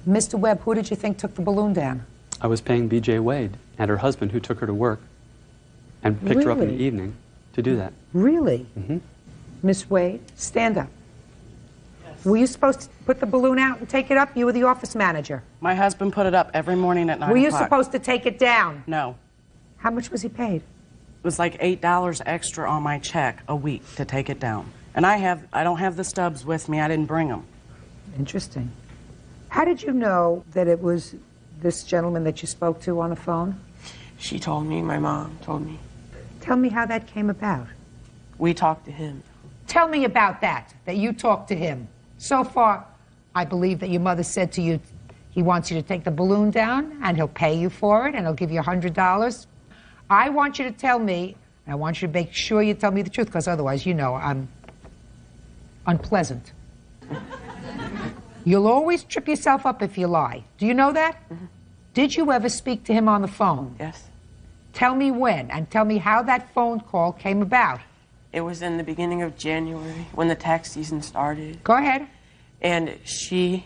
Speaker 3: Mr. Webb, who did you think took the balloon down?
Speaker 21: I was paying B.J. Wade and her husband, who took her to work and picked her up in the evening to do that.
Speaker 3: Really?
Speaker 21: Mm-hmm.
Speaker 3: Miss Wade, stand up. Yes. Were you supposed to put the balloon out and take it up? You were the office manager.
Speaker 5: My husband put it up every morning at 9 o'clock.
Speaker 3: Were you supposed to take it down?
Speaker 5: No.
Speaker 3: How much was he paid?
Speaker 5: It was like $8 extra on my check a week to take it down. And I don't have the stubs with me. I didn't bring them.
Speaker 3: Interesting. How did you know that it was this gentleman that you spoke to on the phone?
Speaker 8: She told me, my mom told me.
Speaker 3: Tell me how that came about.
Speaker 8: We talked to him.
Speaker 3: Tell me about that you talked to him. So far, I believe that your mother said to you, he wants you to take the balloon down, and he'll pay you for it, and he'll give you $100. I want you to tell me, and I want you to make sure you tell me the truth, because otherwise, you know, I'm unpleasant. You'll always trip yourself up if you lie. Do you know that? Mm-hmm. Did you ever speak to him on the phone?
Speaker 8: Yes.
Speaker 3: Tell me when, and tell me how that phone call came about.
Speaker 8: It was in the beginning of January, when the tax season started.
Speaker 3: Go ahead.
Speaker 8: And she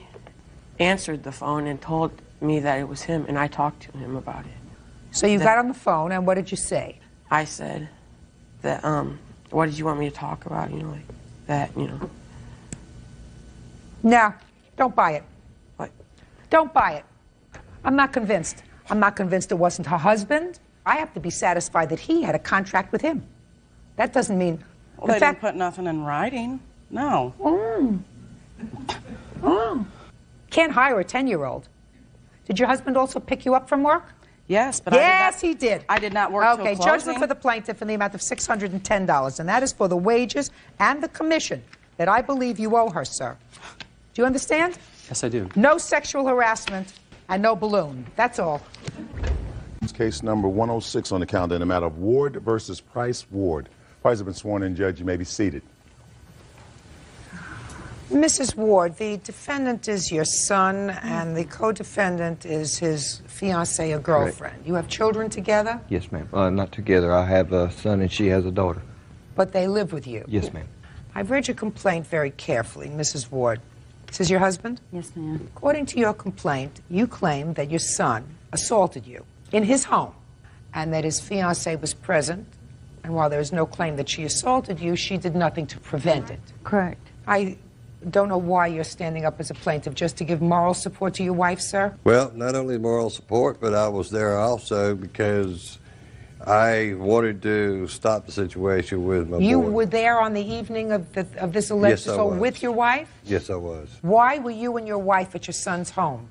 Speaker 8: answered the phone and told me that it was him, and I talked to him about it.
Speaker 3: So you got on the phone, and what did you say?
Speaker 8: I said that, what did you want me to talk about? You know, like that, you know.
Speaker 3: No, don't buy it.
Speaker 8: What?
Speaker 3: Don't buy it. I'm not convinced. I'm not convinced it wasn't her husband. I have to be satisfied that he had a contract with him. That doesn't mean...
Speaker 5: Well, they didn't put nothing in writing. No.
Speaker 3: Can't hire a 10-year-old. Did your husband also pick you up from work?
Speaker 5: Yes, but
Speaker 3: yes, he did.
Speaker 5: I did not work till
Speaker 3: Okay,
Speaker 5: closing.
Speaker 3: judgment for the plaintiff in the amount of $610, and that is for the wages and the commission that I believe you owe her, sir. Do you understand?
Speaker 21: Yes, I do.
Speaker 3: No sexual harassment and no balloon. That's all.
Speaker 2: Case number 106 on the calendar in the matter of Ward versus Price Ward. Parties have been sworn in, Judge. You may be seated.
Speaker 3: Mrs. Ward, the defendant is your son, and the co-defendant is his fiancée or girlfriend. You have children together,
Speaker 9: Yes, ma'am. Not together. I have a son and she has a daughter.
Speaker 3: but they live with you.
Speaker 9: Yes, ma'am.
Speaker 3: I've read your complaint very carefully, Mrs. Ward. This is your husband?
Speaker 22: Yes, ma'am.
Speaker 3: According to your complaint, you claim that your son assaulted you in his home and that his fiancée was present, and while there is no claim that she assaulted you, she did nothing to prevent it.
Speaker 22: Correct.
Speaker 3: I don't know why you're standing up as a plaintiff, just to give moral support to your wife, sir?
Speaker 23: Well, not only moral support, but I was there also because I wanted to stop the situation with my
Speaker 3: You
Speaker 23: boy.
Speaker 3: were there on the evening of this alleged
Speaker 23: Yes, I
Speaker 3: assault
Speaker 23: was.
Speaker 3: with your wife?
Speaker 23: Yes, I was.
Speaker 3: Why were you and your wife at your son's home?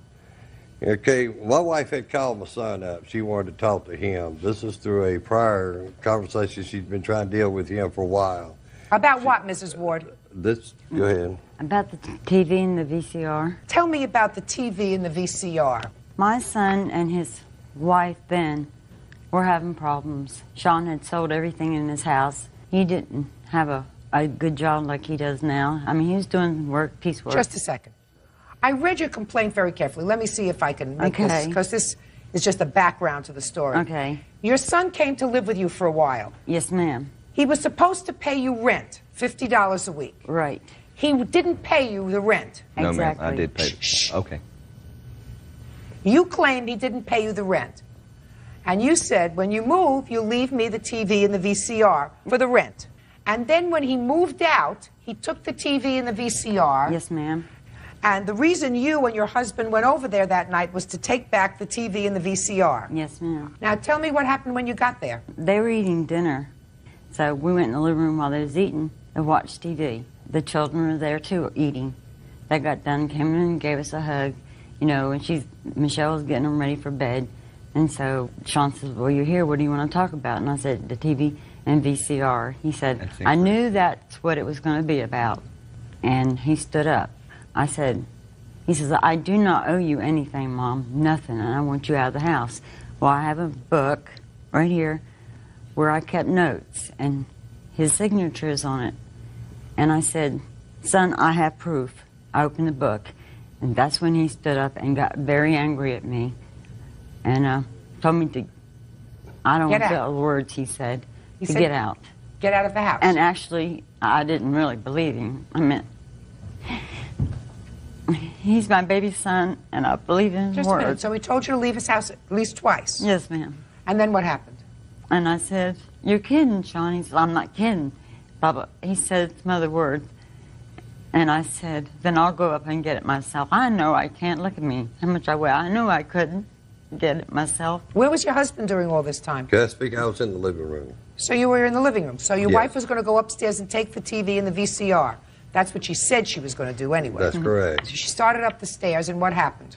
Speaker 23: Okay, my wife had called my son up. She wanted to talk to him. This is through a prior conversation. She'd been trying to deal with him for a while.
Speaker 3: About what, Mrs. Ward?
Speaker 23: Go ahead.
Speaker 22: About the TV and the VCR.
Speaker 3: Tell me about the TV and the VCR.
Speaker 22: My son and his wife, Ben, were having problems. Sean had sold everything in his house. He didn't have a good job like he does now. I mean, he was doing work, piecework.
Speaker 3: Just a second. I read your complaint very carefully. Let me see if I can make this,
Speaker 22: Okay.
Speaker 3: because this is just a background to the story.
Speaker 22: Okay.
Speaker 3: Your son came to live with you for a while.
Speaker 22: Yes, ma'am.
Speaker 3: He was supposed to pay you rent, $50 a week.
Speaker 22: Right.
Speaker 3: He didn't pay you the rent.
Speaker 9: No, ma'am. I did pay. Okay.
Speaker 3: You claimed he didn't pay you the rent. And you said, when you move, you leave me the TV and the VCR for the rent. And then when he moved out, he took the TV and the VCR.
Speaker 22: Yes, ma'am.
Speaker 3: And the reason you and your husband went over there that night was to take back the TV and the VCR.
Speaker 22: Yes, ma'am.
Speaker 3: Now tell me what happened when you got there.
Speaker 22: They were eating dinner. So we went in the living room while they was eating and watched TV. The children were there too, eating. They got done, came in and gave us a hug, you know, and Michelle was getting them ready for bed. And so Sean says, well, you're here, what do you want to talk about? And I said, the TV and VCR. He said, I knew that's what it was going to be about. And he stood up. I said, he says, I do not owe you anything, Mom, nothing, and I want you out of the house. Well, I have a book right here where I kept notes, and his signature is on it. And I said, son, I have proof. I opened the book, and that's when he stood up and got very angry at me and told me to, I don't
Speaker 3: Get
Speaker 22: want
Speaker 3: out.
Speaker 22: the words he said,
Speaker 3: He
Speaker 22: to
Speaker 3: said,
Speaker 22: get out.
Speaker 3: Get out of the house.
Speaker 22: And actually, I didn't really believe him. I meant, he's my baby son, and I believe in his
Speaker 3: Just a minute.
Speaker 22: words.
Speaker 3: So he told you to leave his house at least twice.
Speaker 22: Yes, ma'am.
Speaker 3: And then what happened?
Speaker 22: And I said, you're kidding, Sean. He said, I'm not kidding. Baba. He said some other words. And I said, then I'll go up and get it myself. I know I can't. Look at me, how much I weigh. I knew I couldn't get it myself.
Speaker 3: Where was your husband during all this time?
Speaker 23: Can I speak? I was in the living room.
Speaker 3: So you were in the living room. So your
Speaker 23: Yes.
Speaker 3: wife was going to go upstairs and take the TV and the VCR. That's what she said she was going to do anyway.
Speaker 23: That's correct.
Speaker 3: So she started up the stairs, and what happened?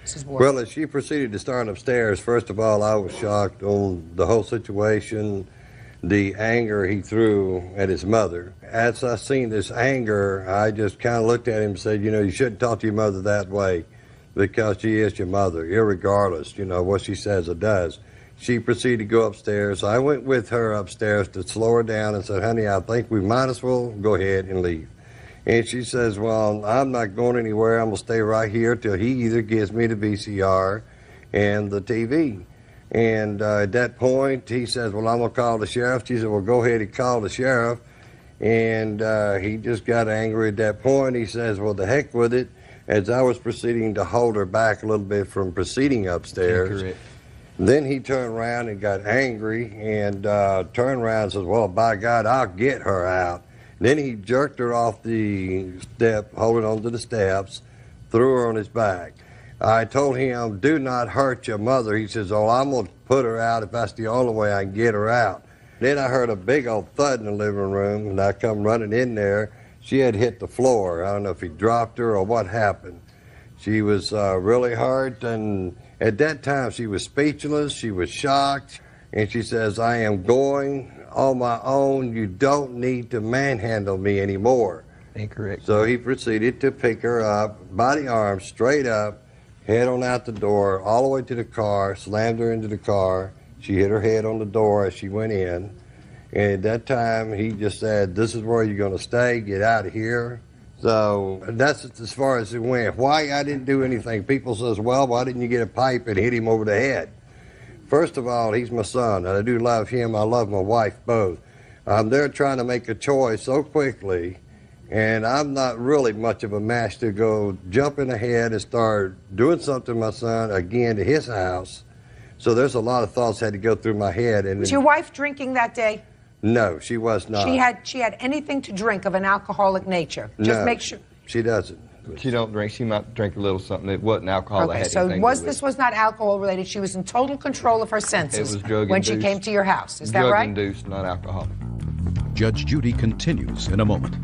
Speaker 3: Mrs. Ward.
Speaker 23: Well, as she proceeded to start upstairs, first of all, I was shocked on the whole situation, the anger he threw at his mother. As I seen this anger, I just kind of looked at him and said, you know, you shouldn't talk to your mother that way because she is your mother, irregardless, you know, what she says or does. She proceeded to go upstairs. I went with her upstairs to slow her down and said, honey, I think we might as well go ahead and leave. And she says, well, I'm not going anywhere. I'm going to stay right here till he either gives me the VCR and the TV. And at that point, he says, well, I'm going to call the sheriff. She said, well, go ahead and call the sheriff. And he just got angry at that point. He says, well, the heck with it. As I was proceeding to hold her back a little bit from proceeding upstairs, then he turned around and got angry and turned around and says, well, by God, I'll get her out. Then he jerked her off the step, holding onto the steps, threw her on his back. I told him, do not hurt your mother. He says, oh, I'm going to put her out if that's the only way I can get her out. Then I heard a big old thud in the living room, and I come running in there. She had hit the floor. I don't know if he dropped her or what happened. She was really hurt, and at that time she was speechless, she was shocked, and she says, I am going on my own. You don't need to manhandle me anymore.
Speaker 9: Incorrect.
Speaker 23: So he proceeded to pick her up by the arm, straight up, head on out the door, all the way to the car, slammed her into the car. She hit her head on the door as she went in. And at that time, he just said, this is where you're going to stay, get out of here. So that's as far as it went. Why I didn't do anything, people says, well, why didn't you get a pipe and hit him over the head? First of all, he's my son, and I do love him. I love my wife both. They're trying to make a choice so quickly, and I'm not really much of a match to go jumping ahead and start doing something to my son again to his house. So there's a lot of thoughts had to go through my head. And
Speaker 3: Was your wife drinking that day?
Speaker 23: No, she was not.
Speaker 3: She had anything to drink of an alcoholic nature. Just
Speaker 23: No,
Speaker 3: make sure.
Speaker 23: She doesn't.
Speaker 9: She don't drink. She might drink a little something. It wasn't alcohol. that
Speaker 3: Okay,
Speaker 9: had
Speaker 3: so
Speaker 9: anything to do with
Speaker 3: this was not alcohol related. She was in total control of her senses
Speaker 9: It was drug
Speaker 3: when she
Speaker 9: induced.
Speaker 3: came to your house. Is that right?
Speaker 9: Drug-induced, not alcohol.
Speaker 1: Judge Judy continues in a moment.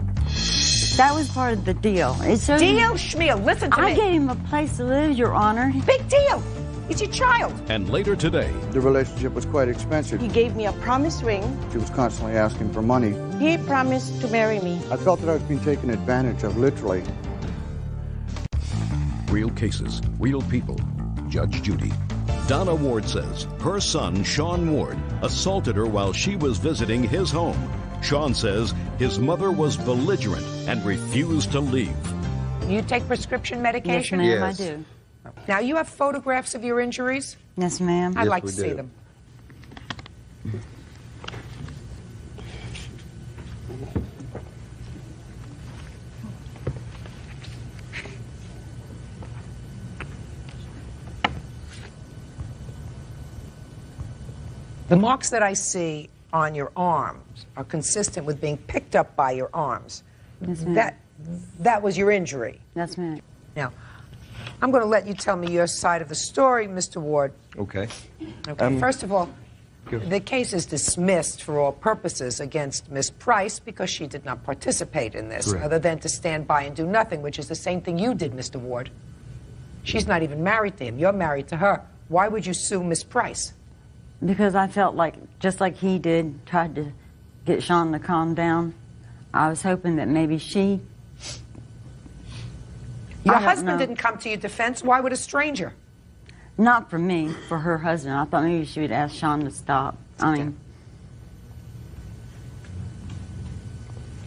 Speaker 22: That was part of the deal.
Speaker 3: Deal, Schmiel, listen to me.
Speaker 22: I gave him a place to live, Your Honor.
Speaker 3: Big deal. He's your child.
Speaker 1: And later today,
Speaker 10: The relationship was quite expensive.
Speaker 12: He gave me a promise ring.
Speaker 10: She was constantly asking for money.
Speaker 12: He promised to marry me.
Speaker 10: I felt that I was being taken advantage of, literally.
Speaker 1: real cases, real people. Judge Judy. Donna Ward says her son, Sean Ward, assaulted her while she was visiting his home. Sean says his mother was belligerent and refused to leave.
Speaker 3: You take prescription medication?
Speaker 22: Yes, ma'am, I do.
Speaker 3: Now, you have photographs of your injuries?
Speaker 22: Yes, ma'am.
Speaker 3: I'd like to see them. The marks that I see on your arms are consistent with being picked up by your arms.
Speaker 22: Yes, ma'am.
Speaker 3: That was your injury.
Speaker 22: Yes, ma'am.
Speaker 3: Now, I'm going to let you tell me your side of the story, Mr. Ward.
Speaker 9: Okay.
Speaker 3: Okay. First of all,
Speaker 9: Go.
Speaker 3: the case is dismissed for all purposes against Miss Price because she did not participate in this,
Speaker 9: Correct.
Speaker 3: other than to stand by and do nothing, which is the same thing you did, Mr. Ward. She's not even married to him. You're married to her. Why would you sue Miss Price?
Speaker 22: Because I felt like, just like he did, tried to get Sean to calm down. I was hoping that maybe she...
Speaker 3: Your
Speaker 22: I don't
Speaker 3: husband
Speaker 22: know.
Speaker 3: didn't come to your defense. Why would a stranger?
Speaker 22: Not for me, for her husband. I thought maybe she would ask Sean to stop. I mean...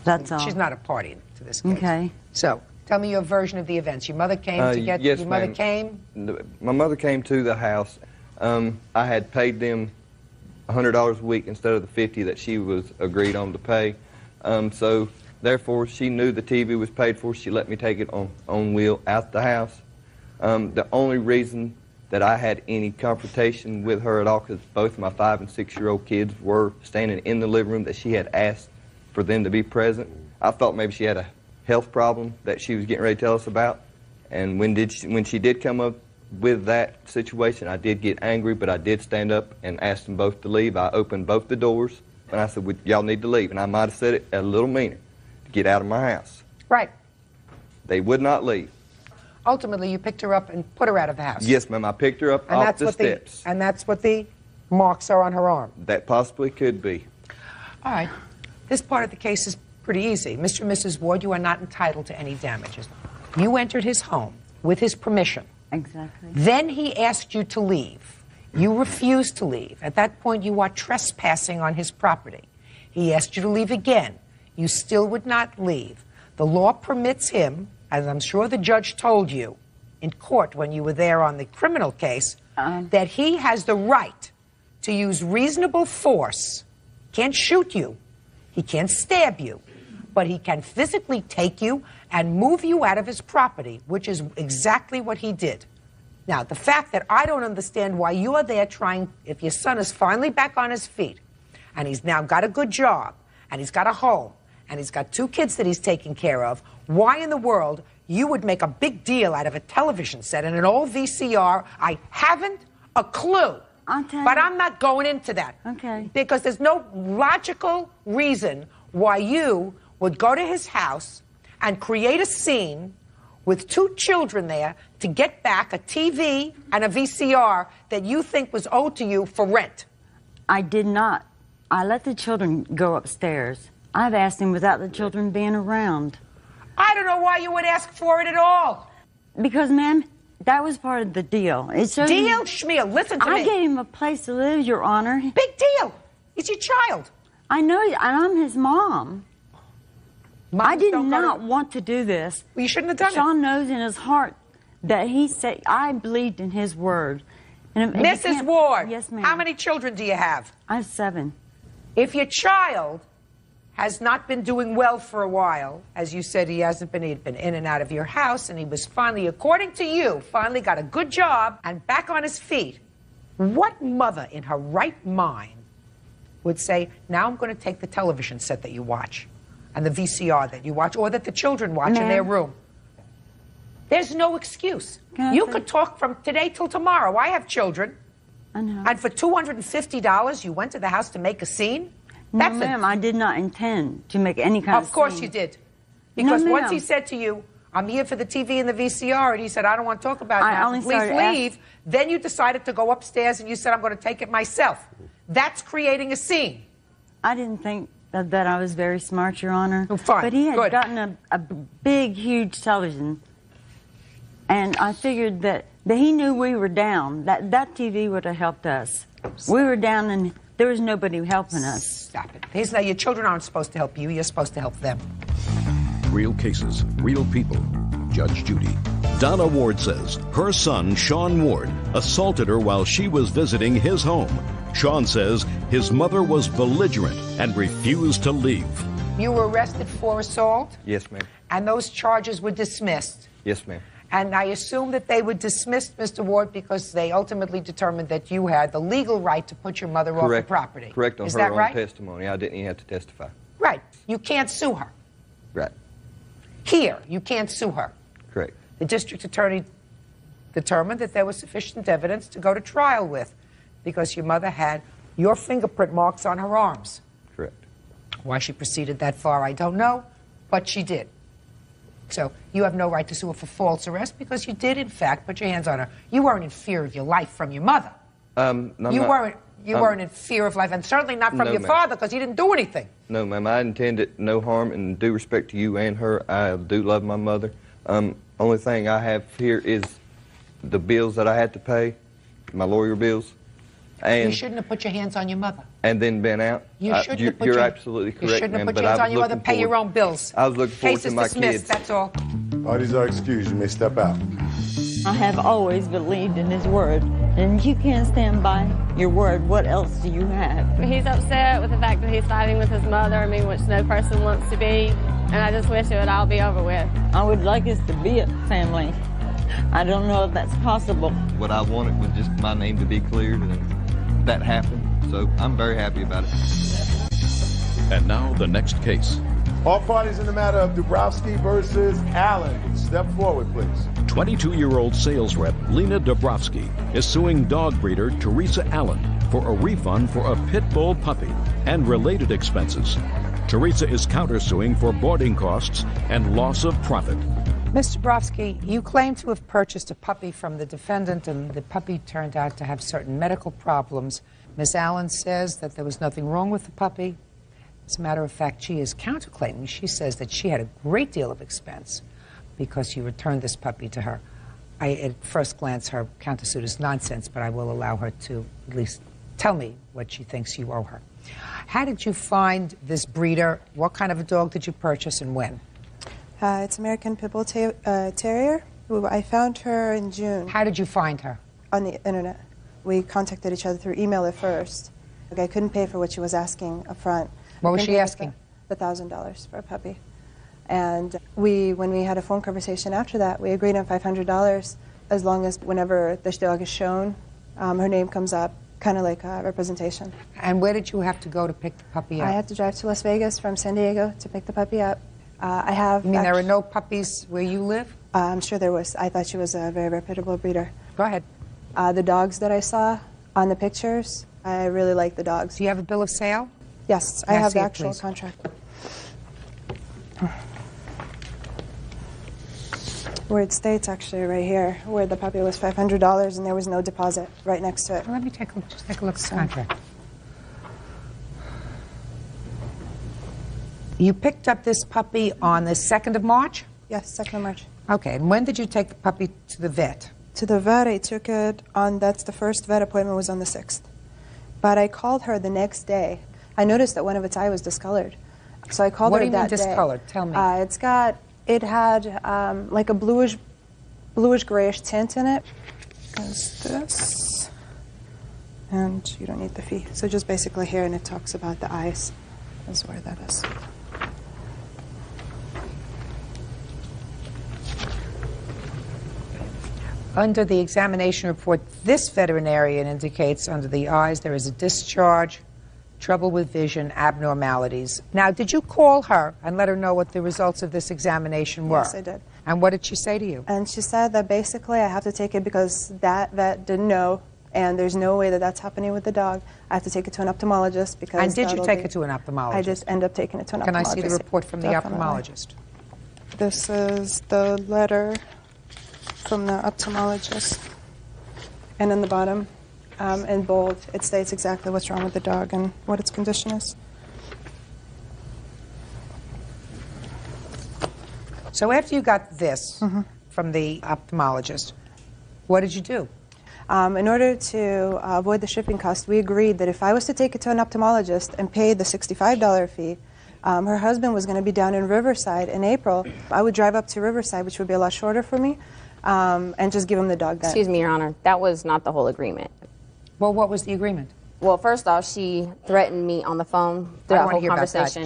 Speaker 22: That's all.
Speaker 3: She's not a party to this case.
Speaker 22: Okay.
Speaker 3: So, tell me your version of the events. Your mother came to get...
Speaker 9: Yes,
Speaker 3: your mother
Speaker 9: ma'am.
Speaker 3: came...
Speaker 9: My mother came to the house. I had paid them $100 a week instead of the $50 that she was agreed on to pay. So therefore, she knew the TV was paid for. She let me take it on wheel out the house. The only reason that I had any confrontation with her at all, because both my 5- and 6-year-old kids were standing in the living room, that she had asked for them to be present. I thought maybe she had a health problem that she was getting ready to tell us about. And when she did come up with that situation, I did get angry, but I did stand up and ask them both to leave. I opened both the doors, and I said, well, y'all need to leave. And I might have said it a little meaner, to get out of my house.
Speaker 3: Right.
Speaker 9: They would not leave.
Speaker 3: Ultimately, you picked her up and put her out of the house.
Speaker 9: Yes, ma'am, I picked her up
Speaker 3: And
Speaker 9: off
Speaker 3: that's
Speaker 9: the
Speaker 3: what
Speaker 9: steps.
Speaker 3: and that's what the marks are on her arm.
Speaker 9: That possibly could be.
Speaker 3: All right. This part of the case is pretty easy. Mr. and Mrs. Ward, you are not entitled to any damages. You entered his home with his permission.
Speaker 22: Exactly.
Speaker 3: Then he asked you to leave. You refused to leave. At that point, you are trespassing on his property. He asked you to leave again. You still would not leave. The law permits him, as I'm sure the judge told you in court when you were there on the criminal case, that he has the right to use reasonable force. Can't shoot you. He can't stab you. But he can physically take you and move you out of his property, which is exactly what he did. Now, the fact that I don't understand why you are there trying, if your son is finally back on his feet, and he's now got a good job, and he's got a home, and he's got 2 kids that he's taking care of, why in the world you would make a big deal out of a television set and an old VCR, I haven't a clue. But I'm not going into that.
Speaker 22: Okay.
Speaker 3: Because there's no logical reason why you would go to his house and create a scene with 2 children there to get back a TV and a VCR that you think was owed to you for rent?
Speaker 22: I did not. I let the children go upstairs. I've asked him without the children being around.
Speaker 3: I don't know why you would ask for it at all.
Speaker 22: Because, ma'am, that was part of the deal. It showed
Speaker 3: Deal? Schmeal, listen to me.
Speaker 22: I gave him a place to live, Your Honor.
Speaker 3: Big deal. He's your child.
Speaker 22: I know, and I'm his mom. I did not want to do this.
Speaker 3: Well, you shouldn't have done
Speaker 22: Sean knows in his heart that he said, I believed in his word. And
Speaker 3: Mrs. Ward,
Speaker 22: yes, ma'am.
Speaker 3: How many children do you have?
Speaker 22: I have 7.
Speaker 3: If your child has not been doing well for a while, as you said he hasn't been, he'd been in and out of your house, and he was finally, according to you, finally got a good job and back on his feet, what mother in her right mind would say, now I'm going to take the television set that you watch and the VCR that you watch or that the children watch in their room? There's no excuse. You could talk from today till tomorrow. I have children.
Speaker 22: I know.
Speaker 3: And for $250, you went to the house to make a scene?
Speaker 22: No, ma'am, I did not intend to make any kind of
Speaker 3: Of course
Speaker 22: scene.
Speaker 3: you did. Because
Speaker 22: No,
Speaker 3: once
Speaker 22: ma'am.
Speaker 3: he said to you, I'm here for the TV and the VCR, and he said, I don't want to talk about it now,
Speaker 22: only
Speaker 3: please
Speaker 22: started
Speaker 3: leave. Then you decided to go upstairs and you said, I'm going to take it myself. That's creating a scene.
Speaker 22: I didn't think that I was very smart, Your Honor.
Speaker 3: Oh, fine.
Speaker 22: But he had
Speaker 3: Good.
Speaker 22: gotten a big, huge television. And I figured that he knew we were down. That TV would have helped us. We were down and there was nobody helping us.
Speaker 3: Stop it. Your children aren't supposed to help you. You're supposed to help them.
Speaker 1: Real cases, real people. Judge Judy. Donna Ward says her son, Sean Ward, assaulted her while she was visiting his home. Sean says his mother was belligerent and refused to leave.
Speaker 3: You were arrested for assault,
Speaker 9: Yes, ma'am.
Speaker 3: and those charges were dismissed.
Speaker 9: Yes, ma'am.
Speaker 3: And I assume that they were dismissed, Mr. Ward, because they ultimately determined that you had the legal right to put your mother off the property.
Speaker 9: Correct on
Speaker 3: Is
Speaker 9: her
Speaker 3: that
Speaker 9: own
Speaker 3: right?
Speaker 9: testimony. I didn't even have to testify.
Speaker 3: Right. You can't sue her.
Speaker 9: Right.
Speaker 3: Here, you can't sue her.
Speaker 9: Correct.
Speaker 3: The district attorney determined that there was sufficient evidence to go to trial with because your mother had your fingerprint marks on her arms.
Speaker 9: Correct.
Speaker 3: Why she proceeded that far, I don't know, but she did. So you have no right to sue her for false arrest because you did, in fact, put your hands on her. You weren't in fear of your life from your mother.
Speaker 9: No,
Speaker 3: You weren't in fear of life, and certainly not from
Speaker 9: No,
Speaker 3: your
Speaker 9: ma'am.
Speaker 3: father because he didn't do anything.
Speaker 9: No, ma'am. I intended no harm, and due respect to you and her, I do love my mother. Only thing I have here is the bills that I had to pay, my lawyer bills,
Speaker 3: You
Speaker 9: and
Speaker 3: shouldn't have put your hands on your mother.
Speaker 9: and then been out.
Speaker 3: You shouldn't have put
Speaker 9: You're
Speaker 3: your,
Speaker 9: absolutely correct,
Speaker 3: You shouldn't have
Speaker 9: ma'am.
Speaker 3: put
Speaker 9: But
Speaker 3: your hands
Speaker 9: I
Speaker 3: on
Speaker 9: was
Speaker 3: your mother.
Speaker 9: looking
Speaker 3: Pay your
Speaker 9: forward-
Speaker 3: own bills.
Speaker 9: I was looking forward
Speaker 3: Case
Speaker 9: to
Speaker 3: is
Speaker 9: my
Speaker 3: dismissed.
Speaker 9: kids.
Speaker 3: That's all.
Speaker 2: Parties are excused. You may step out.
Speaker 22: I have always believed in his word. And if you can't stand by your word, what else do you have?
Speaker 11: He's upset with the fact that he's fighting with his mother, I mean, which no person wants to be, and I just wish it would all be over with.
Speaker 22: I would like us to be a family. I don't know if that's possible.
Speaker 9: What I wanted was just my name to be cleared, and that happened. So I'm very happy about it.
Speaker 1: And now the next case.
Speaker 2: All parties in the matter of Dubrowski versus Allen. Step forward, please.
Speaker 1: 22-year-old sales rep Lena Dabrowski is suing dog breeder Teresa Allen for a refund for a pit bull puppy and related expenses. Teresa is countersuing for boarding costs and loss of profit.
Speaker 3: Mr. Dabrowski, you claim to have purchased a puppy from the defendant, and the puppy turned out to have certain medical problems. Ms. Allen says that there was nothing wrong with the puppy. As a matter of fact, she is counterclaiming. She says that she had a great deal of expense because you returned this puppy to her. At first glance, her countersuit is nonsense, but I will allow her to at least tell me what she thinks you owe her. How did you find this breeder? What kind of a dog did you purchase and when?
Speaker 13: It's American Pit Bull Terrier. I found her in June.
Speaker 3: How did you find her?
Speaker 13: On the internet. We contacted each other through email at first. I couldn't pay for what she was asking up front.
Speaker 3: What was she asking?
Speaker 13: The $1,000 for a puppy. And when we had a phone conversation after that, we agreed on $500 as long as whenever the dog is shown, her name comes up, kind of like a representation.
Speaker 3: And where did you have to go to pick the puppy up?
Speaker 13: I had to drive to Las Vegas from San Diego to pick the puppy up. I have.
Speaker 3: You mean there are no puppies where you live?
Speaker 13: I'm sure there was. I thought she was a very reputable breeder.
Speaker 3: Go ahead.
Speaker 13: The dogs that I saw on the pictures, I really like the dogs.
Speaker 3: Do you have a bill of sale?
Speaker 13: Yes,
Speaker 3: May
Speaker 13: I
Speaker 3: I
Speaker 13: have
Speaker 3: see
Speaker 13: the
Speaker 3: it,
Speaker 13: actual
Speaker 3: please?
Speaker 13: contract. Where it states actually right here, where the puppy was $500 and there was no deposit right next to it.
Speaker 3: Let me take a look at the contract. You picked up this puppy on the 2nd of March?
Speaker 13: Yes, 2nd of March.
Speaker 3: Okay, and when did you take the puppy to the vet?
Speaker 13: To the vet, I took it on, that's the first vet appointment was on the 6th. But I called her the next day. I noticed that one of its eye was discolored. So I called her that day.
Speaker 3: What do you mean discolored? Tell me.
Speaker 13: It had like a bluish grayish tint in it. Goes this. And you don't need the fee. So just basically here, and it talks about the eyes. That's where that is.
Speaker 3: Under the examination report, this veterinarian indicates under the eyes there is a discharge, trouble with vision, abnormalities. Now, did you call her and let her know what the results of this examination were?
Speaker 13: Yes, I did.
Speaker 3: And what did she say to you?
Speaker 13: And she said that basically I have to take it because that vet didn't know, and there's no way that that's happening with the dog. I have to take it to an ophthalmologist because.
Speaker 3: And did you take it to an ophthalmologist?
Speaker 13: I just end up taking it to an ophthalmologist.
Speaker 3: Can I see the report from the
Speaker 13: Definitely.
Speaker 3: ophthalmologist?
Speaker 13: This is the letter from the ophthalmologist. And in the bottom, in bold, it states exactly what's wrong with the dog and what its condition is.
Speaker 3: So after you got this from the ophthalmologist, what did you do?
Speaker 13: In order to avoid the shipping cost, we agreed that if I was to take it to an ophthalmologist and pay the $65 fee, her husband was going to be down in Riverside in April. I would drive up to Riverside, which would be a lot shorter for me, and just give him the dog then.
Speaker 4: Excuse me, Your Honor. That was not the whole agreement.
Speaker 3: Well, what was the agreement?
Speaker 4: Well, first off, she threatened me on the phone throughout the whole conversation.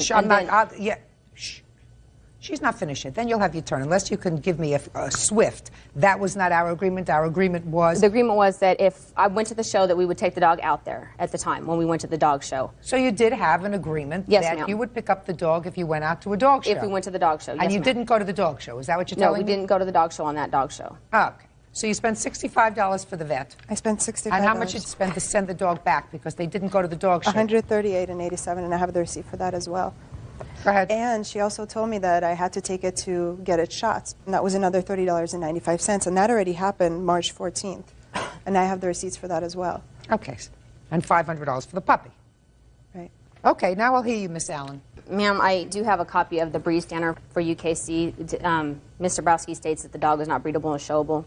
Speaker 3: She's not finished yet. Then you'll have your turn, unless you can give me a swift. That was not our agreement. Our agreement was...
Speaker 4: The agreement was that if I went to the show, that we would take the dog out there at the time when we went to the dog show.
Speaker 3: So you did have an agreement that you would pick up the dog if you went out to a dog show?
Speaker 4: If we went to the dog show, yes,
Speaker 3: And you didn't go to the dog show. Is that what you're telling me?
Speaker 4: No, we didn't go to the dog show on that dog show.
Speaker 3: Oh, okay. So you spent $65 for the vet.
Speaker 13: I spent $65.
Speaker 3: And how much did you spend to send the dog back because they didn't go to the dog show?
Speaker 13: $138.87, and I have the receipt for that as well.
Speaker 3: Go ahead.
Speaker 13: And she also told me that I had to take it to get its shots, and that was another $30.95, and that already happened March 14th, and I have the receipts for that as well.
Speaker 3: Okay, and $500 for the puppy.
Speaker 13: Right.
Speaker 3: Okay, now I'll hear you, Miss Allen.
Speaker 4: Ma'am, I do have a copy of the breed standard for UKC. Mr. Browski states that the dog is not breedable and showable.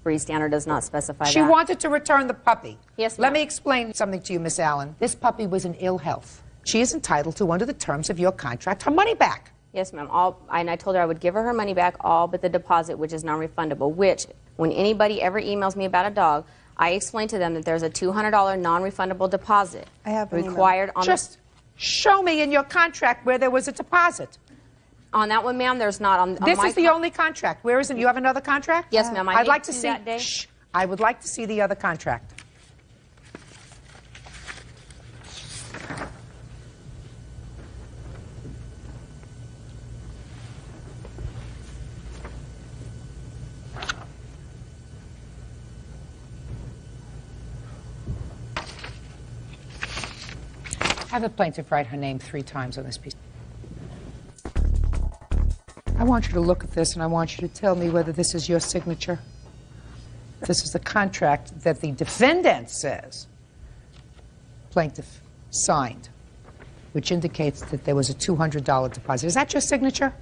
Speaker 4: Breed standard does not specify that.
Speaker 3: She wanted to return the puppy.
Speaker 4: Yes, ma'am.
Speaker 3: Let me explain something to you, Miss Allen. This puppy was in ill health. She is entitled to, under the terms of your contract, her money back.
Speaker 4: Yes, ma'am. And I told her I would give her money back, all but the deposit, which is non-refundable, which, when anybody ever emails me about a dog, I explain to them that there's a $200 non-refundable deposit required on
Speaker 3: Just show me in your contract where there was a deposit.
Speaker 4: On that one, ma'am, there's not. On
Speaker 3: This is the only contract. Where is it? You have another contract?
Speaker 4: Yes, ma'am.
Speaker 3: I'd like to see.
Speaker 4: That day.
Speaker 3: Shh. I would like to see the other contract. Have the plaintiff write her name 3 times on this piece. I want you to look at this, and I want you to tell me whether this is your signature. This is the contract that the defendant says plaintiff signed, which indicates that there was a $200 deposit. Is that your signature?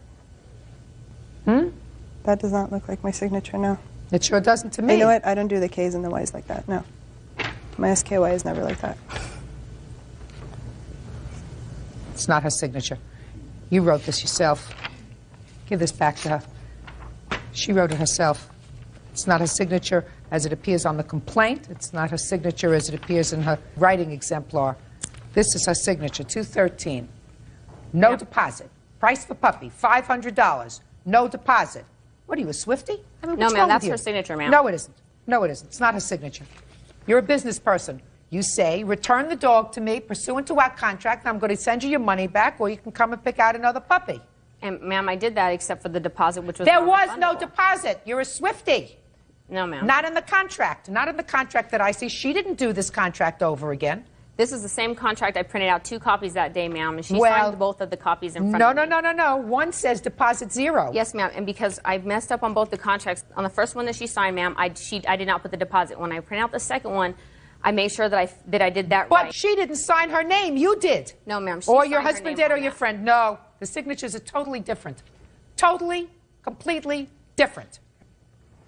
Speaker 13: That does not look like my signature, no.
Speaker 3: It sure doesn't to me.
Speaker 13: You know what? I don't do the K's and the Y's like that, no. My SKY is never like that.
Speaker 3: It's not her signature. You wrote this yourself. Give this back to her. She wrote it herself. It's not her signature as it appears on the complaint. It's not her signature as it appears in her writing exemplar. This is her signature, 213. No deposit. Price for puppy, $500. No deposit. What are you, a Swiftie? I mean,
Speaker 4: No,
Speaker 3: what's
Speaker 4: ma'am,
Speaker 3: wrong with
Speaker 4: that's
Speaker 3: you?
Speaker 4: her signature, ma'am.
Speaker 3: No, it isn't. No, it isn't. It's not her signature. You're a business person. You say, return the dog to me pursuant to our contract, and I'm going to send you your money back, or you can come and pick out another puppy.
Speaker 4: And, ma'am, I did that except for the deposit, which was
Speaker 3: There was
Speaker 4: non-refundable.
Speaker 3: no deposit. You're a Swiftie.
Speaker 4: No, ma'am.
Speaker 3: Not in the contract. Not in the contract that I see. She didn't do this contract over again.
Speaker 4: This is the same contract. I printed out 2 copies that day, ma'am, and she signed both of the copies in front of me.
Speaker 3: No. One says deposit 0.
Speaker 4: Yes, ma'am, and because I messed up on both the contracts, on the first one that she signed, ma'am, I did not put the deposit. When I printed out the second one, I made sure that I did that right.
Speaker 3: But she didn't sign her name. You did.
Speaker 4: No, ma'am.
Speaker 3: Or your husband did, or your friend. No, the signatures are totally different. Totally, completely different.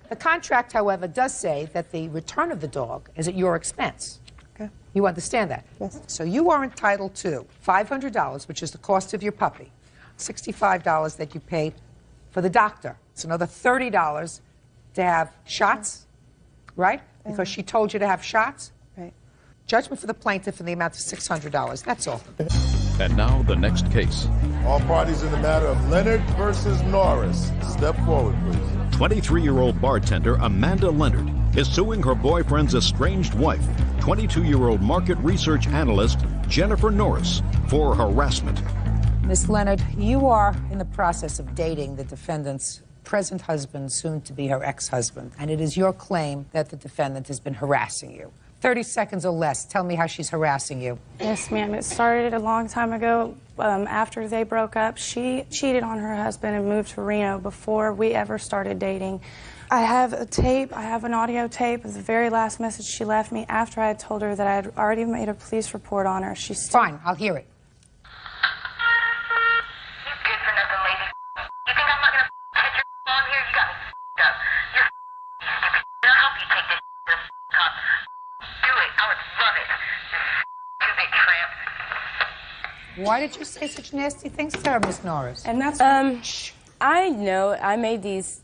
Speaker 3: The contract, however, does say that the return of the dog is at your expense. Okay. You understand that?
Speaker 13: Yes.
Speaker 3: So you are entitled to $500, which is the cost of your puppy, $65 that you paid for the doctor. It's another $30 to have shots, right? Because she told you to have shots.
Speaker 13: Right.
Speaker 3: Judgment for the plaintiff in the amount of $600. That's all.
Speaker 1: And now the next case.
Speaker 2: All parties in the matter of Leonard versus Norris. Step forward, please.
Speaker 1: 23-year-old bartender Amanda Leonard is suing her boyfriend's estranged wife, 22-year-old market research analyst Jennifer Norris, for harassment.
Speaker 3: Miss Leonard, you are in the process of dating the defendant's present husband, soon to be her ex-husband, and it is your claim that the defendant has been harassing you. 30 seconds or less. Tell me how she's harassing you.
Speaker 14: Yes, ma'am. It started a long time ago. After they broke up, she cheated on her husband and moved to Reno before we ever started dating. I have a tape, I have an audio tape of the very last message she left me after I had told her that I had already made a police report on her. She's still...
Speaker 3: Fine, I'll hear it. Why did you say such nasty things to her, Miss Norris?
Speaker 14: And that's
Speaker 15: I know I made these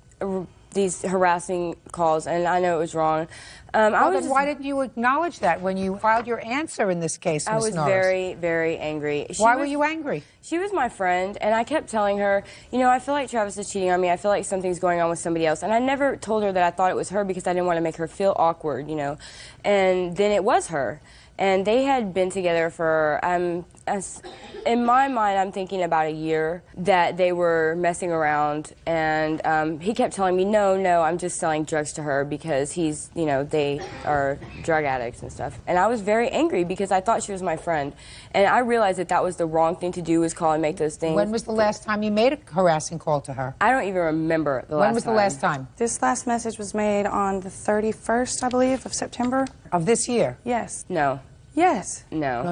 Speaker 15: harassing calls, and I know it was wrong.
Speaker 3: Why didn't you acknowledge that when you filed your answer in this case, Miss Norris?
Speaker 15: I was very, very angry.
Speaker 3: Why were you angry?
Speaker 15: She was my friend, and I kept telling her, you know, I feel like Travis is cheating on me. I feel like something's going on with somebody else. And I never told her that I thought it was her because I didn't want to make her feel awkward, you know. And then it was her. And they had been together for, in my mind, I'm thinking about a year that they were messing around. And he kept telling me, no, I'm just selling drugs to her because he's, you know, they are drug addicts and stuff. And I was very angry because I thought she was my friend. And I realized that that was the wrong thing to do, was call and make those things.
Speaker 3: When was the last time you made a harassing call to her?
Speaker 15: I don't even remember the last time.
Speaker 3: When was the last time?
Speaker 14: This last message was made on the 31st, I believe, of September.
Speaker 3: Of this year?
Speaker 14: Yes.
Speaker 15: No.
Speaker 14: Yes.
Speaker 15: No.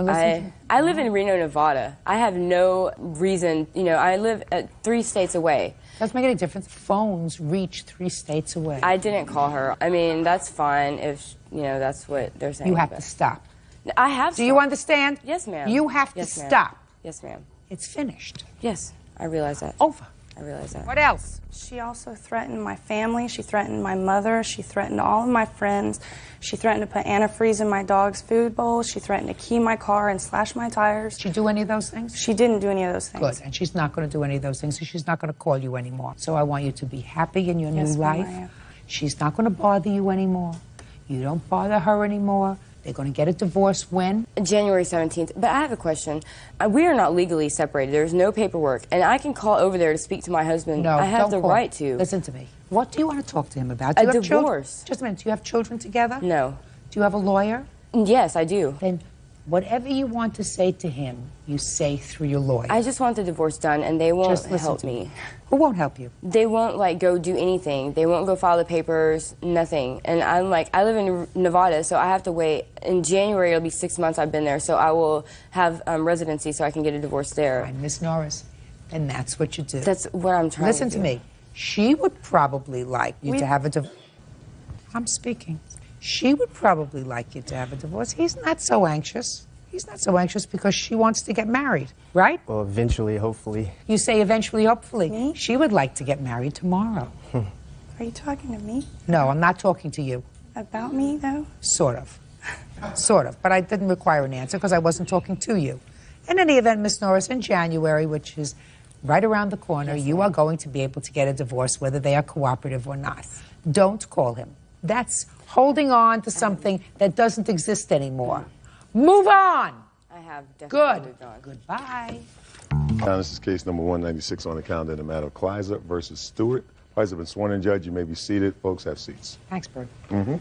Speaker 15: I live in Reno, Nevada. I have no reason, you know, I live 3 states away.
Speaker 3: Doesn't make any difference. Phones reach 3 states away.
Speaker 15: I didn't call her. I mean, that's fine if, you know, that's what they're saying.
Speaker 3: You have to stop.
Speaker 15: I have.
Speaker 3: Do you understand?
Speaker 15: Yes, ma'am.
Speaker 3: You have to stop.
Speaker 15: Yes, ma'am.
Speaker 3: It's finished.
Speaker 15: Yes, I realize that.
Speaker 3: Over.
Speaker 15: I realize that.
Speaker 3: What else?
Speaker 14: She also threatened my family. She threatened my mother. She threatened all of my friends. She threatened to put antifreeze in my dog's food bowl. She threatened to key my car and slash my tires.
Speaker 3: Did she do any of those things?
Speaker 14: She didn't do any of those things.
Speaker 3: Good. And she's not going to do any of those things, so she's not going to call you anymore. So I want you to be happy in your new life.
Speaker 14: I am.
Speaker 3: She's not going to bother you anymore. You don't bother her anymore. They're going to get a divorce when?
Speaker 15: January 17th. But I have a question. We are not legally separated. There's no paperwork. And I can call over there to speak to my husband.
Speaker 3: No,
Speaker 15: I have
Speaker 3: don't
Speaker 15: the
Speaker 3: call.
Speaker 15: right to.
Speaker 3: Listen to me. What do you want to talk to him about? Do
Speaker 15: A
Speaker 3: you have
Speaker 15: divorce.
Speaker 3: Children? Just a minute. Do you have children together?
Speaker 15: No.
Speaker 3: Do you have a lawyer?
Speaker 15: Yes, I do.
Speaker 3: Then whatever you want to say to him, you say through your lawyer.
Speaker 15: I just want the divorce done, and they won't
Speaker 3: Just listen
Speaker 15: help
Speaker 3: to
Speaker 15: me.
Speaker 3: Who won't help you?
Speaker 15: They won't, like, go do anything. They won't go file the papers, nothing. And I'm like, I live in Nevada, so I have to wait. In January, it'll be 6 months I've been there, so I will have residency so I can get a divorce there.
Speaker 3: Fine, Miss Norris. And that's what you do.
Speaker 15: That's what I'm trying
Speaker 3: Listen
Speaker 15: to
Speaker 3: to
Speaker 15: do.
Speaker 3: me. She would probably like you to have a divorce. I'm speaking. She would probably like you to have a divorce. He's not so anxious. He's not so anxious because she wants to get married, right?
Speaker 16: Well, eventually, hopefully.
Speaker 3: You say eventually, hopefully. Me? She would like to get married tomorrow.
Speaker 14: Are you talking to me?
Speaker 3: No, I'm not talking to you.
Speaker 14: About me, though?
Speaker 3: Sort of. Sort of. But I didn't require an answer because I wasn't talking to you. In any event, Miss Norris, in January, which is right around the corner, you are going to be able to get a divorce, whether they are cooperative or not. Don't call him. That's holding on to something that doesn't exist anymore. Move on!
Speaker 15: I have definitely
Speaker 3: Good.
Speaker 15: moved on.
Speaker 3: Goodbye.
Speaker 2: Now, this is case number 196 on the calendar in the matter of Kleiser versus Stewart. Kleiser has been sworn in, Judge. You may be seated. Folks, have seats.
Speaker 3: Thanks, Bert.
Speaker 2: Mm-hmm.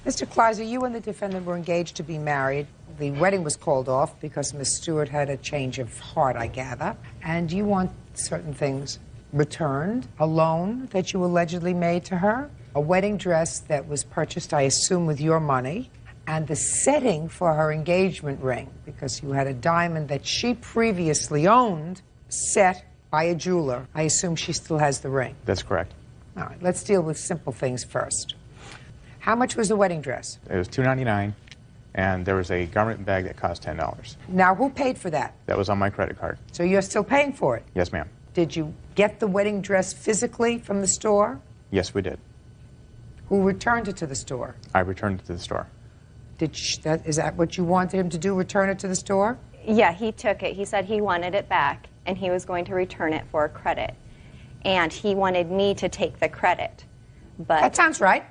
Speaker 3: Mr. Kleiser, you and the defendant were engaged to be married the wedding was called off because Miss Stewart had a change of heart, I gather, and you want certain things returned, a loan that you allegedly made to her, a wedding dress that was purchased, I assume, with your money, and the setting for her engagement ring, because you had a diamond that she previously owned set by a jeweler. I assume she still has the ring.
Speaker 6: That's correct.
Speaker 3: All right, let's deal with simple things first. How much was the wedding dress?
Speaker 6: It was $2.99, and there was a garment bag that cost $10.
Speaker 3: Now, who paid for that?
Speaker 6: That was on my credit card.
Speaker 3: So you're still paying for it?
Speaker 6: Yes, ma'am.
Speaker 3: Did you get the wedding dress physically from the store?
Speaker 6: Yes, we did.
Speaker 3: Who returned it to the store?
Speaker 6: I returned it to the store.
Speaker 3: Is that what you wanted him to do, return it to the store?
Speaker 16: Yeah, he took it. He said he wanted it back, and he was going to return it for credit. And he wanted me to take the credit. But
Speaker 3: that sounds right.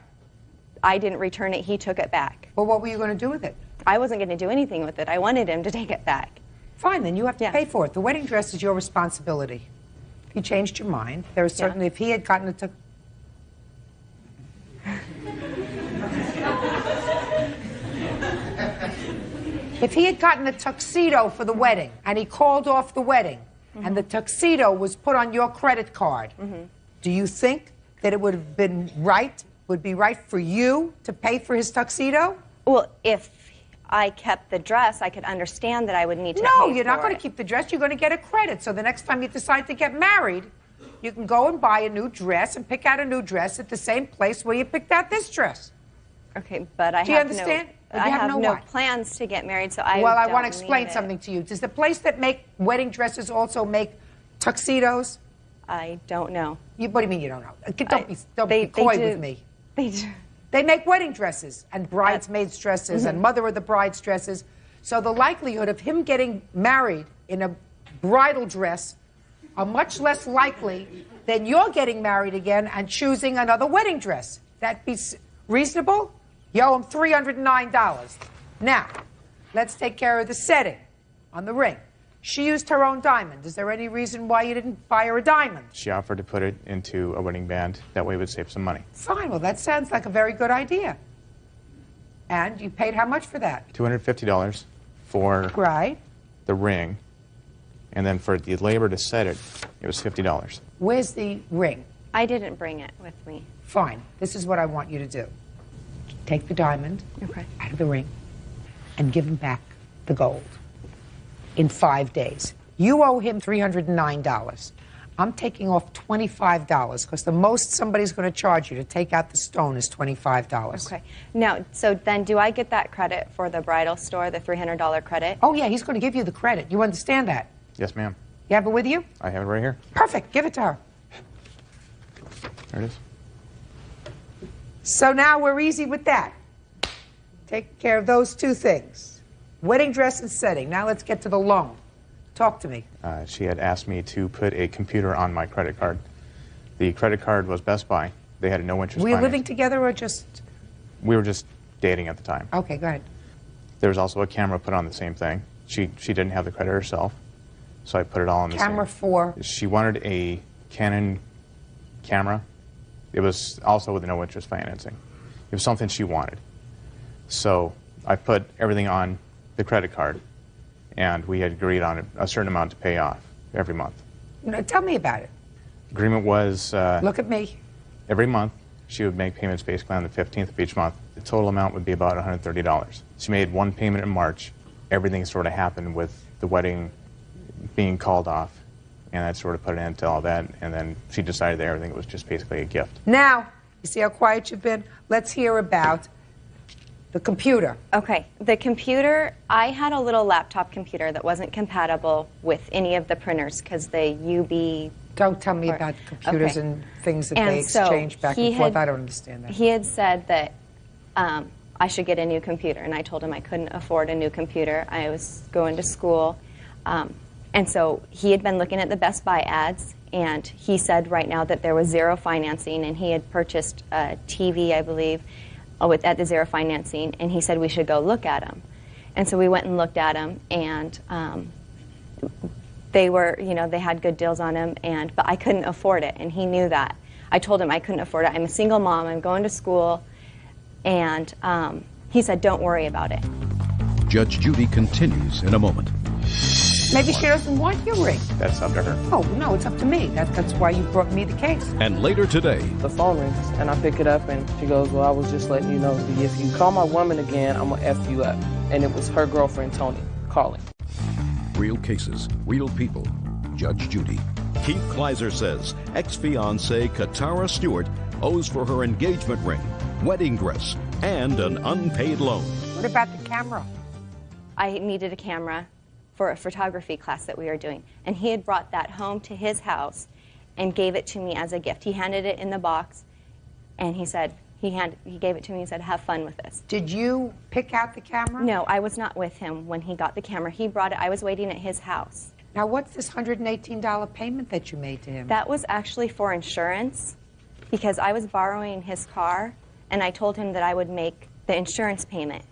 Speaker 16: I didn't return it. He took it back.
Speaker 3: Well, what were you going to do with it?
Speaker 16: I wasn't going to do anything with it. I wanted him to take it back.
Speaker 3: Fine, then you have to pay for it. The wedding dress is your responsibility. If you changed your mind, there was certainly, if he had gotten it to... If he had gotten a tuxedo for the wedding, and he called off the wedding, and the tuxedo was put on your credit card, do you think that it would have been right, would be right for you to pay for his tuxedo?
Speaker 16: Well, if I kept the dress, I could understand that I would need to pay
Speaker 3: No,
Speaker 16: for
Speaker 3: you're not going to keep the dress. You're going to get a credit. So the next time you decide to get married, you can go and buy a new dress and pick out a new dress at the same place where you picked out this dress.
Speaker 16: Okay, but I
Speaker 3: Do you
Speaker 16: have
Speaker 3: understand?
Speaker 16: I have no
Speaker 3: what?
Speaker 16: plans to get married, so I
Speaker 3: Well, I
Speaker 16: don't
Speaker 3: want to explain
Speaker 16: need it.
Speaker 3: something to you. Does the place that make wedding dresses also make tuxedos?
Speaker 16: I don't know.
Speaker 3: What do you mean you don't know? Don't be coy with me.
Speaker 16: They do.
Speaker 3: They make wedding dresses and bridesmaids' dresses and mother of the bride's dresses. So the likelihood of him getting married in a bridal dress are much less likely than you're getting married again and choosing another wedding dress. That be reasonable? You owe him $309. Now, let's take care of the setting on the ring. She used her own diamond. Is there any reason why you didn't buy her a diamond?
Speaker 6: She offered to put it into a wedding band. That way it would save some money.
Speaker 3: Fine. Well, that sounds like a very good idea. And you paid how much for that?
Speaker 6: $250 for the ring, and then for the labor to set it, it was $50.
Speaker 3: Where's the ring?
Speaker 16: I didn't bring it with me.
Speaker 3: Fine. This is what I want you to do. Take the diamond out of the ring and give him back the gold in 5 days. You owe him $309. I'm taking off $25 because the most somebody's going to charge you to take out the stone is $25.
Speaker 16: Okay. Now, so then do I get that credit for the bridal store, the $300 credit?
Speaker 3: Oh, yeah, he's going to give you the credit. You understand that?
Speaker 6: Yes, ma'am.
Speaker 3: You have it with you?
Speaker 6: I have it right here.
Speaker 3: Perfect. Give it to her.
Speaker 6: There it is.
Speaker 3: So now we're easy with that. Take care of those two things. Wedding dress and setting. Now let's get to the loan. Talk to me.
Speaker 6: She had asked me to put a computer on my credit card. The credit card was Best Buy. They had no interest.
Speaker 3: Were you living together or just...
Speaker 6: We were just dating at the time.
Speaker 3: Okay, go ahead.
Speaker 6: There was also a camera put on the same thing. She didn't have the credit herself, so I put it all on the
Speaker 3: Camera
Speaker 6: same.
Speaker 3: for?
Speaker 6: She wanted a Canon camera. It was also with no interest financing. It was something she wanted. So I put everything on the credit card, and we had agreed on a certain amount to pay off every month.
Speaker 3: No, tell me about it.
Speaker 6: Agreement was...
Speaker 3: Look at me.
Speaker 6: Every month, she would make payments basically on the 15th of each month. The total amount would be about $130. She made one payment in March. Everything sort of happened with the wedding being called off, and that sort of put an end to all that, and then she decided that everything was just basically a gift.
Speaker 3: Now, you see how quiet you've been? Let's hear about the computer.
Speaker 16: Okay, the computer, I had a little laptop computer that wasn't compatible with any of the printers because the UB...
Speaker 3: Don't tell me about computers and things that they exchange back and forth. I don't understand that.
Speaker 16: He had said that I should get a new computer, and I told him I couldn't afford a new computer. I was going to school. And so he had been looking at the Best Buy ads, and he said right now that there was zero financing, and he had purchased a TV, I believe, at the zero financing, and he said we should go look at them. And so we went and looked at them, and they were, they had good deals on them, but I couldn't afford it, and he knew that. I told him I couldn't afford it. I'm a single mom. I'm going to school, and he said, don't worry about it.
Speaker 1: Judge Judy continues in a moment.
Speaker 3: Maybe she doesn't want your ring.
Speaker 6: That's up to her.
Speaker 3: Oh, no, it's up to me. That's why you brought me the case.
Speaker 1: And later today,
Speaker 7: the phone rings, and I pick it up, and she goes, well, I was just letting you know that if you call my woman again, I'm going to F you up. And it was her girlfriend, Tony, calling.
Speaker 1: real cases, real people. Judge Judy. Keith Kleiser says ex-fiancée Katara Stewart owes for her engagement ring, wedding dress, and an unpaid loan.
Speaker 3: What about the camera?
Speaker 16: I needed a camera for a photography class that we were doing, and he had brought that home to his house and gave it to me as a gift. He handed it in the box, and he said, he gave it to me and said, have fun with this.
Speaker 3: Did you pick out the camera?
Speaker 16: No, I was not with him when he got the camera. He brought it, I was waiting at his house.
Speaker 3: Now, what's this $118 payment that you made to him?
Speaker 16: That was actually for insurance, because I was borrowing his car, and I told him that I would make the insurance payment,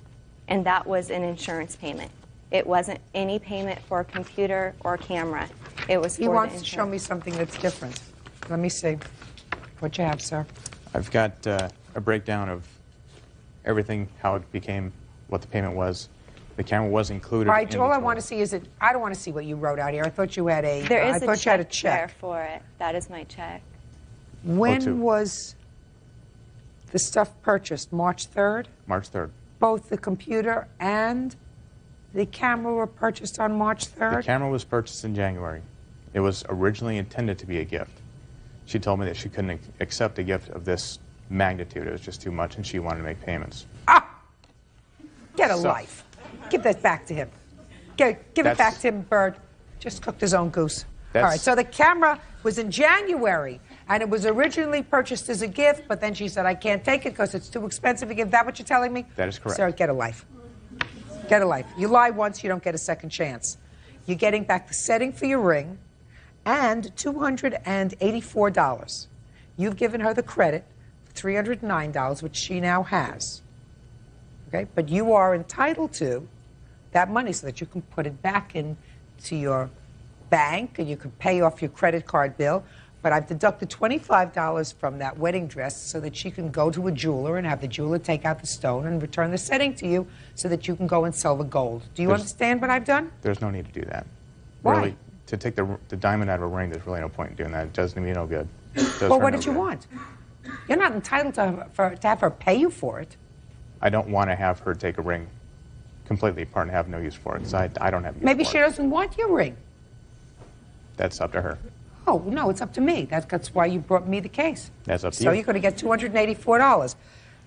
Speaker 16: and that was an insurance payment. It wasn't any payment for a computer or camera. It was for
Speaker 3: He wants
Speaker 16: the
Speaker 3: to show me something that's different. Let me see what you have, sir.
Speaker 6: I've got a breakdown of everything, how it became, what the payment was. The camera was included.
Speaker 3: All right, all I want to see is it. I don't want to see what you wrote out here. I thought you had a.
Speaker 16: There is
Speaker 3: I thought you had a check
Speaker 16: there for it. That is my check.
Speaker 3: When was the stuff purchased? March 3rd?
Speaker 6: March 3rd.
Speaker 3: Both the computer and the camera were purchased on March 3rd?
Speaker 6: The camera was purchased in January. It was originally intended to be a gift. She told me that she couldn't accept a gift of this magnitude. It was just too much, and she wanted to make payments.
Speaker 3: Get a life. Give that back to him. Give it back to him, Bird. Just cooked his own goose. All right, so the camera was in January, and it was originally purchased as a gift, but then she said, I can't take it because it's too expensive to give. Is that what you're telling me?
Speaker 6: That is correct.
Speaker 3: Sir, get a life. Get a life. You lie once, you don't get a second chance. You're getting back the setting for your ring and $284. You've given her the credit for $309, which she now has. Okay? But you are entitled to that money so that you can put it back into your bank and you can pay off your credit card bill. But I've deducted $25 from that wedding dress so that she can go to a jeweler and have the jeweler take out the stone and return the setting to you so that you can go and sell the gold. Do you understand what I've done?
Speaker 6: There's no need to do that.
Speaker 3: Why?
Speaker 6: Really, to take the diamond out of a ring, there's really no point in doing that. It doesn't mean no good.
Speaker 3: Well, what did you want? You're not entitled to have her pay you for it.
Speaker 6: I don't want to have her take a ring completely apart and have no use for it, because I don't have use
Speaker 3: Maybe
Speaker 6: for
Speaker 3: she
Speaker 6: it.
Speaker 3: doesn't want your ring.
Speaker 6: That's up to her.
Speaker 3: Oh, no, it's up to me. That's why you brought me the case.
Speaker 6: That's up to
Speaker 3: So
Speaker 6: you.
Speaker 3: you're going to get $284.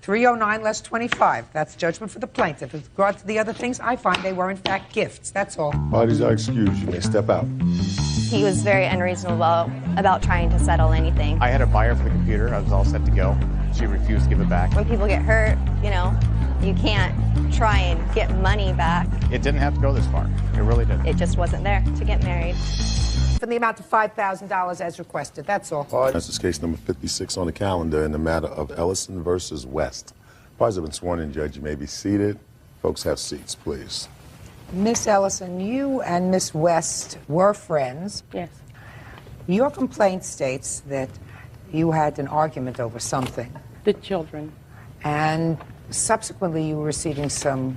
Speaker 3: $309 less $25. That's judgment for the plaintiff. With regard to the other things, I find they were, in fact, gifts. That's all.
Speaker 2: Parties are excused. You may step out.
Speaker 16: He was very unreasonable about trying to settle anything.
Speaker 6: I had a buyer for the computer. I was all set to go. She refused to give it back.
Speaker 16: When people get hurt, you can't try and get money back.
Speaker 6: It didn't have to go this far. It really didn't.
Speaker 16: It just wasn't there to get married.
Speaker 3: For the amount of $5,000 as requested. That's all.
Speaker 2: This is case number 56 on the calendar in the matter of Ellison versus West. Parties have been sworn in, Judge. You may be seated. Folks, have seats, please.
Speaker 3: Miss Ellison, you and Miss West were friends.
Speaker 11: Yes.
Speaker 3: Your complaint states that you had an argument over something.
Speaker 11: The children.
Speaker 3: And subsequently, you were receiving some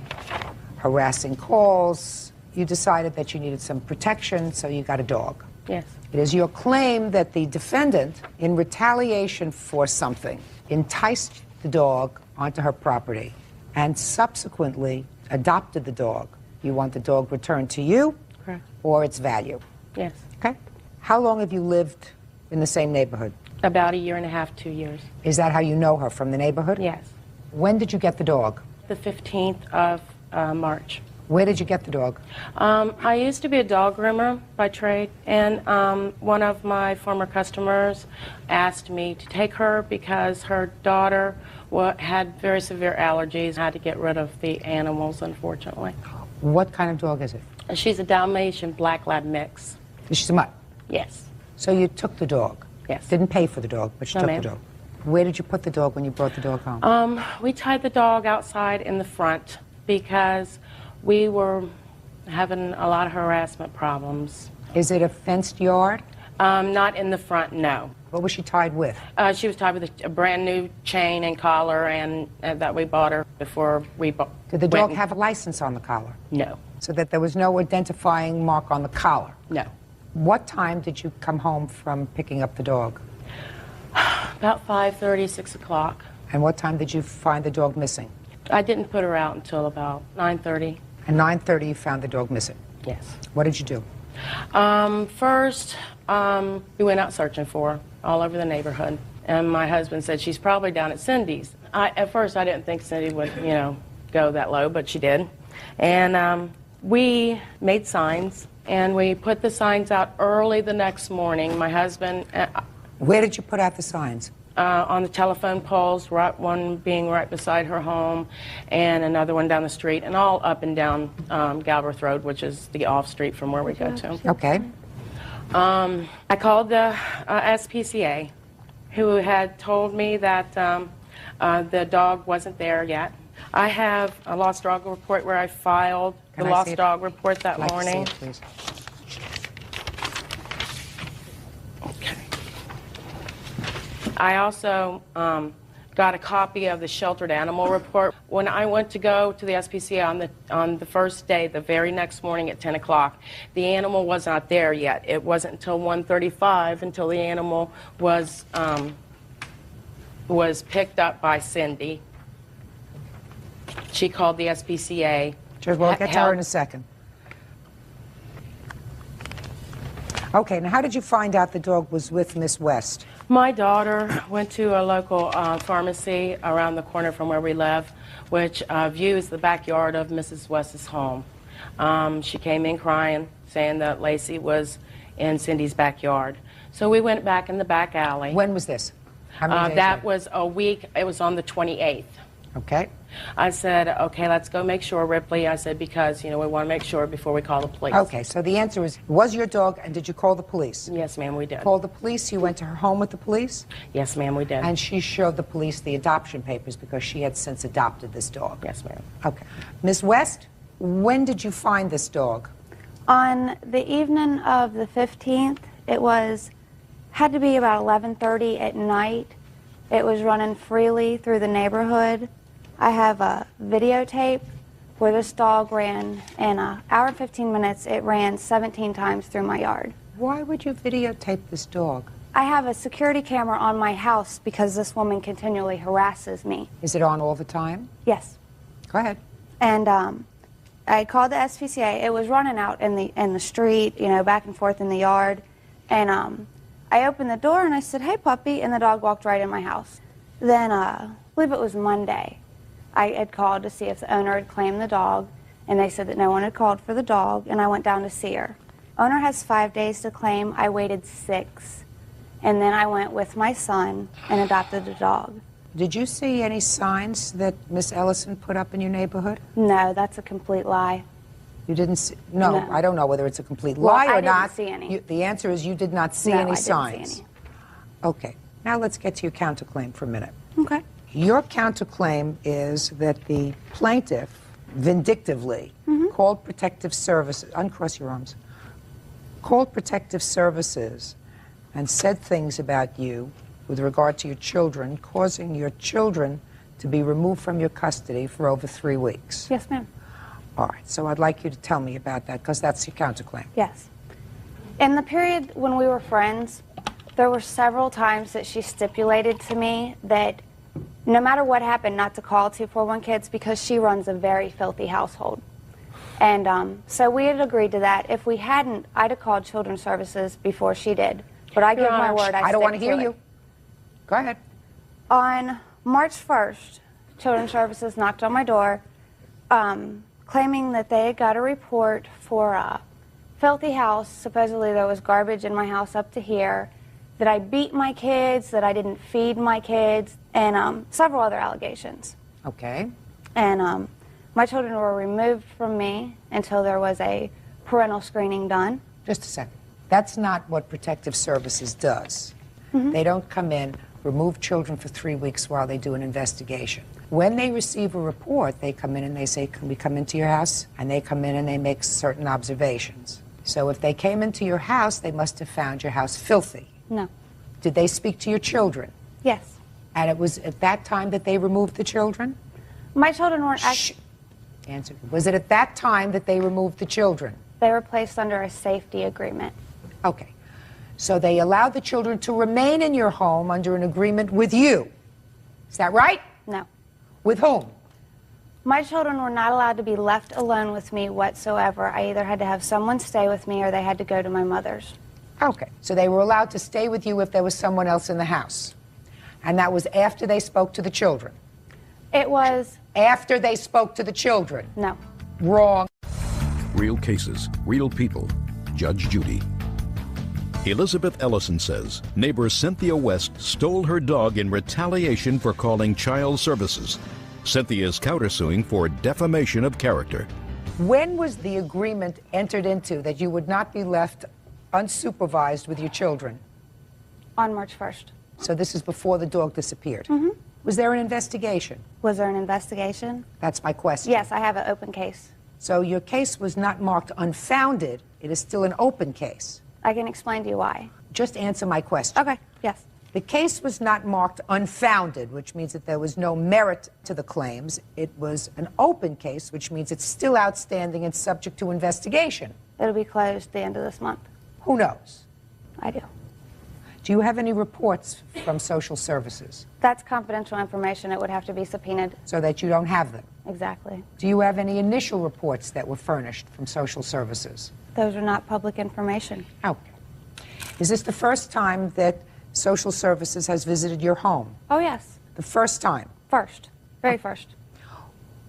Speaker 3: harassing calls. You decided that you needed some protection, so you got a dog.
Speaker 11: Yes.
Speaker 3: It is your claim that the defendant, in retaliation for something, enticed the dog onto her property and subsequently adopted the dog. You want the dog returned to you?
Speaker 11: Correct.
Speaker 3: Or its value?
Speaker 11: Yes.
Speaker 3: Okay. How long have you lived in the same neighborhood?
Speaker 11: About 1.5 years, 2 years.
Speaker 3: Is that how you know her, from the neighborhood?
Speaker 11: Yes.
Speaker 3: When did you get the dog?
Speaker 11: The 15th of March.
Speaker 3: Where did you get the dog?
Speaker 11: I used to be a dog groomer by trade, and one of my former customers asked me to take her because her daughter had very severe allergies. I had to get rid of the animals, unfortunately.
Speaker 3: What kind of dog is it?
Speaker 11: She's a Dalmatian Black Lab mix.
Speaker 3: She's a mutt?
Speaker 11: Yes.
Speaker 3: So you took the dog?
Speaker 11: Yes.
Speaker 3: Didn't pay for the dog, but you
Speaker 11: No,
Speaker 3: took
Speaker 11: ma'am.
Speaker 3: the dog. Where did you put the dog when you brought the dog home?
Speaker 11: We tied the dog outside in the front because we were having a lot of harassment problems.
Speaker 3: Is it a fenced yard?
Speaker 11: Not in the front, no.
Speaker 3: What was she tied with?
Speaker 11: She was tied with a brand new chain and collar, and that we bought her before we bought.
Speaker 3: Did the dog have a license on the collar?
Speaker 11: No.
Speaker 3: So that there was no identifying mark on the collar?
Speaker 11: No.
Speaker 3: What time did you come home from picking up the dog?
Speaker 11: About 5:30, 6 o'clock.
Speaker 3: And what time did you find the dog missing?
Speaker 11: I didn't put her out until about 9:30.
Speaker 3: At 9:30 you found the dog missing?
Speaker 11: Yes.
Speaker 3: What did you do?
Speaker 11: First, we went out searching for her all over the neighborhood. And my husband said, she's probably down at Cindy's. At first, I didn't think Cindy would, go that low, but she did. And we made signs, and we put the signs out early the next morning. My husband...
Speaker 3: Where did you put out the signs?
Speaker 11: On the telephone poles, one being right beside her home, and another one down the street, and all up and down Galbraith Road, which is the off street from where we go to.
Speaker 3: Okay.
Speaker 11: I called the SPCA, who had told me that the dog wasn't there yet. I have a lost dog report where I filed the lost dog report that morning. I also got a copy of the sheltered animal report. When I went to go to the SPCA on the first day, the very next morning at 10 o'clock, the animal was not there yet. It wasn't until 1:35 until the animal was picked up by Cindy. She called the SPCA.
Speaker 3: Sure, we'll get to her in a second. Okay, now how did you find out the dog was with Miss West?
Speaker 11: My daughter went to a local pharmacy around the corner from where we live, which views the backyard of Mrs. West's home. She came in crying, saying that Lacey was in Cindy's backyard. So we went back in the back alley.
Speaker 3: When was this? How many days
Speaker 11: that
Speaker 3: later?
Speaker 11: was a week. It was on the 28th.
Speaker 3: Okay.
Speaker 11: I said, okay, let's go make sure, Ripley. I said, because, we want to make sure before we call the police.
Speaker 3: Okay, so the answer is, was your dog, and did you call the police?
Speaker 11: Yes, ma'am, we did.
Speaker 3: Called the police, you went to her home with the police?
Speaker 11: Yes, ma'am, we did.
Speaker 3: And she showed the police the adoption papers because she had since adopted this dog?
Speaker 11: Yes, ma'am.
Speaker 3: Okay. Ms. West, when did you find this dog?
Speaker 14: On the evening of the 15th, had to be about 11:30 at night. It was running freely through the neighborhood. I have a videotape where this dog ran in an hour and 15 minutes. It ran 17 times through my yard.
Speaker 3: Why would you videotape this dog?
Speaker 14: I have a security camera on my house because this woman continually harasses me.
Speaker 3: Is it on all the time?
Speaker 14: Yes.
Speaker 3: Go ahead.
Speaker 14: And I called the SPCA. It was running out in the street, back and forth in the yard. And I opened the door and I said, "Hey, puppy," and the dog walked right in my house. Then I believe it was Monday. I had called to see if the owner had claimed the dog, and they said that no one had called for the dog, and I went down to see her. Owner has 5 days to claim. I waited 6, and then I went with my son and adopted the dog.
Speaker 3: Did you see any signs that Miss Ellison put up in your neighborhood?
Speaker 14: No, that's a complete lie.
Speaker 3: You didn't see? No,
Speaker 14: No.
Speaker 3: I don't know whether it's a complete
Speaker 14: Well,
Speaker 3: lie or
Speaker 14: I didn't
Speaker 3: not.
Speaker 14: see any.
Speaker 3: The answer is you did not see
Speaker 14: No,
Speaker 3: any
Speaker 14: I didn't see
Speaker 3: signs.
Speaker 14: any.
Speaker 3: Okay. Now let's get to your counterclaim for a minute.
Speaker 14: Okay.
Speaker 3: Your counterclaim is that the plaintiff vindictively called Protective Services, uncross your arms, called Protective Services and said things about you with regard to your children, causing your children to be removed from your custody for over 3 weeks.
Speaker 14: Yes, ma'am.
Speaker 3: All right, so I'd like you to tell me about that because that's your counterclaim.
Speaker 14: Yes. In the period when we were friends, there were several times that she stipulated to me that no matter what happened, not to call 241 Kids because she runs a very filthy household. And so we had agreed to that. If we hadn't, I'd have called Children's Services before she did. But I give my word,
Speaker 3: I don't want to hear you. Go ahead.
Speaker 14: On March 1st, Children's Services knocked on my door claiming that they had got a report for a filthy house. Supposedly there was garbage in my house up to here, that I beat my kids, that I didn't feed my kids, and several other allegations.
Speaker 3: Okay.
Speaker 14: And my children were removed from me until there was a parental screening done.
Speaker 3: Just a second. That's not what Protective Services does. They don't come in, remove children for 3 weeks while they do an investigation. When they receive a report, they come in and they say, "Can we come into your house?" And they come in and they make certain observations. So if they came into your house, they must have found your house filthy.
Speaker 17: No.
Speaker 3: Did they speak to your children?
Speaker 17: Yes.
Speaker 3: And it was at that time that they removed the children?
Speaker 17: My children weren't actually...
Speaker 3: Answer. Was it at that time that they removed the children?
Speaker 17: They were placed under a safety agreement.
Speaker 3: Okay. So they allowed the children to remain in your home under an agreement with you. Is that right?
Speaker 17: No.
Speaker 3: With whom?
Speaker 17: My children were not allowed to be left alone with me whatsoever. I either had to have someone stay with me or they had to go to my mother's.
Speaker 3: Okay. So they were allowed to stay with you if there was someone else in the house. And that was after they spoke to the children?
Speaker 17: It was...
Speaker 3: After they spoke to the children?
Speaker 17: No.
Speaker 3: Wrong.
Speaker 1: Real cases, real people. Judge Judy. Elizabeth Ellison says neighbor Cynthia West stole her dog in retaliation for calling child services. Cynthia is countersuing for defamation of character.
Speaker 3: When was the agreement entered into that you would not be left unsupervised with your children?
Speaker 17: On March 1st.
Speaker 3: So this is before the dog disappeared?
Speaker 17: Mm-hmm.
Speaker 3: Was there an investigation?
Speaker 17: Was there an investigation?
Speaker 3: That's my question.
Speaker 17: Yes, I have an open case.
Speaker 3: So your case was not marked unfounded. It is still an open case.
Speaker 17: I can explain to you why.
Speaker 3: Just answer my question.
Speaker 17: Okay, yes.
Speaker 3: The case was not marked unfounded, which means that there was no merit to the claims. It was an open case, which means it's still outstanding and subject to investigation.
Speaker 17: It'll be closed the end of this month.
Speaker 3: Who knows?
Speaker 17: I do.
Speaker 3: Do you have any reports from social services?
Speaker 17: That's confidential information. It would have to be subpoenaed.
Speaker 3: So that you don't have them?
Speaker 17: Exactly.
Speaker 3: Do you have any initial reports that were furnished from social services?
Speaker 17: Those are not public information.
Speaker 3: Okay. Is this the first time that social services has visited your home?
Speaker 17: Oh, yes.
Speaker 3: The first time?
Speaker 17: First. Very first.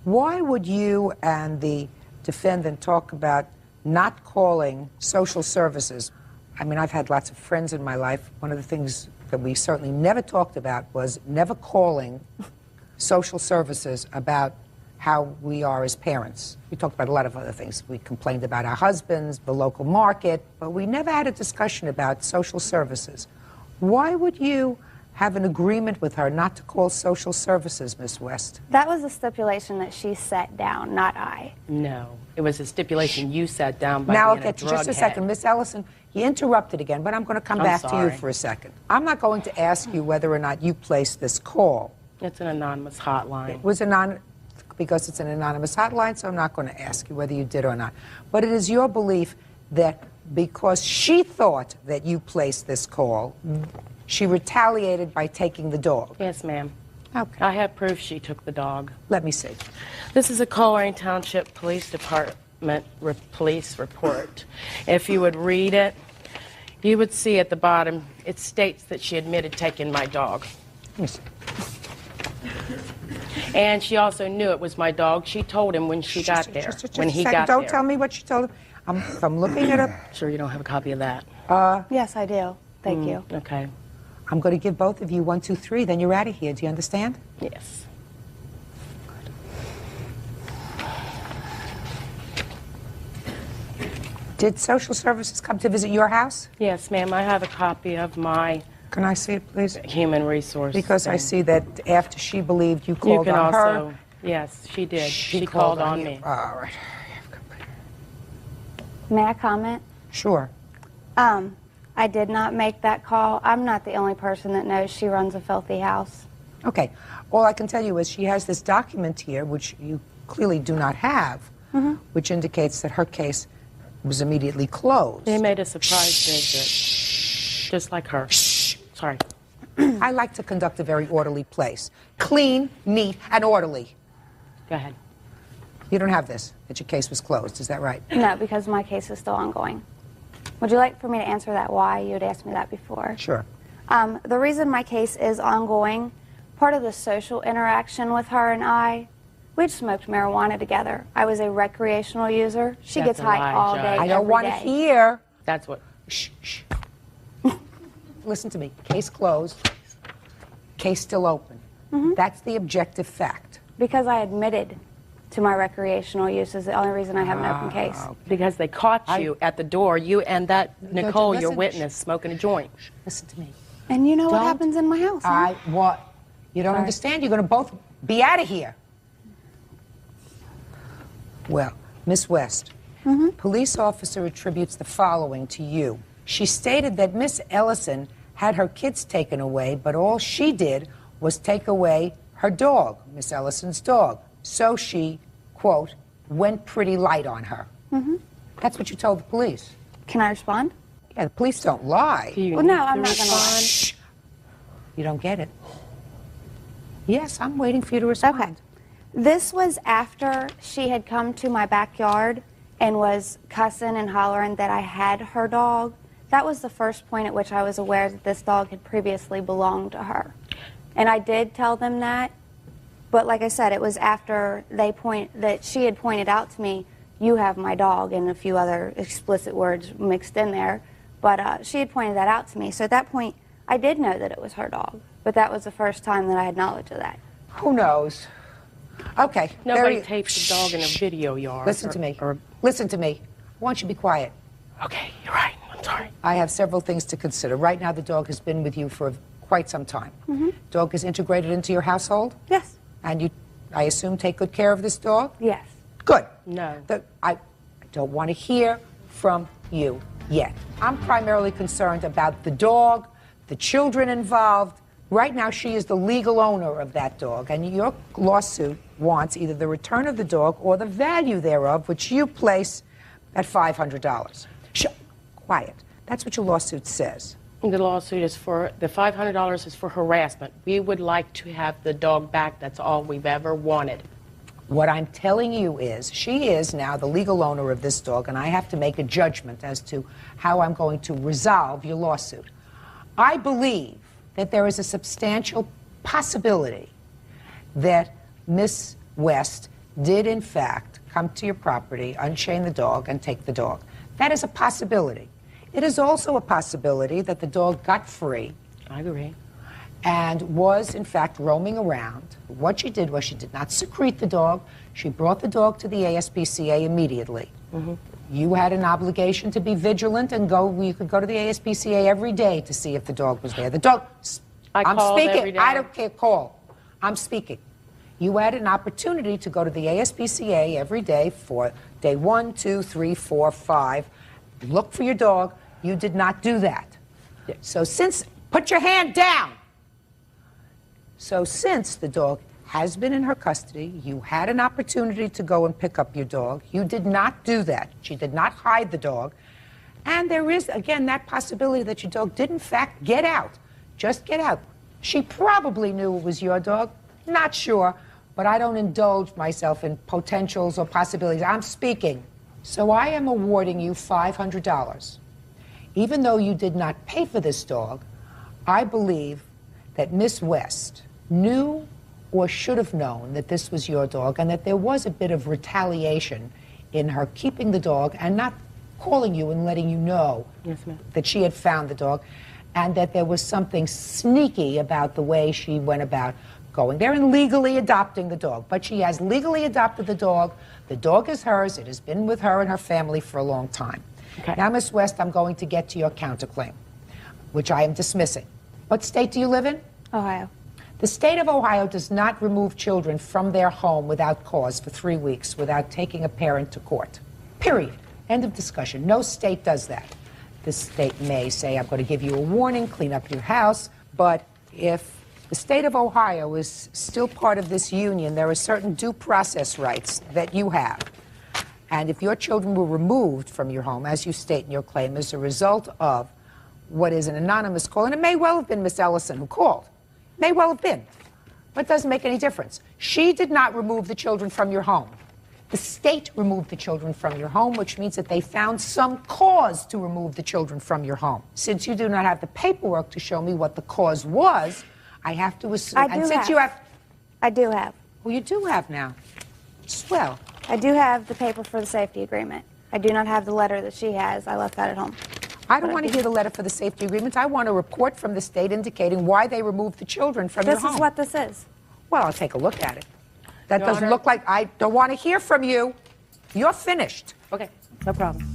Speaker 3: Why would you and the defendant talk about not calling social services? I mean, I've had lots of friends in my life. One of the things that we certainly never talked about was never calling social services about how we are as parents. We talked about a lot of other things. We complained about our husbands, the local market, but we never had a discussion about social services. Why would you have an agreement with her not to call social services, Miss West?
Speaker 17: That was a stipulation that she set down, not I.
Speaker 11: No, it was a stipulation you set down by
Speaker 3: now,
Speaker 11: being
Speaker 3: okay,
Speaker 11: a drug
Speaker 3: just a
Speaker 11: head.
Speaker 3: second. Miss Ellison, you interrupted again, but I'm going to come back to you
Speaker 11: sorry.
Speaker 3: for a second. I'm not going to ask you whether or not you placed this call.
Speaker 11: It's an anonymous hotline.
Speaker 3: It was because it's an anonymous hotline, so I'm not going to ask you whether you did or not. But it is your belief that because she thought that you placed this call, she retaliated by taking the dog.
Speaker 11: Yes, ma'am.
Speaker 3: Okay.
Speaker 11: I have proof she took the dog.
Speaker 3: Let me see.
Speaker 11: This is a Coleraine Township Police Department police report. If you would read it, you would see at the bottom, it states that she admitted taking my dog.
Speaker 3: Let me see.
Speaker 11: And she also knew it was my dog. She told him when she got there. When he got
Speaker 3: Don't
Speaker 11: there.
Speaker 3: tell me what she told him. I'm looking it up.
Speaker 11: Sure you don't have a copy of that?
Speaker 17: Yes, I do. Thank you.
Speaker 11: Okay.
Speaker 3: I'm going to give both of you 1, 2, 3, then you're out of here. Do you understand?
Speaker 11: Yes.
Speaker 3: Did social services come to visit your house?
Speaker 11: Yes, ma'am. I have a copy of my...
Speaker 3: Can I see it, please?
Speaker 11: Human resource.
Speaker 3: Because I
Speaker 11: thing.
Speaker 3: see that after she believed you
Speaker 11: You
Speaker 3: called
Speaker 11: can
Speaker 3: on
Speaker 11: also,
Speaker 3: her.
Speaker 11: yes, she did.
Speaker 3: She
Speaker 11: called
Speaker 3: called on
Speaker 11: on
Speaker 3: you.
Speaker 11: me.
Speaker 3: All right.
Speaker 17: May I comment?
Speaker 3: Sure.
Speaker 17: I did not make that call. I'm not the only person that knows she runs a filthy house.
Speaker 3: Okay. All I can tell you is she has this document here, which you clearly do not have, which indicates that her case was immediately closed.
Speaker 11: They made a surprise visit, just like her. Sorry.
Speaker 3: I like to conduct a very orderly place. Clean, neat, and orderly.
Speaker 11: Go ahead.
Speaker 3: You don't have this, that your case was closed, is that right?
Speaker 17: No, because my case is still ongoing. Would you like for me to answer that why? You had asked me that before.
Speaker 3: Sure.
Speaker 17: The reason my case is ongoing, part of the social interaction with her and I, we'd smoked marijuana together. I was a recreational user. She
Speaker 11: That's
Speaker 17: gets
Speaker 11: a
Speaker 17: high
Speaker 11: lie,
Speaker 17: all
Speaker 11: Judge.
Speaker 17: day,
Speaker 3: I don't
Speaker 17: every
Speaker 3: want to
Speaker 17: day.
Speaker 3: hear.
Speaker 11: That's what...
Speaker 3: Shh, shh. Listen to me. Case closed. Case still open. That's the objective fact.
Speaker 17: Because I admitted to my recreational use is the only reason I have an open case.
Speaker 11: Because they caught you at the door, you and that Nicole, your
Speaker 3: listen.
Speaker 11: witness, smoking a joint.
Speaker 3: Listen to me.
Speaker 17: And you know what
Speaker 3: Don't-
Speaker 17: happens in my house, huh?
Speaker 3: What? You don't
Speaker 17: Sorry.
Speaker 3: understand? You're going to both be out of here. Well, Miss West, Police officer attributes the following to you. She stated that Miss Ellison had her kids taken away, but all she did was take away her dog, Miss Ellison's dog. So she, quote, went pretty light on her. That's what you told the police.
Speaker 17: Can I respond?
Speaker 3: Yeah, the police don't lie.
Speaker 17: Well, no, I'm not going to lie.
Speaker 3: Shh. You don't get it. Yes, I'm waiting for you to respond.
Speaker 17: Okay. This was after she had come to my backyard and was cussing and hollering that I had her dog. That was the first point at which I was aware that this dog had previously belonged to her. And I did tell them that, but like I said, it was after that she had pointed out to me, you have my dog, and a few other explicit words mixed in there. But she had pointed that out to me. So at that point, I did know that it was her dog. But that was the first time that I had knowledge of that.
Speaker 3: Who knows? Okay.
Speaker 11: Nobody tapes the dog in a video yard.
Speaker 3: Listen to me. Listen to me. I want you to be quiet.
Speaker 11: Okay, you're right. I'm sorry.
Speaker 3: I have several things to consider. Right now, the dog has been with you for quite some time. Dog is integrated into your household?
Speaker 17: Yes.
Speaker 3: And you, I assume, take good care of this dog?
Speaker 17: Yes.
Speaker 3: Good.
Speaker 11: No.
Speaker 3: I don't want to hear from you yet. I'm primarily concerned about the dog, the children involved. Right now, she is the legal owner of that dog, and your lawsuit wants either the return of the dog or the value thereof, which you place at $500. Quiet. That's what your lawsuit says.
Speaker 11: The lawsuit is for, the $500 is for harassment. We would like to have the dog back. That's all we've ever wanted.
Speaker 3: What I'm telling you is, she is now the legal owner of this dog, and I have to make a judgment as to how I'm going to resolve your lawsuit. I believe that there is a substantial possibility that Miss West did, in fact, come to your property, unchain the dog, and take the dog. That is a possibility. It is also a possibility that the dog got free.
Speaker 11: I agree.
Speaker 3: And was, in fact, roaming around. What she did was she did not secrete the dog. She brought the dog to the ASPCA immediately. You had an obligation to be vigilant and you could go to the ASPCA every day to see if the dog was there. The dog, I'm speaking.
Speaker 11: Every day.
Speaker 3: I don't care, call. I'm speaking. You had an opportunity to go to the ASPCA every day for day 1, 2, 3, 4, 5. Look for your dog. You did not do that. So put your hand down. So since the dog has been in her custody, you had an opportunity to go and pick up your dog. You did not do that. She did not hide the dog. And there is, again, that possibility that your dog did, in fact, get out. Just get out. She probably knew it was your dog. Not sure, but I don't indulge myself in potentials or possibilities. I'm speaking. So I am awarding you $500. Even though you did not pay for this dog, I believe that Miss West knew or should have known that this was your dog and that there was a bit of retaliation in her keeping the dog and not calling you and letting you know that she had found the dog, and that there was something sneaky about the way she went about going there and legally adopting the dog. But she has legally adopted the dog. The dog is hers. It has been with her and her family for a long time. Now, Miss West, I'm going to get to your counterclaim, which I am dismissing. What state do you live in?
Speaker 17: Ohio.
Speaker 3: The state of Ohio does not remove children from their home without cause for 3 weeks without taking a parent to court. Period. End of discussion. No state does that. The state may say, I'm going to give you a warning, clean up your house, but if the state of Ohio is still part of this union, there are certain due process rights that you have. And if your children were removed from your home, as you state in your claim, as a result of what is an anonymous call, and it may well have been Miss Ellison who called. May well have been. But it doesn't make any difference. She did not remove the children from your home. The state removed the children from your home, which means that they found some cause to remove the children from your home. Since you do not have the paperwork to show me what the cause was, I have to assume.
Speaker 17: I do have.
Speaker 3: Well, you do have now. Swell.
Speaker 17: I do have the paper for the safety agreement. I do not have the letter that she has. I left that at home.
Speaker 3: I don't want to hear the letter for the safety agreement. I want a report from the state indicating why they removed the children from your home.
Speaker 17: This is what this is.
Speaker 3: Well, I'll take a look at it. That
Speaker 11: Your
Speaker 3: doesn't
Speaker 11: Honor.
Speaker 3: look like, I don't want to hear from you. You're finished.
Speaker 11: Okay, no problem.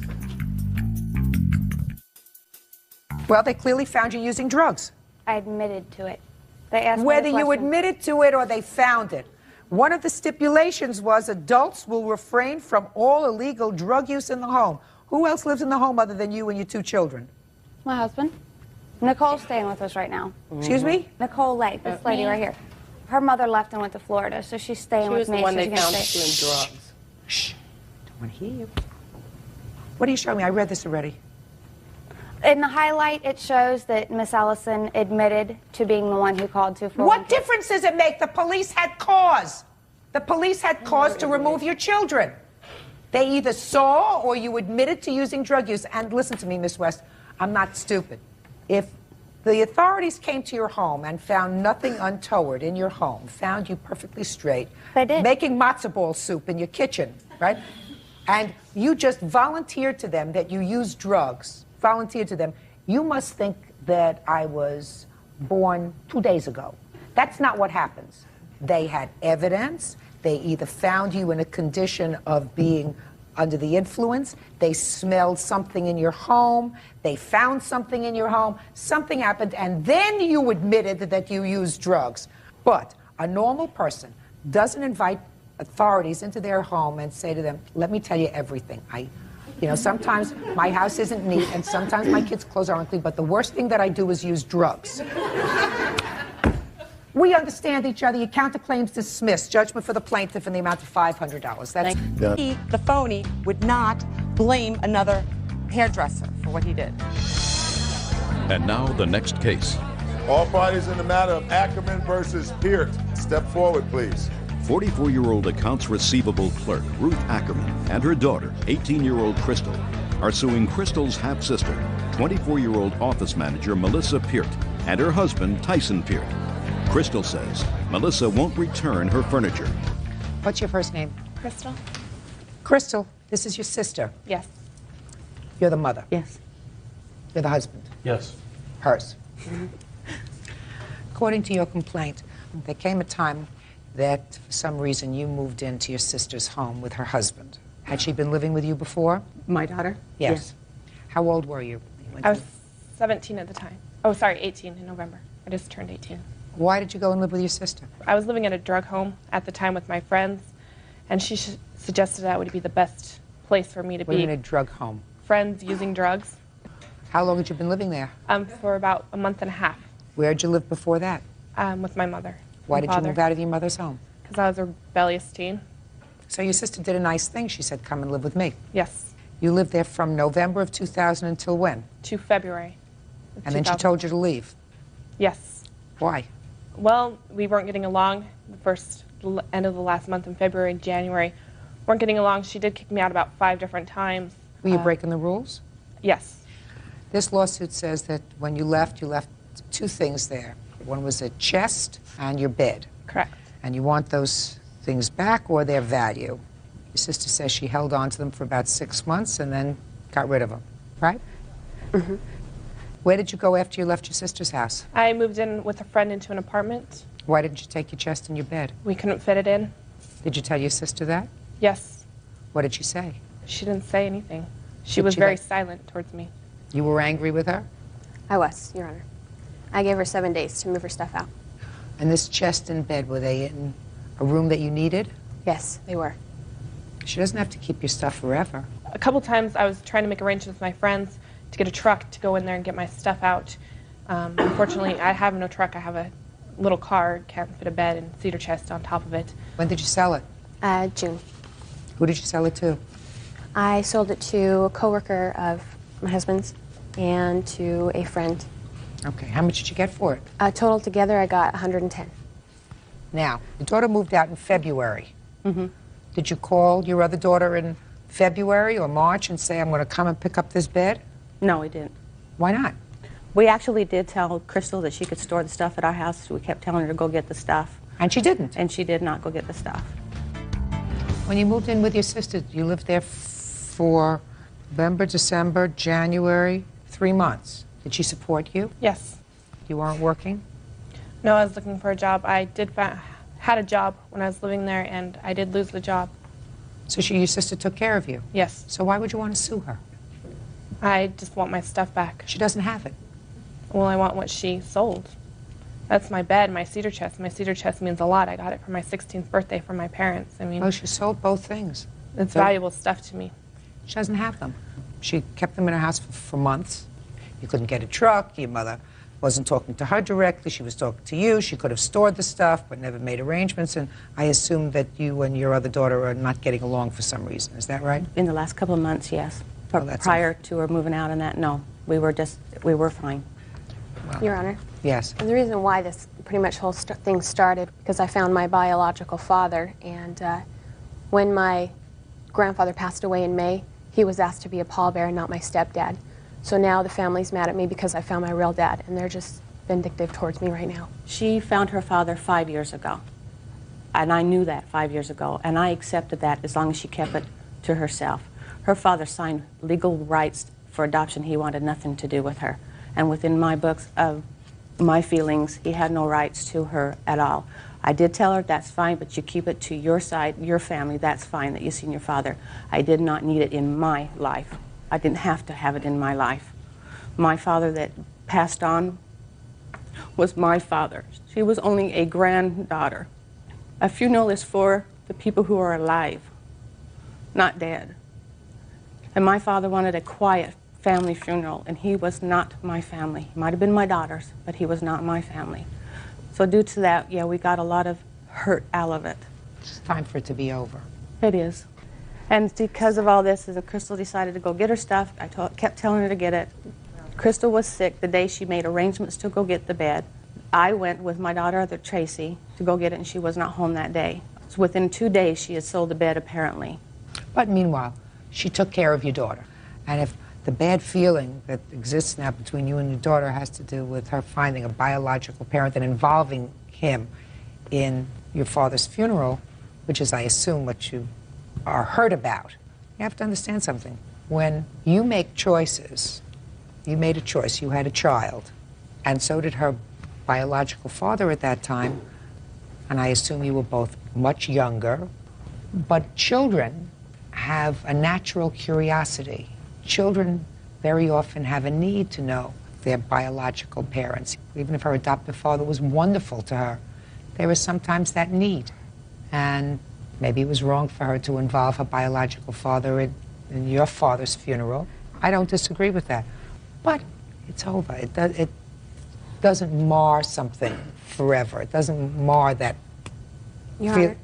Speaker 3: Well, they clearly found you using drugs.
Speaker 17: I admitted to it. They asked
Speaker 3: Whether
Speaker 17: me the
Speaker 3: you
Speaker 17: question.
Speaker 3: admitted to it or they found it, One of the stipulations was adults will refrain from all illegal drug use in the home. Who else lives in the home other than you and your 2 children?
Speaker 17: My husband. Nicole's staying with us right now.
Speaker 3: Excuse me?
Speaker 17: Nicole Lake, this lady right here. Her mother left and went to Florida, so she's staying with me.
Speaker 7: She was the one they found
Speaker 17: stay.
Speaker 7: doing drugs.
Speaker 3: Shh. Don't want to hear you. What are you showing me? I read this already.
Speaker 17: In the highlight, it shows that Miss Ellison admitted to being the one who called 241.
Speaker 3: What difference does it make? The police had cause. The police had cause to remove your children. They either saw or you admitted to using drug use. And listen to me, Miss West, I'm not stupid. If the authorities came to your home and found nothing untoward in your home, found you perfectly straight,
Speaker 17: they did.
Speaker 3: Making matzo ball soup in your kitchen, right? And you just volunteered to them that you used drugs, volunteered to them, you must think that I was born 2 days ago. That's not what happens. They had evidence. They either found you in a condition of being under the influence, they smelled something in your home, they found something in your home, something happened, and then you admitted that you used drugs. But a normal person doesn't invite authorities into their home and say to them, let me tell you everything. Sometimes my house isn't neat and sometimes my kids' clothes aren't clean, but the worst thing that I do is use drugs. We understand each other. Your counterclaims dismissed. Judgment for the plaintiff in the amount of $500. That's
Speaker 18: He, the phony, would not blame another hairdresser for what he did.
Speaker 1: And now the next case.
Speaker 2: All parties in the matter of Ackerman versus Peart. Step forward, please.
Speaker 1: 44-year-old accounts receivable clerk Ruth Ackerman and her daughter, 18-year-old Crystal, are suing Crystal's half-sister, 24-year-old office manager Melissa Peart, and her husband, Tyson Peart. Crystal says Melissa won't return her furniture.
Speaker 3: What's your first name?
Speaker 19: Crystal?
Speaker 3: Crystal, this is your sister.
Speaker 19: Yes.
Speaker 3: You're the mother.
Speaker 19: Yes.
Speaker 3: You're the husband.
Speaker 20: Yes.
Speaker 3: Hers. According to your complaint, there came a time that for some reason you moved into your sister's home with her husband. Had she been living with you before?
Speaker 19: My daughter?
Speaker 3: Yes. How old were you?
Speaker 19: I was 17 at the time. Oh, sorry, 18 in November. I just turned 18.
Speaker 3: Why did you go and live with your sister?
Speaker 19: I was living at a drug home at the time with my friends, and she suggested that would be the best place for me to be.
Speaker 3: In a drug home?
Speaker 19: Friends using drugs.
Speaker 3: How long had you been living there?
Speaker 19: For about a month and a half.
Speaker 3: Where'd you live before that?
Speaker 19: With my mother.
Speaker 3: Why did you move out of your mother's home?
Speaker 19: Because I was a rebellious teen.
Speaker 3: So your sister did a nice thing. She said, come and live with me.
Speaker 19: Yes.
Speaker 3: You lived there from November of 2000 until when?
Speaker 19: To February.
Speaker 3: And then she told you to leave?
Speaker 19: Yes.
Speaker 3: Why?
Speaker 19: Well, we weren't getting along the end of the last month in February and January. Weren't getting along. She did kick me out about 5 different times.
Speaker 3: Were you breaking the rules?
Speaker 19: Yes.
Speaker 3: This lawsuit says that when you left 2 things there. One was a chest and your bed.
Speaker 19: Correct.
Speaker 3: And you want those things back or their value. Your sister says she held on to them for about 6 months and then got rid of them, right?
Speaker 19: Mm-hmm.
Speaker 3: Where did you go after you left your sister's house?
Speaker 19: I moved in with a friend into an apartment.
Speaker 3: Why didn't you take your chest and your bed?
Speaker 19: We couldn't fit it in.
Speaker 3: Did you tell your sister that?
Speaker 19: Yes.
Speaker 3: What did she say?
Speaker 19: She didn't say anything. She was very silent towards me.
Speaker 3: You were angry with her?
Speaker 24: I was, Your Honor. I gave her 7 days to move her stuff out.
Speaker 3: And this chest and bed, were they in a room that you needed?
Speaker 24: Yes, they were.
Speaker 3: She doesn't have to keep your stuff forever.
Speaker 19: A couple times I was trying to make arrangements with my friends to get a truck to go in there and get my stuff out. Unfortunately, I have no truck. I have a little car, can't fit a bed and cedar chest on top of it.
Speaker 3: When did you sell it?
Speaker 24: June.
Speaker 3: Who did you sell it to?
Speaker 24: I sold it to a coworker of my husband's and to a friend.
Speaker 3: Okay, how much did you get for it?
Speaker 24: Total together, I got 110.
Speaker 3: Now, your daughter moved out in February.
Speaker 24: Mm-hmm.
Speaker 3: Did you call your other daughter in February or March and say, I'm going to come and pick up this bed?
Speaker 25: No, we didn't.
Speaker 3: Why not?
Speaker 25: We actually did tell Crystal that she could store the stuff at our house. We kept telling her to go get the stuff.
Speaker 3: And she didn't?
Speaker 25: And she did not go get the stuff.
Speaker 3: When you moved in with your sister, you lived there for November, December, January, 3 months. Did she support you?
Speaker 19: Yes.
Speaker 3: You weren't working?
Speaker 19: No, I was looking for a job. I had a job when I was living there, and I did lose the job.
Speaker 3: So your sister took care of you?
Speaker 19: Yes.
Speaker 3: So why would you want to sue her?
Speaker 19: I just want my stuff back.
Speaker 3: She doesn't have it.
Speaker 19: Well, I want what she sold. That's my bed, my cedar chest. My cedar chest means a lot. I got it for my 16th birthday from my parents. I mean,
Speaker 3: Oh, she sold both things.
Speaker 19: it's valuable stuff to me.
Speaker 3: She doesn't have them. She kept them in her house for months. You couldn't get a truck. Your mother wasn't talking to her directly. She was talking to you. She could have stored the stuff but never made arrangements. And I assume that you and your other daughter are not getting along for some reason. Is that right?
Speaker 25: In the last couple of months, yes.
Speaker 3: Oh, that's
Speaker 25: Prior to her moving out and that, no. We were fine.
Speaker 24: Your Honor.
Speaker 3: Yes.
Speaker 24: And the reason why this pretty much whole thing started, because I found my biological father, and when my grandfather passed away in May, he was asked to be a pallbearer, not my stepdad. So now the family's mad at me because I found my real dad, and they're just vindictive towards me right now.
Speaker 25: She found her father 5 years ago, and I knew that 5 years ago, and I accepted that as long as she kept it to herself. Her father signed legal rights for adoption. He wanted nothing to do with her. And within my books of my feelings, he had no rights to her at all. I did tell her, that's fine, but you keep it to your side, your family, that's fine that you've seen your father. I did not need it in my life. I didn't have to have it in my life. My father that passed on was my father. She was only a granddaughter. A funeral is for the people who are alive, not dead. And my father wanted a quiet family funeral, and he was not my family. He might have been my daughter's, but he was not my family. So due to that, yeah, we got a lot of hurt out of it.
Speaker 3: It's time for it to be over.
Speaker 25: It is. And because of all this, Crystal decided to go get her stuff. I kept telling her to get it. Crystal was sick the day she made arrangements to go get the bed. I went with my daughter, Tracy, to go get it, and she was not home that day. So within 2 days, she had sold the bed, apparently.
Speaker 3: But meanwhile, she took care of your daughter. And if the bad feeling that exists now between you and your daughter has to do with her finding a biological parent and involving him in your father's funeral, which is, I assume, what you are hurt about, you have to understand something. When you make choices, you made a choice, you had a child, and so did her biological father at that time, and I assume you were both much younger, but children have a natural curiosity. Children very often have a need to know their biological parents. Even if her adoptive father was wonderful to her, there is sometimes that need. And maybe it was wrong for her to involve her biological father in your father's funeral. I don't disagree with that. But it's over. It doesn't mar something forever. It doesn't mar that.
Speaker 24: Your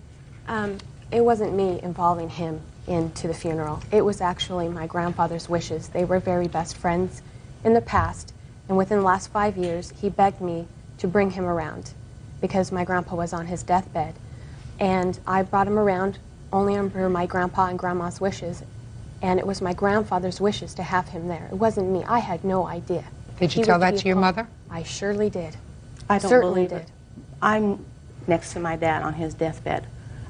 Speaker 24: Honor, it wasn't me involving him into the funeral. It was actually my grandfather's wishes. They were very best friends in the past, and within the last 5 years, he begged me to bring him around because my grandpa was on his deathbed. And I brought him around only under my grandpa and grandma's wishes, and it was my grandfather's wishes to have him there. It wasn't me. I had no idea.
Speaker 3: Did you tell that to your mother?
Speaker 24: I surely did.
Speaker 25: I don't
Speaker 24: Certainly
Speaker 25: believe it. I'm next to my dad on his deathbed.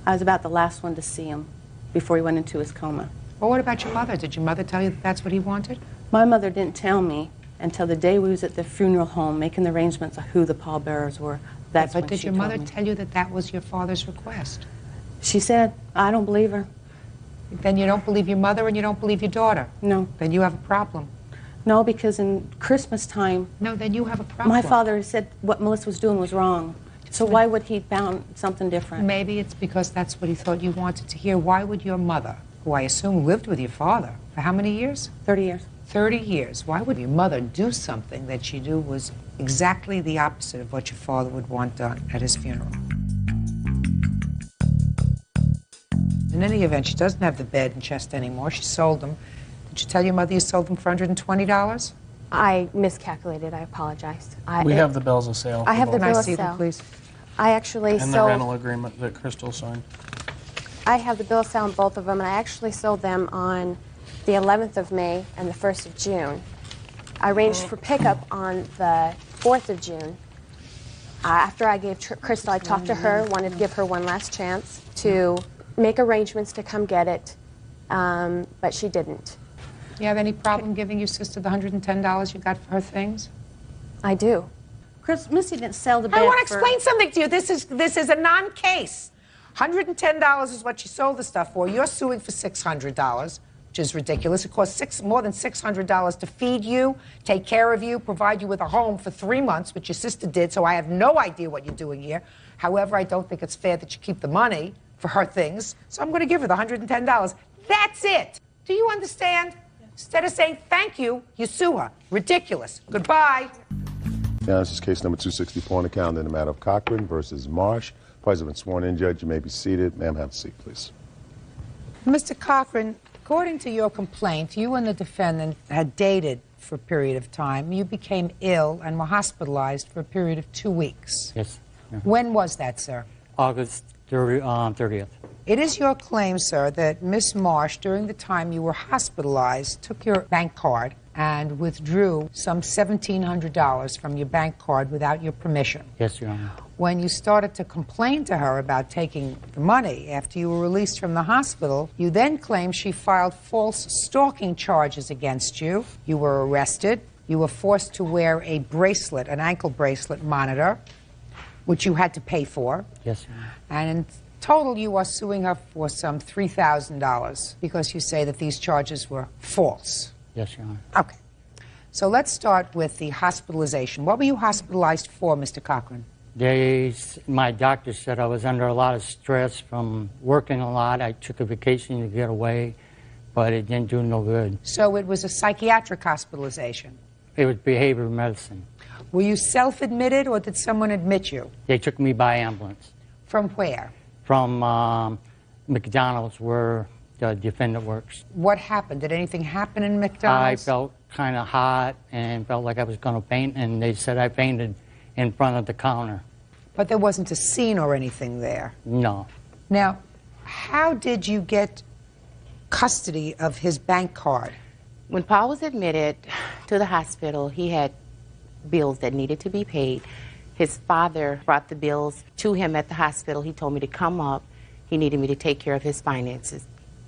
Speaker 25: I was about the last one to see him before he went into his coma.
Speaker 3: Well, what about your mother? Did your mother tell you that that's what he wanted?
Speaker 25: My mother didn't tell me until the day we was at the funeral home making the arrangements of who the pallbearers were. That's
Speaker 3: but
Speaker 25: when
Speaker 3: did
Speaker 25: she
Speaker 3: your
Speaker 25: told
Speaker 3: mother
Speaker 25: me.
Speaker 3: tell you that that was your father's request?
Speaker 25: She said, I don't believe her.
Speaker 3: Then you don't believe your mother and you don't believe your daughter?
Speaker 25: No.
Speaker 3: Then you have a problem.
Speaker 25: No, because in Christmas time...
Speaker 3: No, then you have a problem.
Speaker 25: My father said what Melissa was doing was wrong. So why would he found something different?
Speaker 3: Maybe it's because that's what he thought you wanted to hear. Why would your mother, who I assume lived with your father for how many years?
Speaker 25: 30 years.
Speaker 3: 30 years. Why would your mother do something that she knew was exactly the opposite of what your father would want done at his funeral? In any event, she doesn't have the bed and chest anymore. She sold them. Did you tell your mother you sold them for $120?
Speaker 24: I miscalculated. I apologize.
Speaker 5: We have the bills of sale.
Speaker 24: I have the
Speaker 3: Can I
Speaker 24: bill of
Speaker 3: see them,
Speaker 24: sale.
Speaker 3: please?
Speaker 24: I actually
Speaker 5: And the
Speaker 24: sold.
Speaker 5: rental agreement that Crystal signed.
Speaker 24: I have the bill of sale on both of them, and I actually sold them on the 11th of May and the 1st of June. I arranged for pickup on the 4th of June. After I gave Crystal, I talked to her, wanted to give her one last chance to make arrangements to come get it, but she didn't.
Speaker 3: You have any problem giving your sister the $110 you got for her things?
Speaker 24: I do.
Speaker 25: Missy didn't sell the bed
Speaker 3: I want to
Speaker 25: for...
Speaker 3: explain something to you. This is a non-case. $110 is what she sold the stuff for. You're suing for $600, which which is ridiculous. It costs more than $600 to feed you, take care of you, provide you with a home for 3 months, which your sister did, so I have no idea what you're doing here. However, I don't think it's fair that you keep the money for her things, so I'm going to give her the $110. That's it. Do you understand? Instead of saying thank you, you sue her. Ridiculous. Goodbye.
Speaker 2: Now, this is case number 264 on the calendar in the matter of Cochran versus Marsh. Parties have been sworn in. Judge, you may be seated. Ma'am, have a seat, please.
Speaker 3: Mr. Cochran, according to your complaint, you and the defendant had dated for a period of time. You became ill and were hospitalized for a period of 2 weeks.
Speaker 8: Yes. Yeah.
Speaker 3: When was that, sir?
Speaker 8: August 30th.
Speaker 3: It is your claim, sir, that Miss Marsh, during the time you were hospitalized, took your bank card and withdrew some $1,700 from your bank card without your permission.
Speaker 8: Yes, Your Honor.
Speaker 3: When you started to complain to her about taking the money after you were released from the hospital, you then claimed she filed false stalking charges against you. You were arrested. You were forced to wear a bracelet, an ankle bracelet monitor, which you had to pay for.
Speaker 8: Yes, Your Honor.
Speaker 3: And in total, you are suing her for some $3,000 because you say that these charges were false.
Speaker 8: Yes, Your Honor.
Speaker 3: Okay. So let's start with the hospitalization. What were you hospitalized for, Mr. Cochran?
Speaker 8: My doctor said I was under a lot of stress from working a lot. I took a vacation to get away, but it didn't do no good.
Speaker 3: So it was a psychiatric hospitalization?
Speaker 8: It was behavioral medicine.
Speaker 3: Were you self-admitted or did someone admit you?
Speaker 8: They took me by ambulance.
Speaker 3: From where?
Speaker 8: From McDonald's, where the defendant works.
Speaker 3: What happened? Did anything happen in McDonald's?
Speaker 8: I felt kind of hot and felt like I was going to faint, and they said I fainted in front of the counter.
Speaker 3: But there wasn't a scene or anything there?
Speaker 8: No.
Speaker 3: Now, how did you get custody of his bank card?
Speaker 12: When Paul was admitted to the hospital, he had bills that needed to be paid. His father brought the bills to him at the hospital. He told me to come up. He needed me to take care of his finances.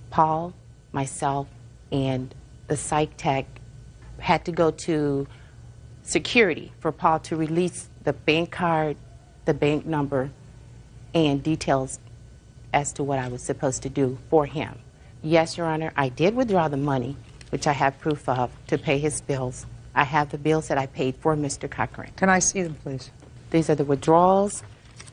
Speaker 12: Paul, myself, and the psych tech had to go to security for Paul to release the bank card, the bank number, and details as to what I was supposed to do for him. Yes, Your Honor, I did withdraw the money, which I have proof of, to pay his bills. I have the bills that I paid for Mr. Cochran.
Speaker 3: Can I see them, please?
Speaker 12: These are the withdrawals.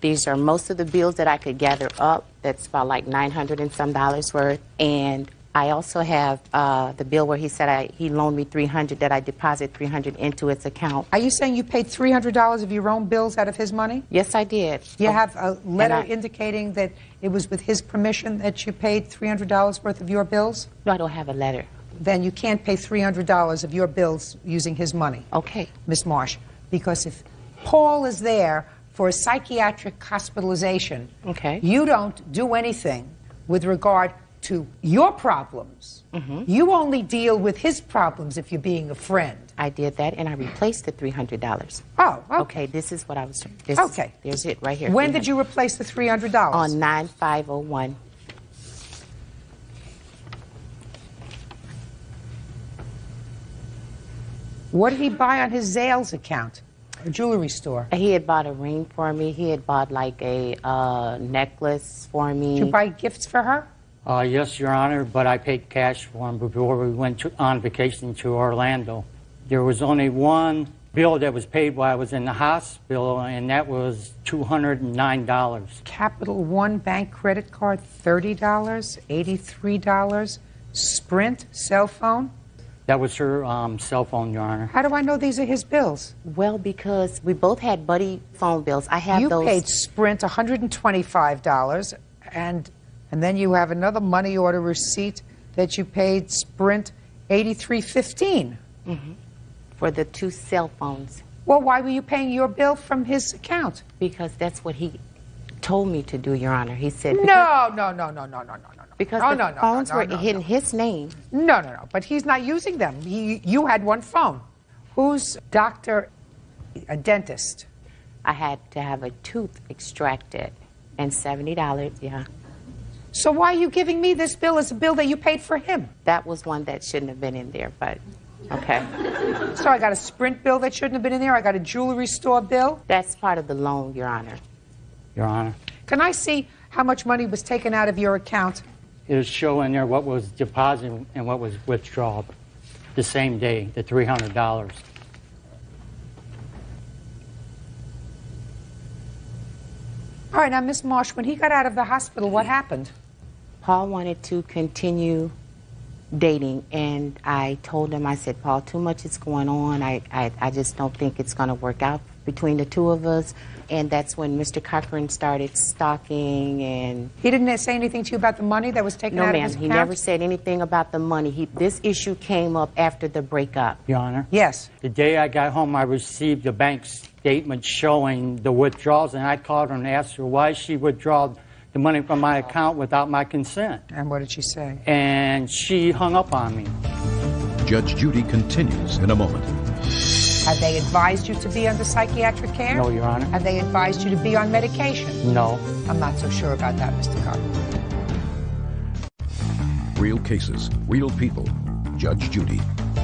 Speaker 12: These are most of the bills that I could gather up. That's about like $900 and some worth. And I also have the bill where he said he loaned me $300, that I deposit $300 into its account.
Speaker 3: Are you saying you paid $300 of your own bills out of his money?
Speaker 12: Yes, I did.
Speaker 3: You have a letter indicating that it was with his permission that you paid $300 worth of your bills?
Speaker 12: No, I don't have a letter.
Speaker 3: Then you can't pay $300 of your bills using his money.
Speaker 12: Okay.
Speaker 3: Miss Marsh, because if Paul is there for a psychiatric hospitalization,
Speaker 12: okay,
Speaker 3: you don't do anything with regard to your problems.
Speaker 12: Mm-hmm.
Speaker 3: You only deal with his problems if you're being a friend.
Speaker 12: I did that, and I replaced the $300.
Speaker 3: Oh, okay.
Speaker 12: Okay, this is what I was...
Speaker 3: Okay.
Speaker 12: There's it right here.
Speaker 3: When did you replace the $300?
Speaker 12: On 9/5/01.
Speaker 3: What did he buy on his Zales account? A jewelry store?
Speaker 12: He had bought a ring for me. He had bought like a necklace for me.
Speaker 3: Did you buy gifts for her?
Speaker 8: Yes, Your Honor, but I paid cash for him before we went on vacation to Orlando. There was only one bill that was paid while I was in the hospital, and that was $209.
Speaker 3: Capital One bank credit card, $30, $83. Sprint cell phone?
Speaker 8: That was her cell phone, Your Honor.
Speaker 3: How do I know these are his bills?
Speaker 12: Well, because we both had buddy phone bills. I have those.
Speaker 3: You paid Sprint $125, and then you have another money order receipt that you paid Sprint $83.15.
Speaker 12: Mm-hmm. For the 2 cell phones.
Speaker 3: Well, why were you paying your bill from his account?
Speaker 12: Because that's what he told me to do, Your Honor. He said...
Speaker 3: No.
Speaker 12: Because the phones were in his name.
Speaker 3: No. But he's not using them. You had one phone. Who's doctor? A dentist?
Speaker 12: I had to have a tooth extracted, and $70, yeah.
Speaker 3: So why are you giving me this bill as a bill that you paid for him?
Speaker 12: That was one that shouldn't have been in there, but okay.
Speaker 3: So I got a Sprint bill that shouldn't have been in there? I got a jewelry store bill?
Speaker 12: That's part of the loan, Your Honor.
Speaker 8: Your Honor.
Speaker 3: Can I see how much money was taken out of your account
Speaker 8: It was showing there what was deposited and what was withdrawn the same day, the $300.
Speaker 3: All right, now, Miss Marsh, when he got out of the hospital, what happened?
Speaker 12: Paul wanted to continue dating, and I told him, I said, Paul, too much is going on. I just don't think it's going to work out between the two of us. And that's when Mr. Cochran started stalking, and...
Speaker 3: He didn't say anything to you about the money that was taken out of his account?
Speaker 12: No, ma'am. He never said anything about the money. This issue came up after the breakup.
Speaker 8: Your Honor?
Speaker 3: Yes.
Speaker 8: The day I got home, I received a bank statement showing the withdrawals, and I called her and asked her why she withdrew the money from my account without my consent.
Speaker 3: And what did she say?
Speaker 8: And she hung up on me.
Speaker 1: Judge Judy continues in a moment.
Speaker 3: Have they advised you to be under psychiatric care?
Speaker 8: No, Your Honor.
Speaker 3: Have they advised you to be on medication?
Speaker 8: No.
Speaker 3: I'm not so sure about that, Mr. Cochran.
Speaker 1: Real cases, real people. Judge Judy.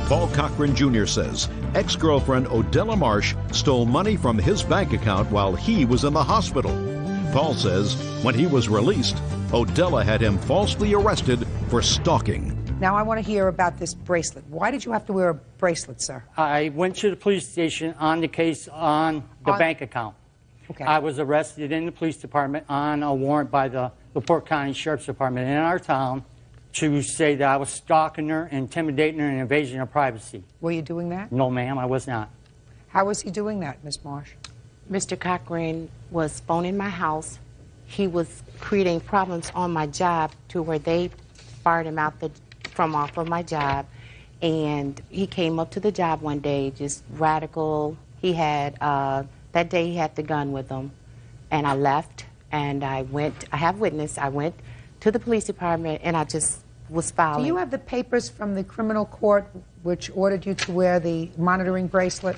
Speaker 1: Paul Cochran Jr. says ex-girlfriend Odella Marsh stole money from his bank account while he was in the hospital. Paul says when he was released, Odella had him falsely arrested for stalking.
Speaker 3: Now, I want to hear about this bracelet. Why did you have to wear a bracelet, sir?
Speaker 8: I went to the police station on the case on the bank account.
Speaker 3: Okay.
Speaker 8: I was arrested in the police department on a warrant by the LaPorte County Sheriff's Department in our town to say that I was stalking her, intimidating her, and invasion of privacy.
Speaker 3: Were you doing that?
Speaker 8: No, ma'am, I was not.
Speaker 3: How was he doing that, Miss Marsh?
Speaker 12: Mr. Cochran was phoning my house. He was creating problems on my job to where they fired him out from off of my job. And he came up to the job one day, just radical. He had, that day he had the gun with him. And I left, and I have witness, I went to the police department, and I just was filing.
Speaker 3: Do you have the papers from the criminal court which ordered you to wear the monitoring bracelet?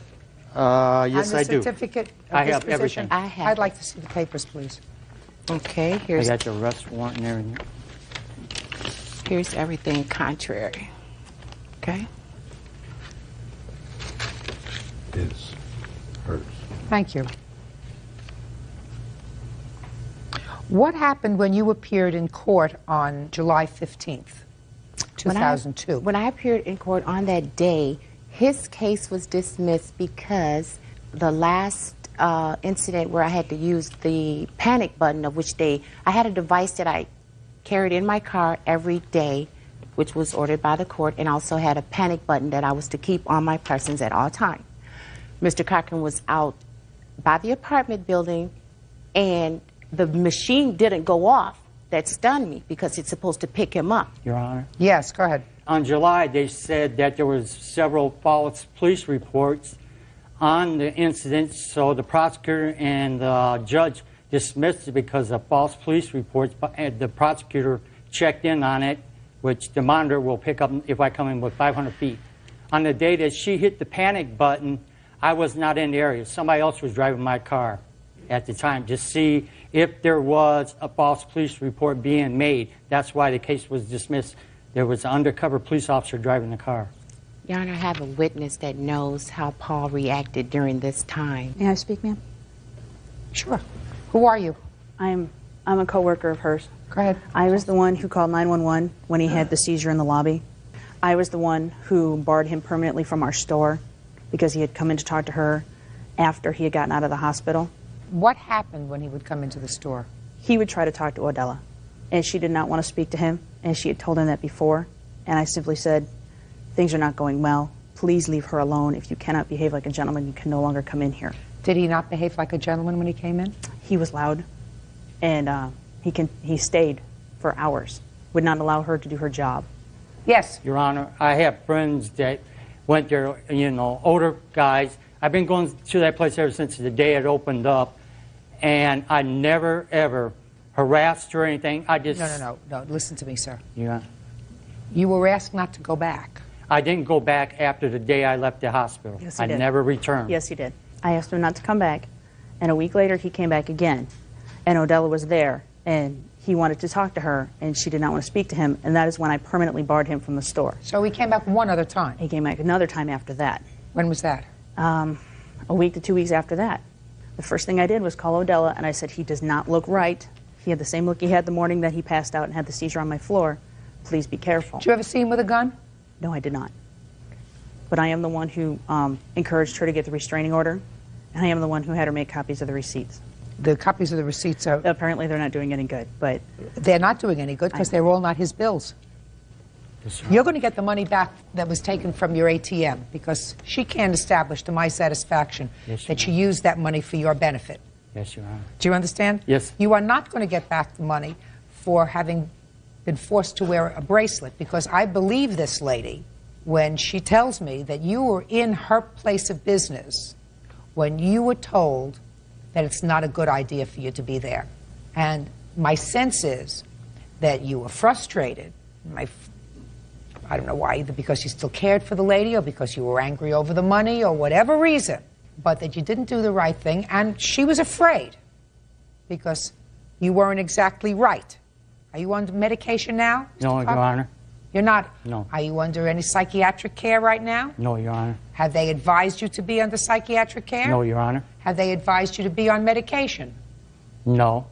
Speaker 8: Yes,
Speaker 3: and
Speaker 8: I
Speaker 3: the
Speaker 8: do.
Speaker 3: certificate of
Speaker 8: I have
Speaker 3: disposition?
Speaker 8: everything.
Speaker 12: I have
Speaker 3: I'd like to see the papers, please.
Speaker 12: Okay,
Speaker 8: I got the arrest warrant and everything.
Speaker 12: Here's everything contrary. Okay?
Speaker 2: His. Hers.
Speaker 3: Thank you. What happened when you appeared in court on July 15th, 2002?
Speaker 12: When I appeared in court on that day, his case was dismissed because the last incident where I had to use the panic button, of which I had a device that I carried in my car every day, which was ordered by the court, and also had a panic button that I was to keep on my persons at all times. Mr. Cochran was out by the apartment building, and the machine didn't go off. That stunned me because it's supposed to pick him up.
Speaker 8: Your Honor?
Speaker 3: Yes, go ahead.
Speaker 8: On July, they said that there was several false police reports on the incident, so the prosecutor and the judge dismissed it because of false police reports. The prosecutor checked in on it, which the monitor will pick up if I come in with 500 feet. On the day that she hit the panic button, I was not in the area. Somebody else was driving my car at the time to see if there was a false police report being made. That's why the case was dismissed. There was an undercover police officer driving the car.
Speaker 12: Your Honor, I have a witness that knows how Paul reacted during this time.
Speaker 10: May I speak, ma'am?
Speaker 3: Sure. Who are you?
Speaker 10: I'm a coworker of hers.
Speaker 3: Go ahead.
Speaker 10: I was the one who called 911 when he had the seizure in the lobby. I was the one who barred him permanently from our store because he had come in to talk to her after he had gotten out of the hospital.
Speaker 3: What happened when he would come into the store?
Speaker 10: He would try to talk to Odella, and she did not want to speak to him, and she had told him that before. And I simply said, things are not going well. Please leave her alone. If you cannot behave like a gentleman, you can no longer come in here.
Speaker 3: Did he not behave like a gentleman when he came in?
Speaker 10: He was loud, and he stayed for hours, would not allow her to do her job.
Speaker 3: Yes.
Speaker 8: Your Honor, I have friends that went there, you know, older guys. I've been going to that place ever since the day it opened up, and I never, ever harassed or anything. I just...
Speaker 3: No. Listen to me, sir.
Speaker 8: Yeah.
Speaker 3: You were asked not to go back.
Speaker 8: I didn't go back after the day I left the hospital.
Speaker 10: Yes, he
Speaker 8: I
Speaker 10: did.
Speaker 8: never returned.
Speaker 10: Yes, he did. I asked him not to come back, and a week later he came back again, and Odella was there, and he wanted to talk to her, and she did not want to speak to him, and that is when I permanently barred him from the store.
Speaker 3: So he came back one other time?
Speaker 10: He came back another time after that.
Speaker 3: When was that?
Speaker 10: A week to 2 weeks after that. The first thing I did was call Odella, and I said, he does not look right. He had the same look he had the morning that he passed out and had the seizure on my floor. Please be careful.
Speaker 3: Did you ever see him with a gun?
Speaker 10: No, I did not. But I am the one who encouraged her to get the restraining order, and I am the one who had her make copies of the receipts.
Speaker 3: The copies of the receipts are...
Speaker 10: Apparently they're not doing any good, but...
Speaker 3: They're not doing any good because they're all not his bills. You're going to get the money back that was taken from your ATM because she can't establish to my satisfaction that she used that money for your benefit.
Speaker 8: Yes, Your Honor.
Speaker 3: Do you understand?
Speaker 8: Yes.
Speaker 3: You are not going to get back the money for having been forced to wear a bracelet because I believe this lady when she tells me that you were in her place of business when you were told that it's not a good idea for you to be there. And my sense is that you were frustrated. I don't know why, either because you still cared for the lady or because you were angry over the money or whatever reason, but that you didn't do the right thing, and she was afraid because you weren't exactly right. Are you on medication now, Mr.
Speaker 8: No, Your Honor.
Speaker 3: You're not?
Speaker 8: No.
Speaker 3: Are you under any psychiatric care right now?
Speaker 8: No, Your Honor.
Speaker 3: Have they advised you to be under psychiatric care?
Speaker 8: No, Your Honor.
Speaker 3: Have they advised you to be on medication?
Speaker 8: No.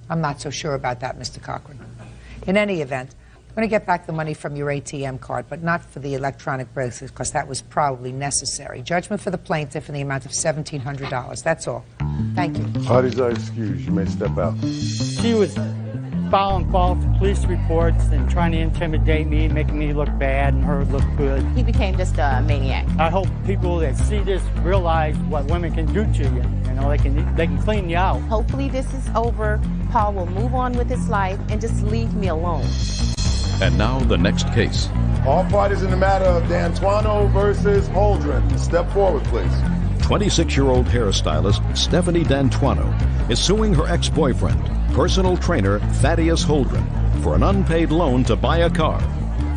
Speaker 3: I'm not so sure about that, Mr. Cochran. In any event, I'm going to get back the money from your ATM card, but not for the electronic bracelet, because that was probably necessary. Judgment for the plaintiff in the amount of $1,700. That's all. Thank you.
Speaker 2: Parties are excused. You may step out.
Speaker 8: She was filing false police reports and trying to intimidate me, making me look bad and her look good.
Speaker 12: He became just a maniac.
Speaker 8: I hope people that see this realize what women can do to you. You know, they can clean you out.
Speaker 12: Hopefully this is over. Paul will move on with his life and just leave me alone.
Speaker 1: And now the next case.
Speaker 2: All parties in the matter of D'Antuono versus Holdren. Step forward, please.
Speaker 1: 26-year-old hairstylist Stephanie D'Antuono is suing her ex-boyfriend, personal trainer Thaddeus Holdren, for an unpaid loan to buy a car.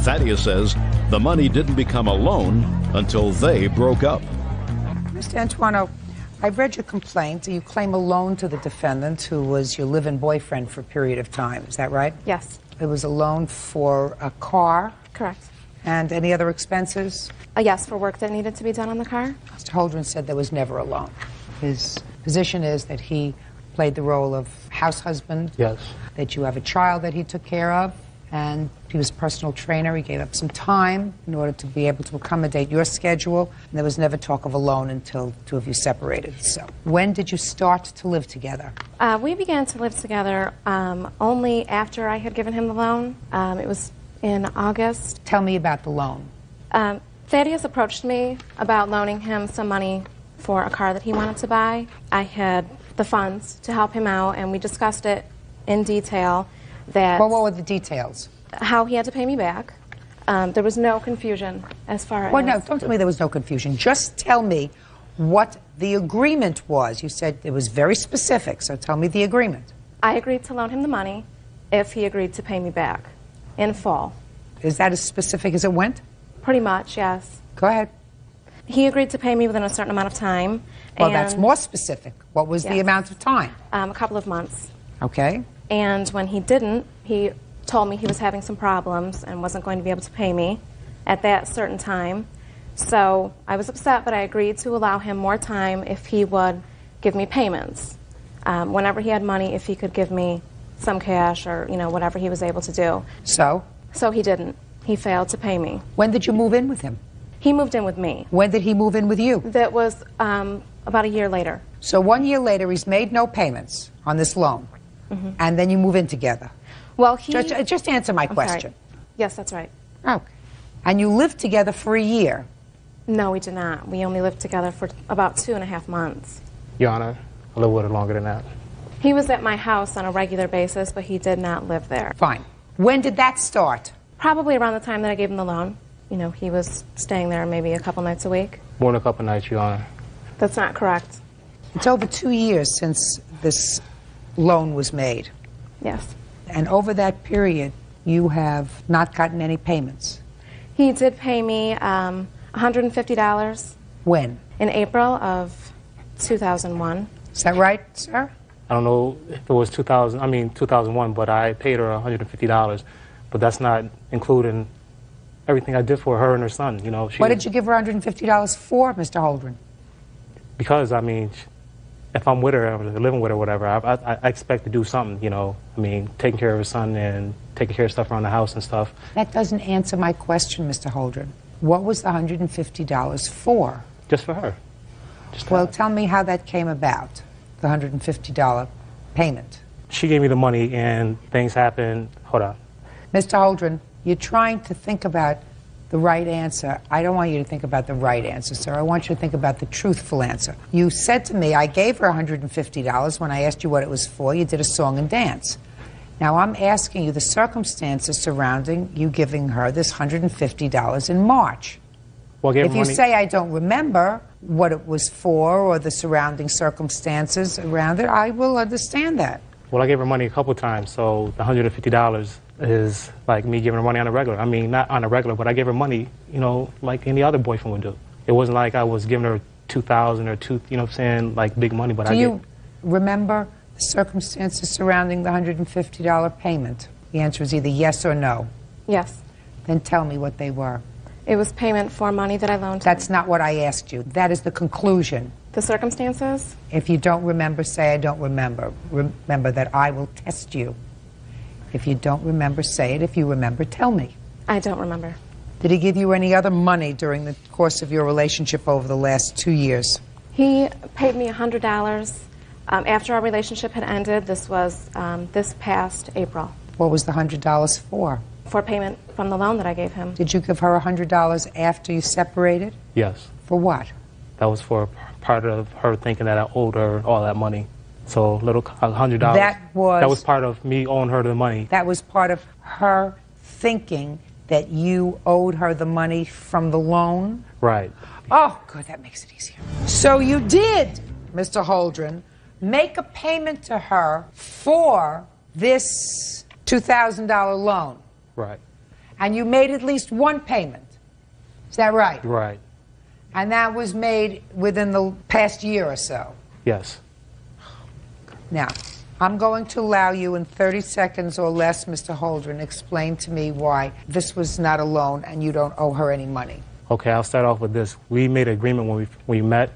Speaker 1: Thaddeus says the money didn't become a loan until they broke up.
Speaker 3: Mr. D'Antuono, I've read your complaint. You claim a loan to the defendant, who was your live-in boyfriend for a period of time. Is that right?
Speaker 24: Yes.
Speaker 3: It was a loan for a car?
Speaker 24: Correct.
Speaker 3: And any other expenses?
Speaker 24: Yes, for work that needed to be done on the car.
Speaker 3: Mr. Holdren said there was never a loan. His position is that he played the role of house husband.
Speaker 5: Yes.
Speaker 3: That you have a child that he took care of, and he was a personal trainer. He gave up some time in order to be able to accommodate your schedule. And there was never talk of a loan until the two of you separated. So when did you start to live together?
Speaker 24: We began to live together only after I had given him the loan. It was in August.
Speaker 3: Tell me about the loan.
Speaker 24: Thaddeus approached me about loaning him some money for a car that he wanted to buy. I had the funds to help him out, and we discussed it in detail. That
Speaker 3: Well, what were the details?
Speaker 24: How he had to pay me back. There was no confusion as far as...
Speaker 3: Well, no, don't tell me there was no confusion. Just tell me what the agreement was. You said it was very specific, so tell me the agreement.
Speaker 24: I agreed to loan him the money if he agreed to pay me back in full.
Speaker 3: Is that as specific as it went?
Speaker 24: Pretty much, yes.
Speaker 3: Go ahead.
Speaker 24: He agreed to pay me within a certain amount of time.
Speaker 3: Well, that's more specific. What was the
Speaker 24: Yes.
Speaker 3: amount of time?
Speaker 24: A couple of months.
Speaker 3: Okay.
Speaker 24: And when he didn't, he told me he was having some problems and wasn't going to be able to pay me at that certain time. So I was upset, but I agreed to allow him more time if he would give me payments. Whenever he had money, if he could give me some cash or, you know, whatever he was able to do.
Speaker 3: So?
Speaker 24: So he didn't. He failed to pay me.
Speaker 3: When did you move in with him?
Speaker 24: He moved in with me.
Speaker 3: When did he move in with you?
Speaker 24: That was about a year later.
Speaker 3: So 1 year later, he's made no payments on this loan, and then you move in together.
Speaker 24: Well, he...
Speaker 3: Just answer my
Speaker 24: I'm sorry.
Speaker 3: question.
Speaker 24: Yes, that's right.
Speaker 3: Okay. And you lived together for a year.
Speaker 24: No, we did not. We only lived together for about 2.5 months.
Speaker 5: Your Honor, I lived with her longer than that.
Speaker 24: He was at my house on a regular basis, but he did not live there.
Speaker 3: Fine. When did that start?
Speaker 24: Probably around the time that I gave him the loan. You know, he was staying there maybe a couple nights a week.
Speaker 5: More than a couple nights, Your Honor.
Speaker 24: That's not correct.
Speaker 3: It's over 2 years since this loan was made.
Speaker 24: Yes.
Speaker 3: And over that period, you have not gotten any payments.
Speaker 24: He did pay me $150.
Speaker 3: When?
Speaker 24: In April of 2001.
Speaker 3: Is that right, sir?
Speaker 5: I don't know if it was 2001, but I paid her $150. But that's not including everything I did for her and her son. You know,
Speaker 3: What did you give her $150 for, Mr. Holdren?
Speaker 5: Because, if I'm with her, or living with her, whatever, I expect to do something, you know. I mean, taking care of her son and taking care of stuff around the house and stuff.
Speaker 3: That doesn't answer my question, Mr. Holdren. What was the $150 for?
Speaker 5: Just for her.
Speaker 3: Well, tell me how that came about, the $150 payment.
Speaker 5: She gave me the money and things happened. Hold on.
Speaker 3: Mr. Holdren, you're trying to think about the right answer. I don't want you to think about the right answer, sir. I want you to think about the truthful answer. You said to me, I gave her $150 when I asked you what it was for. You did a song and dance. Now I'm asking you the circumstances surrounding you giving her this $150 in March.
Speaker 5: Well,
Speaker 3: if you say I don't remember what it was for or the surrounding circumstances around it, I will understand that.
Speaker 5: Well, I gave her money a couple times, so the $150 is like me giving her money on a regular. I mean, not on a regular, but I gave her money, you know, like any other boyfriend would do. It wasn't like I was giving her $2,000 or you know what I'm saying, like big money, but
Speaker 3: Do you remember the circumstances surrounding the $150 payment? The answer is either yes or no.
Speaker 24: Yes.
Speaker 3: Then tell me what they were.
Speaker 24: It was payment for money that I loaned.
Speaker 3: That's not what I asked you. That is the conclusion.
Speaker 24: The circumstances?
Speaker 3: If you don't remember, say I don't remember. Remember that I will test you. If you don't remember, say it. If you remember, tell me.
Speaker 24: I don't remember.
Speaker 3: Did he give you any other money during the course of your relationship over the last 2 years?
Speaker 24: He paid me $100 after our relationship had ended. This was this past April.
Speaker 3: What was the $100 for?
Speaker 24: For payment from the loan that I gave him.
Speaker 3: Did you give her $100 after you separated?
Speaker 5: Yes.
Speaker 3: For what?
Speaker 5: That was for part of her thinking that I owed her all that money. So $100.
Speaker 3: That was
Speaker 5: part of me owing her the money.
Speaker 3: That was part of her thinking that you owed her the money from the loan?
Speaker 5: Right.
Speaker 3: Oh, good, that makes it easier. So you did, Mr. Holdren, make a payment to her for this $2,000 loan.
Speaker 5: Right.
Speaker 3: And you made at least one payment. Is that right?
Speaker 5: Right.
Speaker 3: And that was made within the past year or so.
Speaker 5: Yes.
Speaker 3: Now, I'm going to allow you in 30 seconds or less, Mr. Holdren, explain to me why this was not a loan and you don't owe her any money.
Speaker 5: Okay, I'll start off with this. We made an agreement when we met.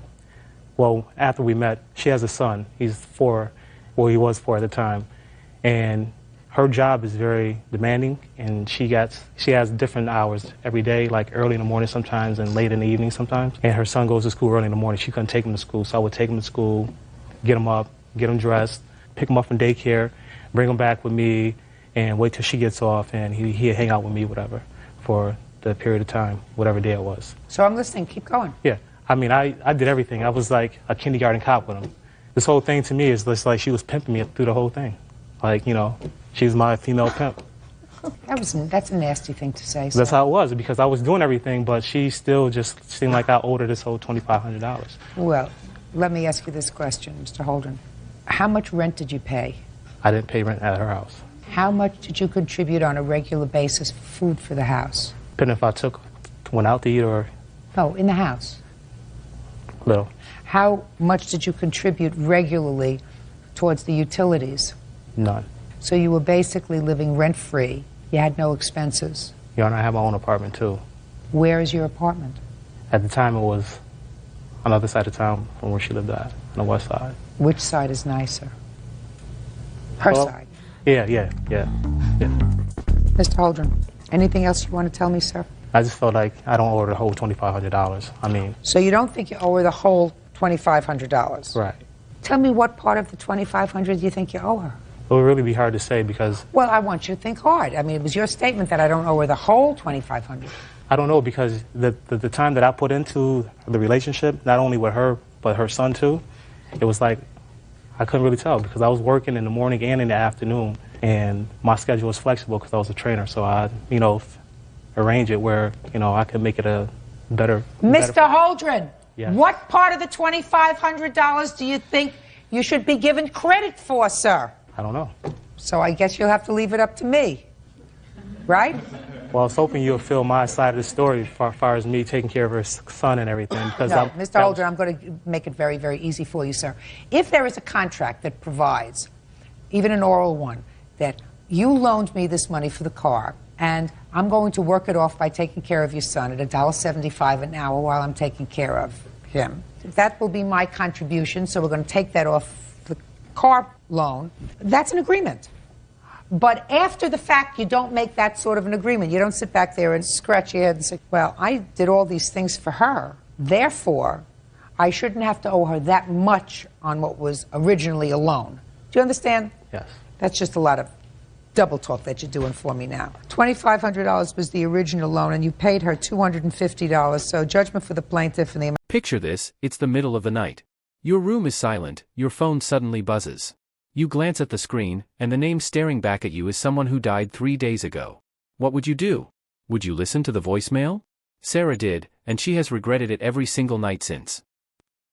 Speaker 5: Well, after we met, she has a son. He's 4. Well, he was 4 at the time. And her job is very demanding, and she has different hours every day, like early in the morning sometimes and late in the evening sometimes. And her son goes to school early in the morning. She couldn't take him to school, so I would take him to school, get him up, get him dressed, pick him up from daycare, bring him back with me, and wait till she gets off, and he'd hang out with me, whatever, for the period of time, whatever day it was.
Speaker 3: So I'm listening. Keep going.
Speaker 5: Yeah. I mean, I did everything. I was like a kindergarten cop with him. This whole thing to me is just like she was pimping me through the whole thing. Like, you know, she's my female pimp.
Speaker 3: That's a nasty thing to say.
Speaker 5: That's how it was, because I was doing everything, but she still just seemed like I owed her this whole $2,500.
Speaker 3: Well, let me ask you this question, Mr. Holdren. How much rent did you pay?
Speaker 5: I didn't pay rent at her house.
Speaker 3: How much did you contribute on a regular basis for food for the house?
Speaker 5: Depending if I went out to eat or...
Speaker 3: No, in the house.
Speaker 5: Little.
Speaker 3: How much did you contribute regularly towards the utilities?
Speaker 5: None.
Speaker 3: So you were basically living rent-free. You had no expenses.
Speaker 5: Yeah, and I have my own apartment, too.
Speaker 3: Where is your apartment?
Speaker 5: At the time, it was on the other side of town from where she lived at, on the west side.
Speaker 3: Which side is nicer? Her side.
Speaker 5: Yeah.
Speaker 3: Mr. Holdren, anything else you want to tell me, sir?
Speaker 5: I just felt like I don't owe her the whole $2,500. I mean...
Speaker 3: So you don't think you owe her the whole $2,500?
Speaker 5: Right.
Speaker 3: Tell me what part of the $2,500 you think you owe her?
Speaker 5: It would really be hard to say because...
Speaker 3: Well, I want you to think hard. I mean, it was your statement that I don't owe her the whole $2,500.
Speaker 5: I don't know, because the time that I put into the relationship, not only with her, but her son too, it was like, I couldn't really tell because I was working in the morning and in the afternoon, and my schedule was flexible because I was a trainer, so I, you know, arrange it where, you know, I could make it a better...
Speaker 3: Mr. Holdren,
Speaker 5: yes.
Speaker 3: What part of the $2,500 do you think you should be given credit for, sir?
Speaker 5: I don't know.
Speaker 3: So I guess you'll have to leave it up to me, right?
Speaker 5: Well, I was hoping you'll feel my side of the story as far as me taking care of her son and everything. Because
Speaker 3: no, Mr. Holdren, I'm going to make it very, very easy for you, sir. If there is a contract that provides, even an oral one, that you loaned me this money for the car, and I'm going to work it off by taking care of your son at $1.75 an hour while I'm taking care of him. That will be my contribution, so we're going to take that off the car loan. That's an agreement. But after the fact, you don't make that sort of an agreement. You don't sit back there and scratch your head and say, well, I did all these things for her. Therefore, I shouldn't have to owe her that much on what was originally a loan. Do you understand?
Speaker 5: Yes.
Speaker 3: That's just a lot of double talk that you're doing for me now. $2,500 was the original loan, and you paid her $250, so judgment for the plaintiff and the...
Speaker 9: Picture this, it's the middle of the night. Your room is silent, your phone suddenly buzzes. You glance at the screen, and the name staring back at you is someone who died 3 days ago. What would you do? Would you listen to the voicemail? Sarah did, and she has regretted it every single night since.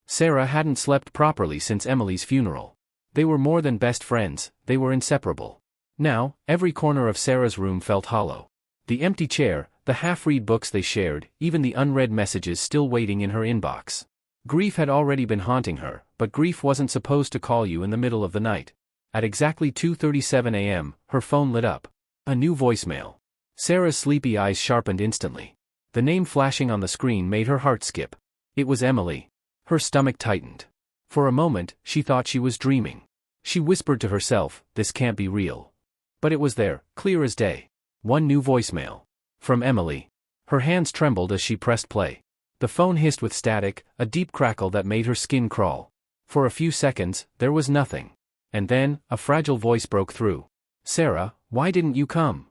Speaker 9: Sarah hadn't slept properly since Emily's funeral. They were more than best friends, they were inseparable. Now, every corner of Sarah's room felt hollow. The empty chair, the half-read books they shared, even the unread messages still waiting in her inbox. Grief had already been haunting her, but grief wasn't supposed to call you in the middle of the night. At exactly 2:37 a.m., her phone lit up. A new voicemail. Sarah's sleepy eyes sharpened instantly. The name flashing on the screen made her heart skip. It was Emily. Her stomach tightened. For a moment, she thought she was dreaming. She whispered to herself, this can't be real. But it was there, clear as day. One new voicemail. From Emily. Her hands trembled as she pressed play. The phone hissed with static, a deep crackle that made her skin crawl. For a few seconds, there was nothing. And then, a fragile voice broke through. Sarah, why didn't you come?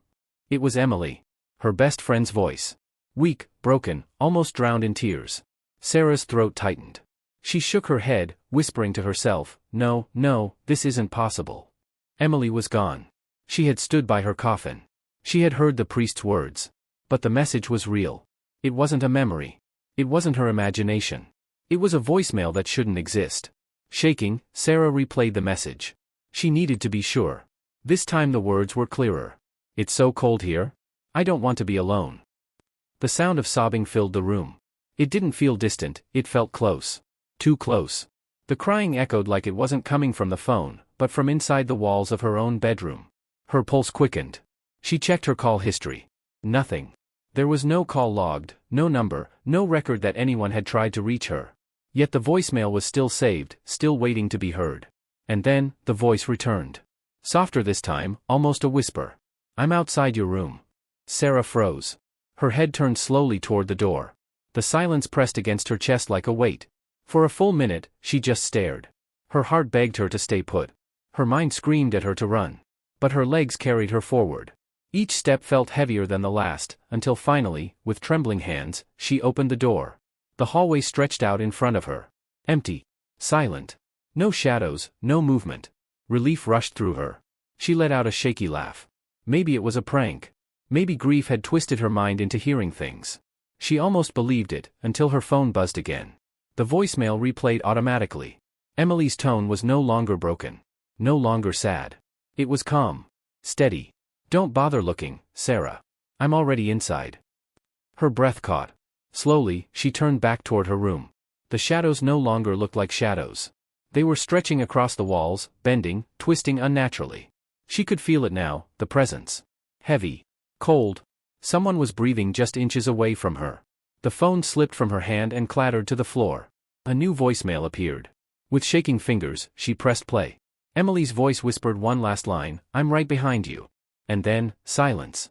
Speaker 9: It was Emily. Her best friend's voice. Weak, broken, almost drowned in tears. Sarah's throat tightened. She shook her head, whispering to herself, no, no, this isn't possible. Emily was gone. She had stood by her coffin. She had heard the priest's words. But the message was real. It wasn't a memory. It wasn't her imagination. It was a voicemail that shouldn't exist. Shaking, Sarah replayed the message. She needed to be sure. This time the words were clearer. It's so cold here. I don't want to be alone. The sound of sobbing filled the room. It didn't feel distant, it felt close. Too close. The crying echoed like it wasn't coming from the phone, but from inside the walls of her own bedroom. Her pulse quickened. She checked her call history. Nothing. There was no call logged, no number, no record that anyone had tried to reach her. Yet the voicemail was still saved, still waiting to be heard. And then, the voice returned. Softer this time, almost a whisper. I'm outside your room. Sarah froze. Her head turned slowly toward the door. The silence pressed against her chest like a weight. For a full minute, she just stared. Her heart begged her to stay put. Her mind screamed at her to run. But her legs carried her forward. Each step felt heavier than the last, until finally, with trembling hands, she opened the door. The hallway stretched out in front of her. Empty. Silent. No shadows, no movement. Relief rushed through her. She let out a shaky laugh. Maybe it was a prank. Maybe grief had twisted her mind into hearing things. She almost believed it, until her phone buzzed again. The voicemail replayed automatically. Emily's tone was no longer broken. No longer sad. It was calm. Steady. Don't bother looking, Sarah. I'm already inside. Her breath caught. Slowly, she turned back toward her room. The shadows no longer looked like shadows. They were stretching across the walls, bending, twisting unnaturally. She could feel it now, the presence. Heavy. Cold. Someone was breathing just inches away from her. The phone slipped from her hand and clattered to the floor. A new voicemail appeared. With shaking fingers, she pressed play. Emily's voice whispered one last line, I'm right behind you. And then, silence.